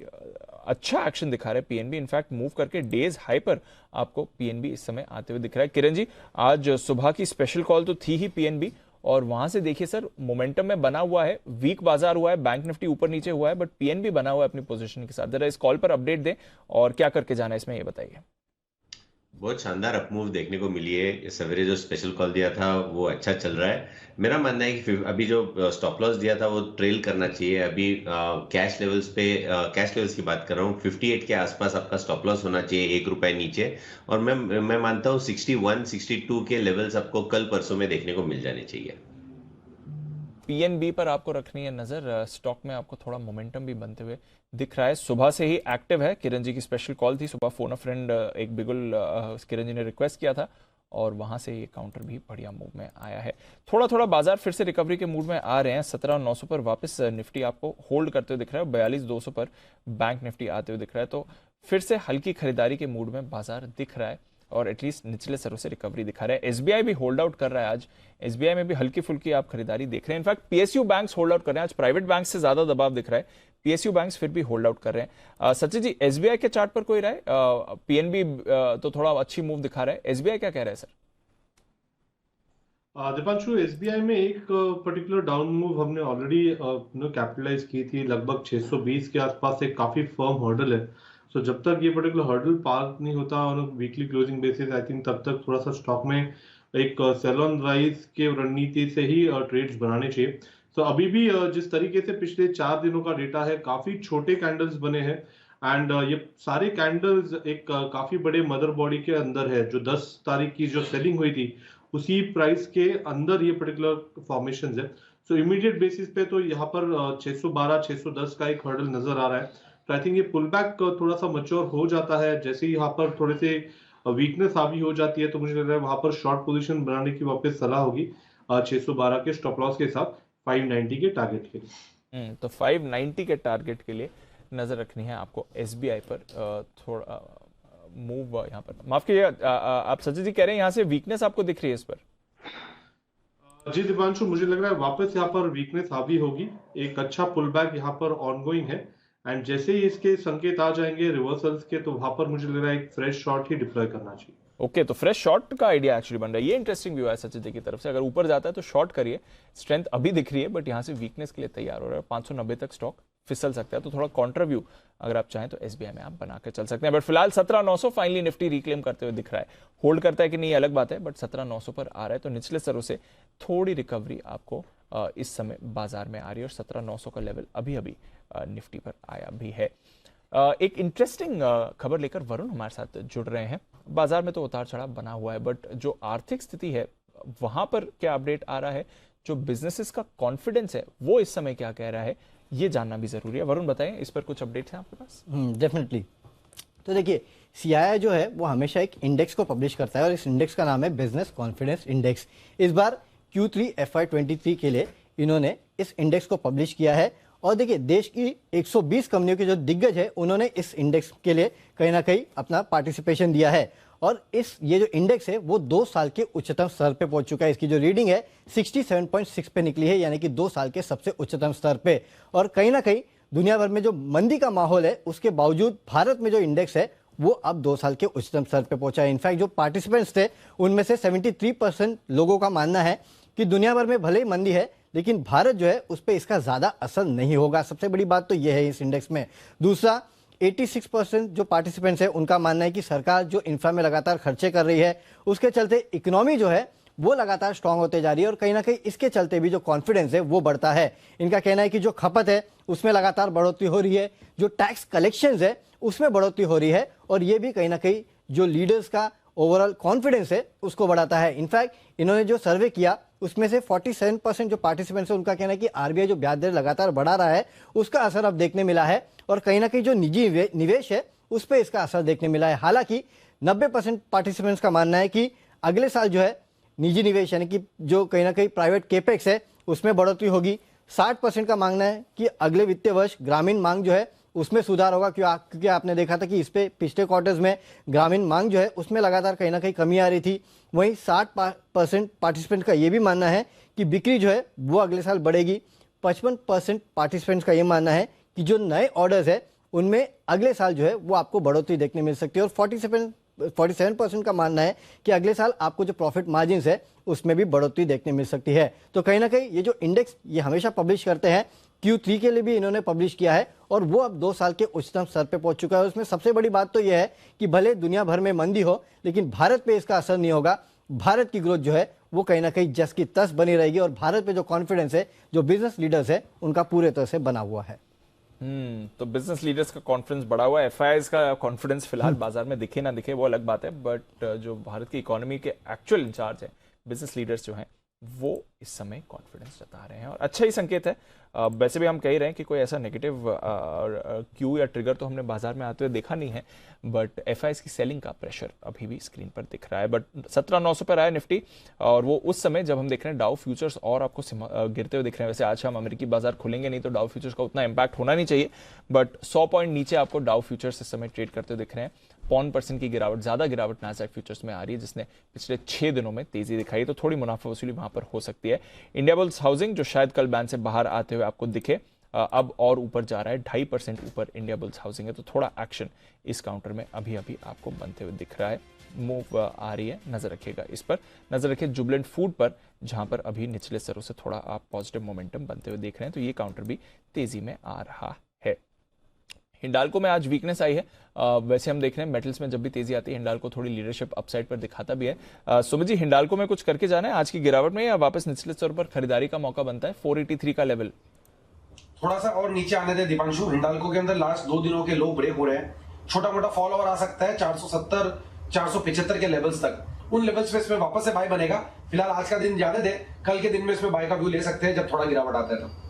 अच्छा एक्शन दिखा रहा है पीएनबी, इनफैक्ट मूव करके डेज हाई पर आपको पीएनबी इस समय आते हुए दिख रहा है। किरण जी, आज सुबह की स्पेशल कॉल तो थी ही पीएनबी और वहां से देखिए सर, मोमेंटम में बना हुआ है, वीक बाजार हुआ है, बैंक निफ्टी ऊपर नीचे हुआ है, बट पीएनबी बना हुआ है अपनी पोजीशन के साथ। जरा इस कॉल पर अपडेट दें और क्या करके जाना है इसमें, ये बताइए। बहुत शानदार अपमूव देखने को मिली है। सवेरे जो स्पेशल कॉल दिया था वो अच्छा चल रहा है। मेरा मानना है कि अभी जो स्टॉप लॉस दिया था वो ट्रेल करना चाहिए। अभी कैश लेवल्स की बात कर रहा हूँ, 58 के आसपास आपका स्टॉप लॉस होना चाहिए, ₹1 नीचे। और मैं मानता हूँ 61, 62 के लेवल्स आपको कल परसों में देखने को मिल जाने चाहिए। पीएनबी पर आपको रखनी है नजर। स्टॉक में आपको थोड़ा मोमेंटम भी बनते हुए दिख रहा है, सुबह से ही एक्टिव है। किरण जी की स्पेशल कॉल थी सुबह, फोन अ फ्रेंड एक बिगुल किरण जी ने रिक्वेस्ट किया था और वहां से ये काउंटर भी बढ़िया मूव में आया है। थोड़ा थोड़ा बाजार फिर से रिकवरी के मूड में आ रहे हैं। 17,900 पर वापस निफ्टी आपको होल्ड करते हुए दिख रहा है, 42,200 पर बैंक निफ्टी आते हुए दिख रहा है। तो फिर से हल्की खरीदारी के मूड में बाजार दिख रहा है और एटलीस्ट निचले स्तरों से रिकवरी दिखा रहा है। एसबीआई भी होल्ड आउट कर रहा है आज, एसबीआई में भी हल्की फुल्की आप खरीदारी देख रहे हैं। In fact PSU banks hold out कर रहे हैं आज, प्राइवेट बैंक से ज्यादा दबाव दिख रहा है, पीएसयू बैंक्स फिर भी होल्ड आउट कर रहे हैं। सचिन जी, एसबीआई के चार्ट पर कोई राय? पीएनबी तो थोड़ा अच्छी मूव दिखा रहा है, एसबीआई क्या कह रहा है सर? दीपांशु, एसबीआई में एक पर्टिकुलर डाउन मूव हमने ऑलरेडी कैपिटलाइज की थी, लगभग 620 के आसपास एक काफी फर्म हर्डल है। सो जब तक ये पर्टिकुलर हर्डल पार नहीं होता on weekly closing basis, I think तब तक थोड़ा सा स्टॉक में एक सेल ऑन राइज के रणनीति से ही ट्रेड्स बनाने चाहिए। तो अभी भी जिस तरीके से पिछले 4 दिनों का डेटा है, काफी छोटे कैंडल्स बने हैं एंड ये सारे कैंडल्स एक काफी बड़े मदर बॉडी के अंदर है। जो 10 तारीख की जो सेलिंग हुई थी उसी प्राइस के अंदर ये पर्टिकुलर फॉर्मेशंस है। सो इमीडिएट बेसिस पे तो यहाँ पर 612 610 का एक हर्डल नजर आ रहा है। तो आई थिंक ये पुल बैक थोड़ा सा मैच्योर हो जाता है। जैसे ही यहाँ पर थोड़े से वीकनेस हावी हो जाती है तो मुझे लग रहा है वहां पर शॉर्ट पोजीशन बनाने की वापस सलाह होगी 612 के स्टॉप लॉस के साथ 590 के टारगेट के लिए। तो 590 के टारगेट के लिए नजर रखनी है आपको एसबीआई पर। थोड़ा मूव यहाँ पर, माफ कीजिए, आप सचिन जी कह रहे हैं यहाँ से वीकनेस आपको दिख रही है इस पर? जी दीपांशु, मुझे लग रहा है वापस यहाँ पर वीकनेस हावी होगी। एक अच्छा पुल बैक यहाँ पर ऑनगोइंग है एंड जैसे ही इसके संकेत आ जाएंगे रिवर्सल्स के, तो वहां पर मुझे लग रहा है एक फ्रेश शॉर्ट ही डिप्लॉय करना चाहिए। ओके, तो फ्रेश शॉर्ट का आइडिया एक्चुअली बन रहा है। ये इंटरेस्टिंग व्यू है सचिन जी की तरफ से। अगर ऊपर जाता है तो शॉर्ट करिए, स्ट्रेंथ अभी दिख रही है बट यहाँ से वीकनेस के लिए तैयार हो रहा है। 590 तक स्टॉक फिसल सकता है, तो थोड़ा काउंटर व्यू अगर आप चाहें तो एसबीआई में आप बना के चल सकते हैं। बट फिलहाल 17,900 फाइनली निफ्टी रिक्लेम करते हुए दिख रहा है। होल्ड करता है कि नहीं अलग बात है, बट 17,900 पर आ रहा है, तो निचले स्तरों से थोड़ी रिकवरी आपको इस समय बाजार में आ रही है और 17,900 का लेवल अभी अभी निफ्टी पर आया भी है। एक इंटरेस्टिंग खबर लेकर वरुण हमारे साथ जुड़ रहे हैं। बाजार में तो उतार चढ़ाव बना हुआ है, बट जो आर्थिक स्थिति है वहां पर क्या अपडेट आ रहा है, जो बिजनेसेस का कॉन्फिडेंस है वो इस समय क्या कह रहा है, ये जानना भी जरूरी है। वरुण बताएं, इस पर कुछ अपडेट है आपके पास? डेफिनेटली। तो देखिए, सीआईआई जो है वो हमेशा एक इंडेक्स को पब्लिश करता है और इस इंडेक्स का नाम है बिजनेस कॉन्फिडेंस इंडेक्स। इस बार Q3 FY23 के लिए इन्होंने इस इंडेक्स को पब्लिश किया है और देखिए, देश की 120 कंपनियों के जो दिग्गज है उन्होंने इस इंडेक्स के लिए कहीं ना कहीं अपना पार्टिसिपेशन दिया है और ये जो इंडेक्स है वो 2 साल के उच्चतम स्तर पे पहुंच चुका है। इसकी जो रीडिंग है 67.6 पे निकली है, यानी कि 2 साल के सबसे उच्चतम स्तर पे। और कहीं ना कहीं दुनिया भर में जो मंदी का माहौल है उसके बावजूद भारत में जो इंडेक्स है वो अब 2 साल के उच्चतम स्तर पे पहुंचा है। इनफैक्ट जो पार्टिसिपेंट्स थे उनमें से 73% लोगों का मानना है कि दुनिया भर में भले ही मंदी है लेकिन भारत जो है उस पर इसका ज्यादा असर नहीं होगा। सबसे बड़ी बात तो यह है इस इंडेक्स में। दूसरा, 86% जो पार्टिसिपेंट्स है उनका मानना है कि सरकार जो इंफ्रा में लगातार खर्चे कर रही है उसके चलते इकोनॉमी जो है वो लगातार स्ट्रांग होते जा रही है और कहीं ना कहीं इसके चलते भी जो कॉन्फिडेंस है वो बढ़ता है। इनका कहना है कि जो खपत है उसमें लगातार बढ़ोतरी हो रही है, जो टैक्स कलेक्शंस है उसमें बढ़ोतरी हो रही है और ये भी कहीं ना कहीं जो लीडर्स का ओवरऑल कॉन्फिडेंस है उसको बढ़ाता है। इनफैक्ट इन्होंने जो सर्वे किया उसमें से 47% जो पार्टिसिपेंट्स है उनका कहना है कि आरबीआई जो ब्याज दर लगातार बढ़ा रहा है उसका असर अब देखने मिला है और कहीं ना कहीं जो निजी निवेश है उस पर इसका असर देखने मिला है। हालांकि 90% पार्टिसिपेंट्स का मानना है कि अगले साल जो है निजी निवेश यानी कि जो कहीं ना कहीं प्राइवेट केपेक्स है उसमें बढ़ोतरी होगी। 60% का मांगना है कि अगले वित्तीय वर्ष ग्रामीण मांग जो है उसमें सुधार होगा, क्योंकि आपने देखा था कि इस पे पिछले क्वार्टर्स में ग्रामीण मांग जो है उसमें लगातार कहीं ना कहीं कमी आ रही थी। वहीं 60% पार्टिसिपेंट का ये भी मानना है कि बिक्री जो है वो अगले साल बढ़ेगी। 55% पार्टिसिपेंट्स का ये मानना है कि जो नए ऑर्डर्स है उनमें अगले साल जो है वो आपको बढ़ोतरी देखने मिल सकती है और 47% का मानना है कि अगले साल आपको जो प्रॉफिट मार्जिन है उसमें भी बढ़ोतरी देखने मिल सकती है। तो कहीं ना कहीं ये जो इंडेक्स ये हमेशा पब्लिश करते हैं, Q3 के लिए भी इन्होंने पब्लिश किया है और वो अब 2 साल के उच्चतम स्तर पे पहुंच चुका है। उसमें सबसे बड़ी बात तो यह है कि भले दुनिया भर में मंदी हो लेकिन भारत पे इसका असर नहीं होगा। भारत की ग्रोथ जो है वो कहीं ना कहीं जस की तस बनी रहेगी और भारत पे जो कॉन्फिडेंस है जो बिजनेस लीडर्स है उनका पूरे तरह से बना हुआ है। तो बिजनेस लीडर्स का कॉन्फिडेंस बढ़ा हुआ है। एफआईआईज का कॉन्फिडेंस फिलहाल बाजार में दिखे ना दिखे वो अलग बात है, बट जो भारत की इकोनॉमी के एक्चुअल इंचार्ज है बिजनेस लीडर्स जो हैं वो इस समय कॉन्फिडेंस जता रहे हैं और अच्छा ही संकेत है। वैसे भी हम कह रहे हैं कि कोई ऐसा नेगेटिव क्यू या ट्रिगर तो हमने बाजार में आते हुए देखा नहीं है, बट एफआईआईज की सेलिंग का प्रेशर अभी भी स्क्रीन पर दिख रहा है। बट 17,900 पर आया निफ्टी और वो उस समय जब हम देख रहे हैं डाउ फ्यूचर्स और आपको गिरते हुए दिख रहे हैं। वैसे आज हम अमेरिकी बाजार खुलेंगे नहीं तो डाउ फ्यूचर्स का उतना इंपैक्ट होना नहीं चाहिए, बट 100 पॉइंट नीचे आपको डाउ फ्यूचर्स इस समय ट्रेड करते हुए दिख रहे हैं। 0.5% की गिरावट, ज्यादा गिरावट नास्डैक फ्यूचर्स में आ रही है जिसने पिछले 6 दिनों में तेजी दिखाई, तो थोड़ी मुनाफा वसूली वहां पर हो सकती है। इंडियाबुल्स हाउसिंग जो शायद कल बैन से बाहर आते हुए आपको दिखे अब और ऊपर जा रहा है, 2.5% ऊपर इंडियाबुल्स हाउसिंग है, तो थोड़ा एक्शन इस काउंटर में अभी अभी आपको बनते हुए दिख रहा है। मूव आ रही है, नजर रखिएगा इस पर। नजर रखिए जुबिलेंट फूड पर जहां पर अभी निचले स्तरों से थोड़ा आप पॉजिटिव मोमेंटम बनते हुए देख रहे हैं, तो ये काउंटर भी तेजी में आ रहा है। हिंडाल्को में आज वीकनेस आई है। वैसे हम देख रहे हैं मेटल्स में जब भी तेजी आती है हिंडाल्को थोड़ी लीडरशिप अपसाइड पर दिखाता भी है। सुमित जी, हिंडाल्को में कुछ करके जाना है आज की गिरावट में या वापस निचले स्तर पर खरीदारी का मौका बनता है? 483 का लेवल थोड़ा सा और नीचे आने दे दीपांशु। हिंडाल्को के अंदर लास्ट 2 दिनों के लो ब्रेक हो रहे हैं, छोटा मोटा फॉल ओवर आ सकता है 470 475 के लेवल्स तक। उन लेवल्स पे इसमें वापस से बाय बनेगा। फिलहाल आज का दिन जाने दे, कल के दिन में इसमें बाय का व्यू ले सकते हैं जब थोड़ा गिरावट आता है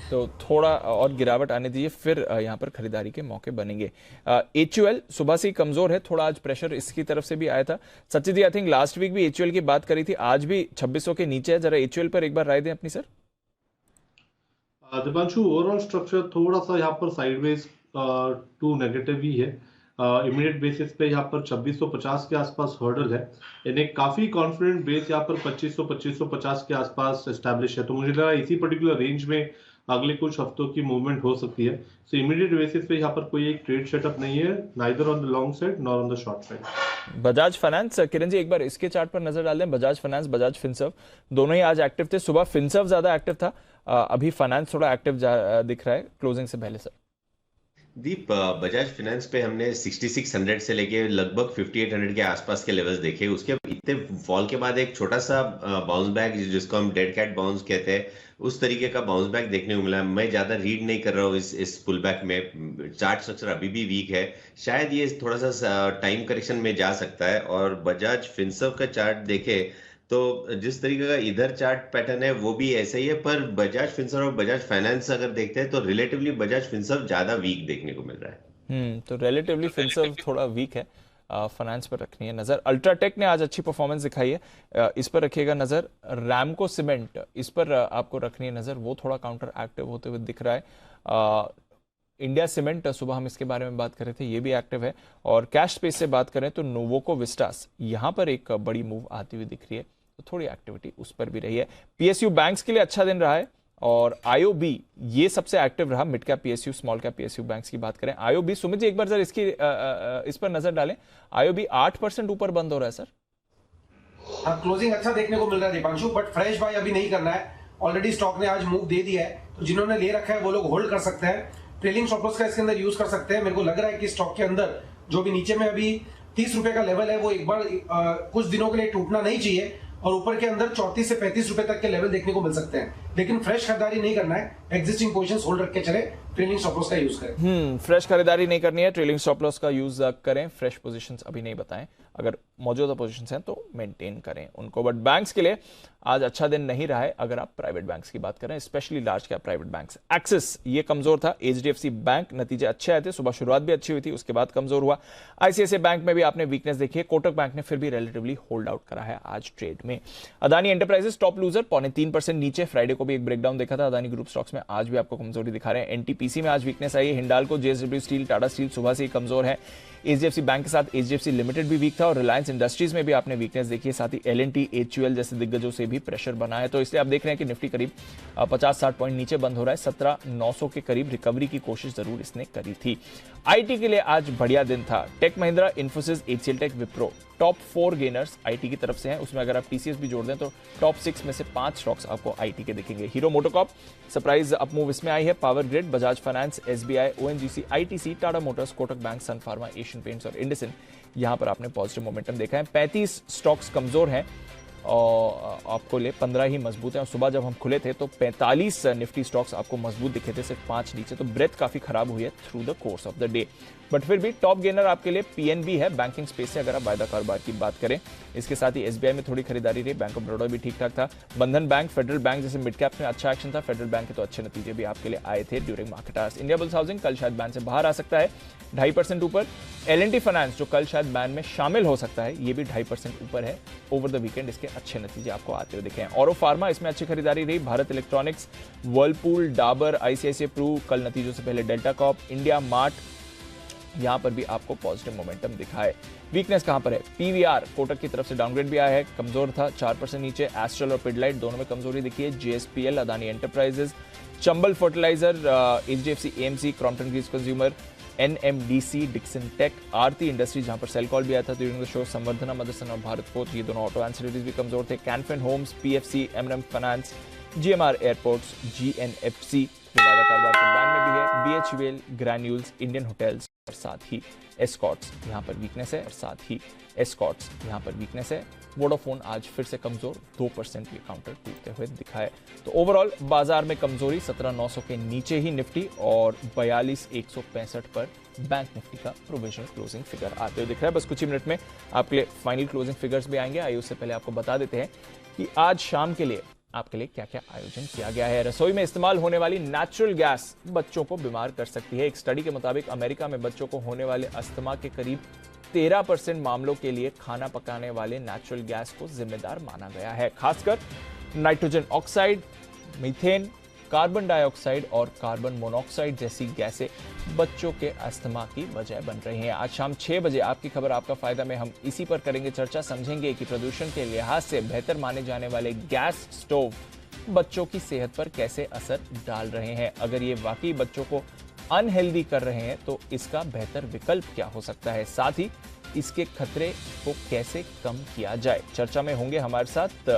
तो थोड़ा और गिरावट आने दीजिए, फिर यहाँ पर खरीदारी के मौके बनेंगे। HUL सुबह से ही कमजोर है, थोड़ा आज प्रेशर इसकी तरफ से भी आया था। Sachin ji, I think last week भी HUL की बात करी थी, आज भी 2600 के नीचे है। जरा HUL पर एक बार राय दें अपनी सर। दीपांशु, ओवरऑल स्ट्रक्चर थोड़ा सा यहाँ पर साइडवेज टू नेगेटिव ही है। इमीडिएट बेसिस पे यहाँ पर 2650 के आसपास हर्डल है, यानी काफी कॉन्फिडेंट बेस यहाँ पर 2550 के आसपास एस्टैब्लिश है। तो मुझे लग रहा है इसी पर्टिकुलर रेंज में अगले कुछ हफ्तों की मूवमेंट हो सकती है। सो इमीडिएट बेसिस पे यहाँ पर कोई एक ट्रेड सेटअप नहीं है, neither on the long side nor on the short side. Bajaj finance, Kiran ji एक बार इसके चार्ट पर नजर डाल दें। बजाज फाइनेंस, बजाज फिनसर्व दोनों ही आज एक्टिव थे। सुबह फिनसर्व ज्यादा एक्टिव था, अभी फाइनेंस थोड़ा एक्टिव दिख रहा है क्लोजिंग से पहले। सर दीप, बजाज फाइनेंस पे हमने 6600 से लेके लगभग 5800 के आसपास के लेवल्स देखे। उसके इतने फॉल के बाद एक छोटा सा बाउंस बैक, जिसको हम डेड कैट बाउंस कहते हैं, उस तरीके का बाउंस बैक देखने को मिला। मैं ज्यादा रीड नहीं कर रहा हूँ इस पुल बैक में। चार्ट स्ट्रक्चर अभी भी वीक है, शायद ये थोड़ा सा टाइम करेक्शन में जा सकता है। और बजाज फिनसर्व का चार्ट देखे तो जिस तरीके का इधर चार्ट पैटर्न है वो भी ऐसा ही है, पर बजाज फिनसर्व और बजाज फाइनेंस अगर देखते हैं तो रिलेटिवली बजाज फिनसर्व ज्यादा वीक देखने को मिल रहा है। तो रिलेटिवली फिनसर्व थोड़ा वीक है, फाइनेंस पर रखनी है नजर। अल्ट्राटेक ने आज अच्छी परफॉर्मेंस दिखाई है, इस पर रखिएगा नजर। रैमको सीमेंट, इस पर आपको रखनी है नजर, वो थोड़ा काउंटर एक्टिव होते हुए दिख रहा है। इंडिया सीमेंट, सुबह हम इसके बारे में बात कर रहे थे, ये भी एक्टिव है। और कैश स्पेस से बात करें तो नोवोको विस्टास, यहाँ पर एक बड़ी मूव आती हुई दिख रही है, तो थोड़ी एक्टिविटी उस पर भी रही है। PSU बैंक्स के लिए अच्छा दिन रहा है और IOB ये सबसे एक्टिव रहा। Mid cap PSU, small cap PSU banks की बात करें। IOB, सुमित जी एक बार जरा इसकी इस पर नजर डालें। IOB 8% ऊपर बंद हो रहा है सर। हाँ, क्लोजिंग अच्छा देखने को मिल रहा है दीपांशु, बट फ्रेश बाय अभी नहीं करना है। ऑलरेडी स्टॉक ने आज मूव दे दिया है, तो जिन्होंने ले रखा है वो लोग होल्ड कर सकते हैं। ट्रेलिंग स्टॉप लॉस का इसके अंदर यूज कर सकते हैं। मेरे को लग रहा है कि स्टॉक के अंदर जो भी नीचे में अभी 30 रुपए का लेवल है वो एक बार कुछ दिनों के लिए टूटना नहीं चाहिए। और ऊपर के अंदर 34 से 35 रुपए तक के लेवल देखने को मिल सकते हैं, लेकिन फ्रेश खरीदारी नहीं करना है, एग्जिस्टिंग पोजीशंस होल्ड रख के चले, ट्रेलिंग स्टॉप लॉस का यूज करें। फ्रेश खरीदारी नहीं करनी है, ट्रेलिंग स्टॉप लॉस का यूज करें, फ्रेश पोजीशंस अभी नहीं बताएं, अगर मौजूदा पोजीशंस हैं तो मेंटेन करें उनको। बट बैंक्स के लिए आज अच्छा दिन नहीं रहा है अगर आप प्राइवेट बैंक्स की बात करें, specially large cap private banks. Axis ये कमजोर था, एचडीएफसी बैंक नतीजे अच्छे आए थे, सुबह शुरुआत भी अच्छी हुई थी, उसके बाद कमजोर हुआ। आईसीआईसीआई बैंक में भी आपने वीकनेस देखी है, कोटक बैंक ने फिर भी रिलेटिवली होल्ड आउट करा है आज ट्रेड में। अदानी एंटरप्राइजेस टॉप लूजर, 0.3% नीचे, फ्राइडे को भी एक ब्रेकडाउन देखा था अदानी ग्रुप स्टॉक्स में, आज भी आपको कमजोरी दिखा रहे हैं। एनटीपीसी में आज वीकनेस आई है, Hindalco, JSW steel, Tata steel सुबह से ही कमजोर है। एचडीएफसी बैंक के साथ एचडीएफसी लिमिटेड भी वीक था और रिलायंस इंडस्ट्रीज में भी आपने वीकनेस देखी है, साथ ही एलएनटी, एचयूएल जैसे दिग्गजों से भी प्रेशर बना है। तो इसलिए आप देख रहे हैं कि निफ्टी करीब 50-60 पॉइंट नीचे बंद हो रहा है, 17,900 के करीब रिकवरी की कोशिश जरूर इसने करी थी। आईटी के लिए आज बढ़िया दिन था, tech Mahindra, Infosys, HCL tech, Wipro top 4 gainers IT की तरफ से हैं, उसमें अगर आप टीसीएस भी जोड़ दें तो टॉप 6 में से 5 स्टॉक्स आपको आईटी के दिखेंगे। हीरो मोटोकॉर्प सरप्राइज अपमूव इसमें आई है, power grid, Bajaj finance, SBI, ONGC, ITC, Tata motors, Kotak bank, Sun Pharma, Asian Paints और इंडसिन, यहां पर आपने पॉजिटिव मोमेंटम देखा है। 35 स्टॉक्स कमजोर हैं और आपको ले 15 ही मजबूत हैं, और सुबह जब हम खुले थे तो 45 निफ्टी स्टॉक्स आपको मजबूत दिखे थे, सिर्फ 5 नीचे, तो ब्रेथ काफी खराब हुई है through the course of the day. But फिर भी टॉप गेनर आपके लिए पीएनबी है, बैंकिंग स्पेस से अगर आप वायदा कारोबार की बात करें। इसके साथ ही एसबीआई में थोड़ी खरीदारी रही, बैंक ऑफ बड़ौदा भी ठीक ठाक था, बंधन बैंक, फेडरल बैंक जैसे मिड कैप में अच्छा एक्शन था, फेडरल बैंक के तो अच्छे नतीजे भी आपके लिए आए थे during market hours. India bulls housing कल शायद बैन से बाहर आ सकता है, 2.5% ऊपर। एलएनटी फाइनेंस जो कल शायद बैन में शामिल हो सकता है, ये भी 2.5% ऊपर है। ओवर द वीकेंड इसके अच्छे नतीजे आपको आते हुए दिखे हैं। औरो फार्मा इसमें अच्छी खरीदारी रही, Bharat electronics, Whirlpool, Dabur, ICICI Pru कल नतीजों से पहले, डेल्टा कॉर्प, इंडिया मार्ट, यहां पर भी आपको पॉजिटिव मोमेंटम दिखा है। वीकनेस कहां पर है? पीवीआर कोटक की तरफ से डाउनग्रेड भी आया है, कमजोर था, 4% नीचे। एस्ट्रल और पिडलाइट दोनों में कमजोरी दिखी है। JSPL, Adani enterprises, Chambal fertiliser, HDFC AMC, Crompton Greaves consumer, NMDC, Dixon tech, Aarti industries जहां पर सेल कॉल भी आया था during the show, Samvardhana Motherson और भारत फोर्ज, ये दोनों ऑटो एंसिलरीज भी कमजोर थे। Can Fin homes, PFC, M&M finance, GMR airports, GNFC वायदा कारोबार के बैन में भी है। बीएचईएल, ग्रैन्यूल्स, इंडियन होटल्स और साथ ही एस्कॉर्ट्स यहां पर वीकनेस है, और साथ ही एस्कॉर्ट्स यहां पर वीकनेस है। वोडाफोन आज फिर से कमजोर, 2% ये काउंटर टूटते हुए दिखा है। तो ओवरऑल बाजार में कमजोरी, 17,900 के नीचे ही निफ्टी और 42,165 पर बैंक निफ्टी का प्रोविजनल क्लोजिंग फिगर आते हुए दिख रहा है। बस कुछ ही मिनट में आपके लिए फाइनल क्लोजिंग फिगर्स भी आएंगे। आइए उससे पहले आपको बता देते हैं कि आज शाम के लिए आपके लिए क्या क्या आयोजन किया गया है। रसोई में इस्तेमाल होने वाली नेचुरल गैस बच्चों को बीमार कर सकती है। एक स्टडी के मुताबिक अमेरिका में बच्चों को होने वाले अस्थमा के करीब 13% मामलों के लिए खाना पकाने वाले नेचुरल गैस को जिम्मेदार माना गया है। खासकर nitrogen oxide, methane, carbon dioxide और कार्बन मोनोऑक्साइड जैसी गैसें बच्चों के अस्थमा की वजह बन रही हैं। आज शाम 6 बजे आपकी खबर आपका फायदा में हम इसी पर करेंगे चर्चा, समझेंगे कि प्रदूषण के लिहाज से बेहतर माने जाने वाले गैस स्टोव बच्चों की सेहत पर कैसे असर डाल रहे हैं। अगर ये वाकई बच्चों को अनहेल्दी कर रहे हैं तो इसका बेहतर विकल्प क्या हो सकता है, साथ ही इसके खतरे को कैसे कम किया जाए। चर्चा में होंगे हमारे साथ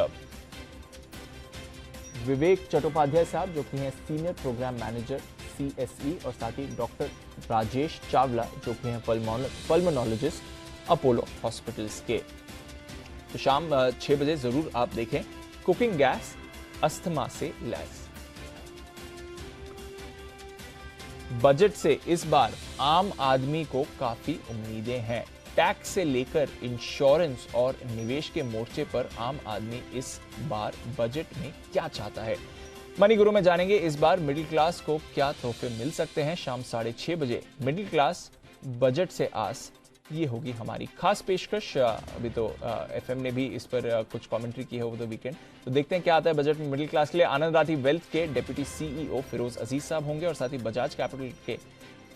विवेक चट्टोपाध्याय साहब जो कि हैं सीनियर प्रोग्राम मैनेजर सीएसई, और साथ ही डॉक्टर राजेश चावला जो कि हैं पल्मोनोलॉजिस्ट अपोलो हॉस्पिटल्स के। तो शाम 6 बजे जरूर आप देखें कुकिंग गैस अस्थमा से लैस। बजट से इस बार आम आदमी को काफी उम्मीदें हैं। टैक्स से लेकर इंश्योरेंस और निवेश के मोर्चे पर आम आदमी इस बार बजट में क्या चाहता है, मनी गुरु में जानेंगे इस बार मिडिल क्लास को क्या तोहफे मिल सकते हैं। शाम 6:30 बजे मिडिल क्लास बजट से आस, ये होगी हमारी खास पेशकश। अभी तो एफएम ने भी इस पर कुछ कमेंट्री की है ओवर द वीकेंड, तो देखते हैं क्या आता है बजट में मिडिल क्लास के लिए। आनंद राठी वेल्थ के डिप्टी सीईओ फिरोज अजीज साहब होंगे, और साथ ही बजाज कैपिटल के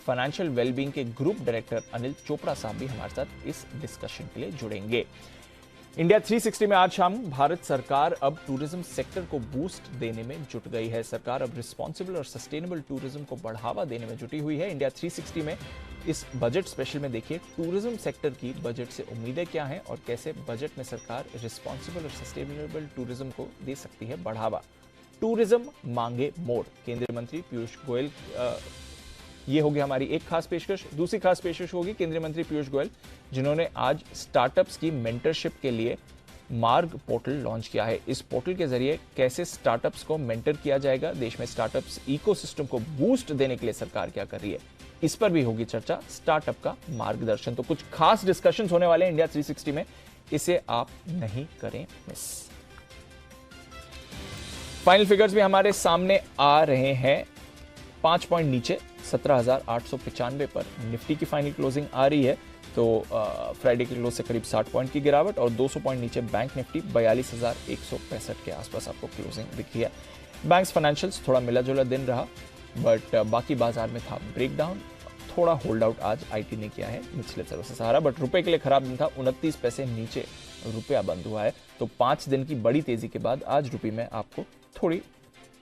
फाइनेंशियल वेलबींग के ग्रुप डायरेक्टर अनिल चोपड़ा साहब भी हमारे साथ इस डिस्कशन के लिए जुड़ेंगे। इंडिया 360 में आज शाम भारत सरकार अब टूरिज्म सेक्टर को बूस्ट देने में जुट गई है। सरकार अब रिस्पॉन्सिबल और सस्टेनेबल टूरिज्म को बढ़ावा देने में जुटी हुई है। इंडिया 360 में इस बजट स्पेशल में देखिए टूरिज्म सेक्टर की बजट से उम्मीदें क्या हैं और कैसे बजट में सरकार रिस्पॉन्सिबल और सस्टेनेबल टूरिज्म को दे सकती है बढ़ावा। टूरिज्म मांगे मोड़, केंद्रीय मंत्री पीयूष गोयल, ये होगी हमारी एक खास पेशकश। दूसरी खास पेशकश होगी केंद्रीय मंत्री पीयूष गोयल जिन्होंने आज स्टार्टअप्स की मेंटरशिप के लिए मार्ग पोर्टल लॉन्च किया है। इस पोर्टल के जरिए कैसे स्टार्टअप्स को मेंटर किया जाएगा, देश में स्टार्टअप्स इकोसिस्टम को बूस्ट देने के लिए सरकार क्या कर रही है, इस पर भी होगी चर्चा। स्टार्टअप का मार्गदर्शन, तो कुछ खास डिस्कशंस होने वाले हैं इंडिया 360 में, इसे आप नहीं करें मिस। फाइनल फिगर्स भी हमारे सामने आ रहे हैं। 5 पॉइंट नीचे 17,895 पर निफ्टी की फाइनल क्लोजिंग आ रही है, तो फ्राइडे के क्लोज से करीब 60 पॉइंट की गिरावट, और 200 पॉइंट नीचे बैंक निफ्टी 42,165 के आसपास आपको क्लोजिंग दिखी है। बैंक्स फाइनेंशियल्स थोड़ा मिला जुला दिन रहा, बट बाकी बाजार में था ब्रेकडाउन। थोड़ा होल्ड आउट आज आईटी ने किया है निचले स्तरों से सहारा, बट रुपए के लिए खराब दिन था। 29 पैसे नीचे रुपया बंद हुआ है, तो 5 दिन की बड़ी तेजी के बाद आज रुपये में आपको थोड़ी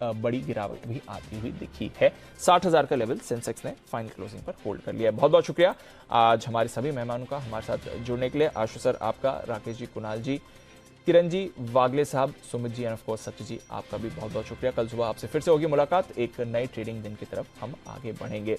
बड़ी गिरावट भी आती हुई दिखी है। 60,000 का लेवल सेंसेक्स ने फाइनल क्लोजिंग पर होल्ड कर लिया है। बहुत बहुत शुक्रिया आज हमारे सभी मेहमानों का हमारे साथ जुड़ने के लिए। आशु सर आपका, राकेश जी, कुणाल जी, किरण जी, वागले साहब, Sumit ji and of course सत्य जी आपका भी बहुत बहुत शुक्रिया। कल सुबह आपसे फिर से होगी मुलाकात, एक नए ट्रेडिंग दिन की तरफ हम आगे बढ़ेंगे।